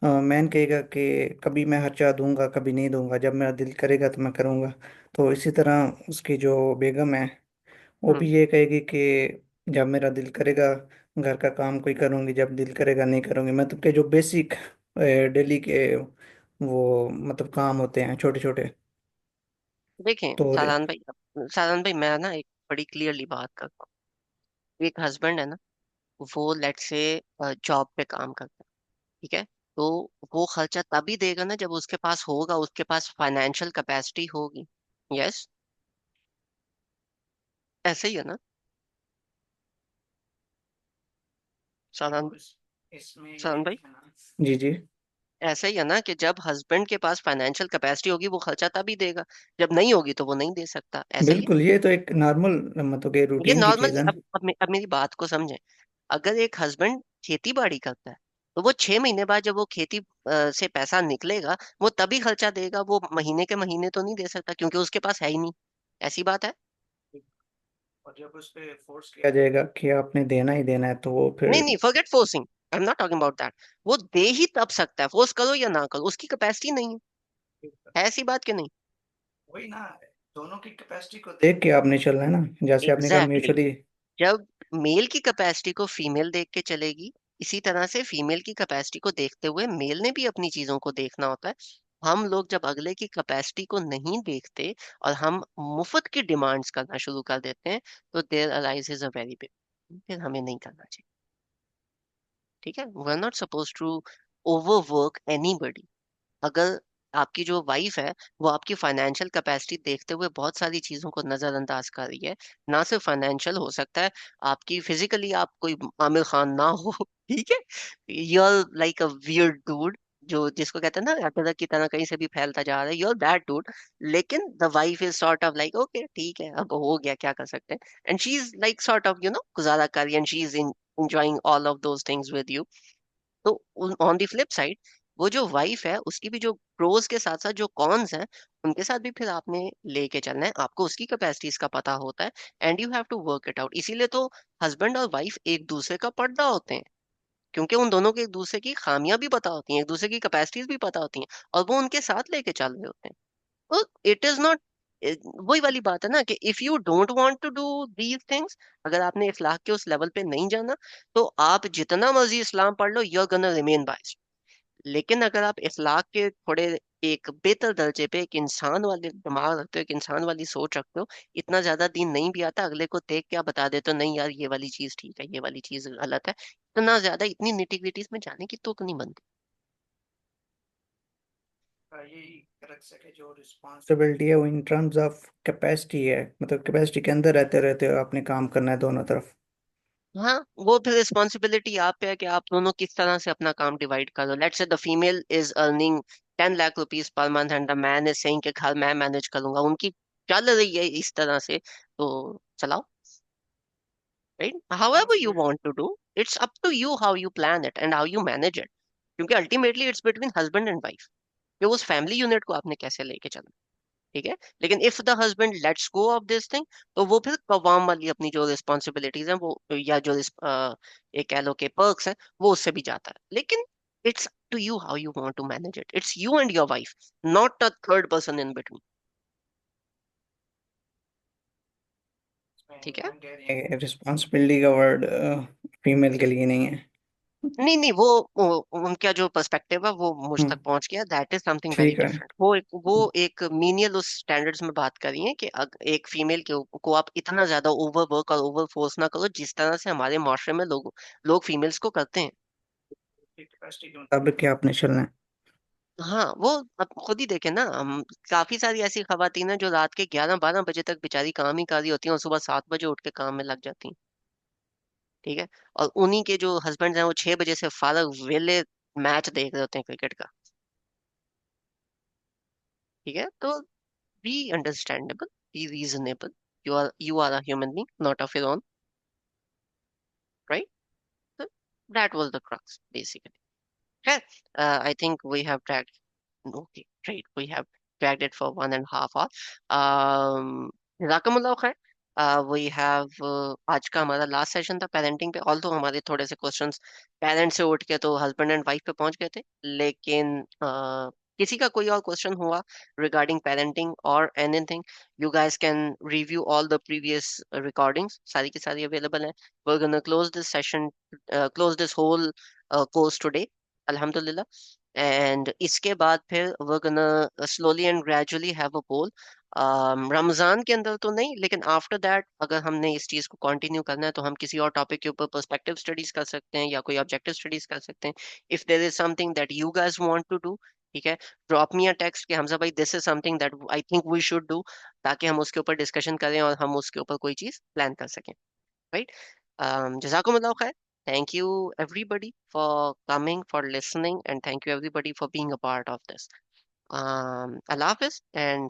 Speaker 6: मैन कहेगा कि कभी मैं खर्चा दूंगा कभी नहीं दूंगा, जब मेरा दिल करेगा तो मैं करूंगा। तो इसी तरह उसकी जो बेगम है वो
Speaker 1: हम्म।
Speaker 6: भी ये कहेगी कि जब मेरा दिल करेगा घर का काम कोई करूंगी, जब दिल करेगा नहीं करूंगी। मतलब कि जो बेसिक डेली के वो मतलब काम होते हैं छोटे छोटे।
Speaker 1: देखें
Speaker 6: तो
Speaker 1: सारान भाई मैं ना एक बड़ी क्लियरली बात करता हूँ। एक हस्बैंड है ना, वो लेट से जॉब पे काम करता है, ठीक है, तो वो खर्चा तभी देगा ना जब उसके पास होगा, उसके पास फाइनेंशियल कैपेसिटी होगी। यस, ऐसे ही है ना सारान,
Speaker 6: देखो इसमें
Speaker 1: सारान
Speaker 6: ये
Speaker 1: भाई?
Speaker 6: है ना। जी जी।
Speaker 1: ऐसा ही है ना कि जब हस्बैंड के पास फाइनेंशियल कैपेसिटी होगी वो खर्चा तभी देगा, जब नहीं होगी तो वो नहीं दे सकता। ऐसा ही है।
Speaker 6: बिल्कुल, ये तो एक नॉर्मल मतलब कि
Speaker 1: ये
Speaker 6: रूटीन की चीज
Speaker 1: नॉर्मली,
Speaker 6: है ना।
Speaker 1: अब मेरी बात को समझें। अगर एक हस्बैंड खेती बाड़ी करता है, तो वो 6 महीने बाद जब वो खेती से पैसा निकलेगा, वो तभी खर्चा देगा, वो महीने के महीने तो नहीं दे सकता क्योंकि उसके पास है ही नहीं। ऐसी बात है।
Speaker 6: और जब उस पे फोर्स किया जाएगा कि आपने देना ही देना है तो वो
Speaker 1: नहीं
Speaker 6: फिर।
Speaker 1: नहीं, forget forcing, I am not talking about that. वो दे ही तब सकता है, फोर्स करो या ना करो, उसकी कैपेसिटी नहीं है। ऐसी बात कि नहीं?
Speaker 6: वही ना, दोनों की कैपेसिटी को देख के आपने चलना है ना, जैसे आपने कहा
Speaker 1: एग्जैक्टली,
Speaker 6: म्यूचुअली।
Speaker 1: जब मेल की कैपेसिटी को फीमेल देख के चलेगी, इसी तरह से फीमेल की कैपेसिटी को देखते हुए मेल ने भी अपनी चीजों को देखना होता है। हम लोग जब अगले की कैपेसिटी को नहीं देखते और हम मुफ्त की डिमांड्स करना शुरू कर देते हैं, तो there arises a very big, फिर हमें नहीं करना चाहिए। ठीक है, we are not suppose to overwork anybody. अगर आपकी जो वाइफ है, वो आपकी फाइनेंशियल कैपेसिटी देखते हुए बहुत सारी चीजों को नजरअंदाज कर रही है, ना सिर्फ फाइनेंशियल, हो सकता है आपकी फिजिकली आप कोई आमिर खान ना हो, ठीक है, you are like a weird dude, जो जिसको कहते हैं ना अदरक की तरह कहीं से भी फैलता जा रहा है, यू आर दैट डूड। लेकिन the wife is sort of like okay ठीक है, अब हो गया, क्या कर सकते हैं, and she is like sort of गुजारा कर रही, and she is enjoying all of those things with you। तो ऑन द फ्लिप साइड, वो जो वाइफ है उसकी भी जो प्रोज के साथ साथ जो कॉन्स हैं, उनके साथ भी फिर आपने लेके चलना है, आपको उसकी कैपेसिटीज का पता होता है, and you have to work it out. इसीलिए तो हस्बैंड और वाइफ एक दूसरे का पर्दा होते हैं, क्योंकि उन दोनों को एक दूसरे की खामियां भी पता होती हैं, एक दूसरे की कैपेसिटीज भी पता होती हैं, और वो उनके साथ लेके चल रहे होते हैं। तो इट इज नॉट, वही वाली बात है ना कि if you don't want to do these things, अगर आपने इखलाक के उस लेवल पे नहीं जाना, तो आप जितना मर्जी इस्लाम पढ़ लो, you are gonna remain biased. लेकिन अगर आप इखलाक के थोड़े एक बेहतर दर्जे पे एक इंसान वाले दिमाग रखते हो, एक इंसान वाली सोच रखते हो, इतना ज्यादा दीन नहीं भी आता, अगले को देख क्या बता देते हो, नहीं यार ये वाली चीज ठीक है, ये वाली चीज गलत है, इतना ज्यादा इतनी निटिग्रिटीज में जाने की तुक नहीं बनती।
Speaker 6: यही क्रक्स है कि जो रिस्पॉन्सिबिलिटी है वो इन टर्म्स ऑफ कैपेसिटी है, मतलब कैपेसिटी के अंदर रहते रहते आपने काम करना है दोनों तरफ।
Speaker 1: हाँ, वो फिर रिस्पॉन्सिबिलिटी आप पे है कि आप दोनों किस तरह से अपना काम डिवाइड करो। Let's say the female is earning 10 lakh rupees per month and the man is saying कि घर मैं मैनेज करूंगा, उनकी चल रही है इस तरह से, तो चलाओ, right, however you want to do, it's up to you how you plan it and how you manage it, क्योंकि ultimately it's between husband and wife कि उस फैमिली यूनिट को आपने कैसे लेके चलना। ठीक है, लेकिन if the husband let's go of this thing, तो वो फिर कवाम वाली अपनी जो रिस्पॉन्सिबिलिटीज हैं वो, या जो ये कह लो कि पर्क्स हैं, वो उससे भी जाता है। लेकिन it's to you how you want to manage it, it's you and your wife, not a third person in between. ठीक है,
Speaker 6: रिस्पॉन्सिबिलिटी का वर्ड फीमेल के लिए नहीं है।
Speaker 1: नहीं नहीं, उनका जो पर्सपेक्टिव है वो मुझ तक पहुंच गया, दैट इज समथिंग वेरी
Speaker 6: ठीक है।
Speaker 1: डिफरेंट। वो एक मीनियल उस स्टैंडर्ड्स में बात कर रही है कि एक फीमेल को आप इतना ज्यादा ओवर वर्क और ओवर फोर्स ना करो जिस तरह से हमारे माशरे में लोग फीमेल्स को करते हैं।
Speaker 6: कैपेसिटी के मुताबिक क्या आपने चलना है।
Speaker 1: हाँ, वो आप खुद ही देखें ना, हम काफी सारी ऐसी खवातीन हैं जो रात के 11-12 बजे तक बेचारी काम ही कर रही होती हैं और सुबह 7 बजे उठ के काम में लग जाती हैं। ठीक है, और उन्हीं के जो हस्बैंड हैं वो 6 बजे से फारग वेले मैच देख रहे होते हैं क्रिकेट का। ठीक है, तो be understandable, be reasonable, you are a human being, not of your own, right? So that was the crux basically. Okay, I think we have dragged. Okay, great. We have dragged it for 1.5 hours. Jazakumullah khair. We have आज का हमारा last session था parenting पे, although हमारे थोड़े से questions parents से उठ के तो हस्बैंड एंड वाइफ पे पहुंच गए थे, लेकिन किसी का कोई और क्वेश्चन हुआ रिगार्डिंग पेरेंटिंग और anything, you guys can review all the previous recordings, सारी की सारी अवेलेबल है। We are gonna close this session, close this whole course today, अल्हम्दुलिल्लाह। एंड इसके बाद फिर we're gonna slowly and gradually have a goal, Ramzan के अंदर तो नहीं, लेकिन आफ्टर दैट अगर हमने इस चीज को कंटिन्यू करना है तो हम किसी और टॉपिक के ऊपर पर्सपेक्टिव स्टडीज कर सकते हैं या कोई ऑब्जेक्टिव स्टडीज कर सकते हैं। If there is something that you guys want to do, ठीक है, ड्रॉप मी अ टेक्स्ट कि हमजा भाई this is something that I think we should do, ताकि हम उसके ऊपर डिस्कशन करें और हम उसके ऊपर कोई चीज प्लान कर सकें, right? Jazakumullah khair. Thank you everybody for coming, for listening, and thank you everybody for being a part of this. Allah Hafiz, and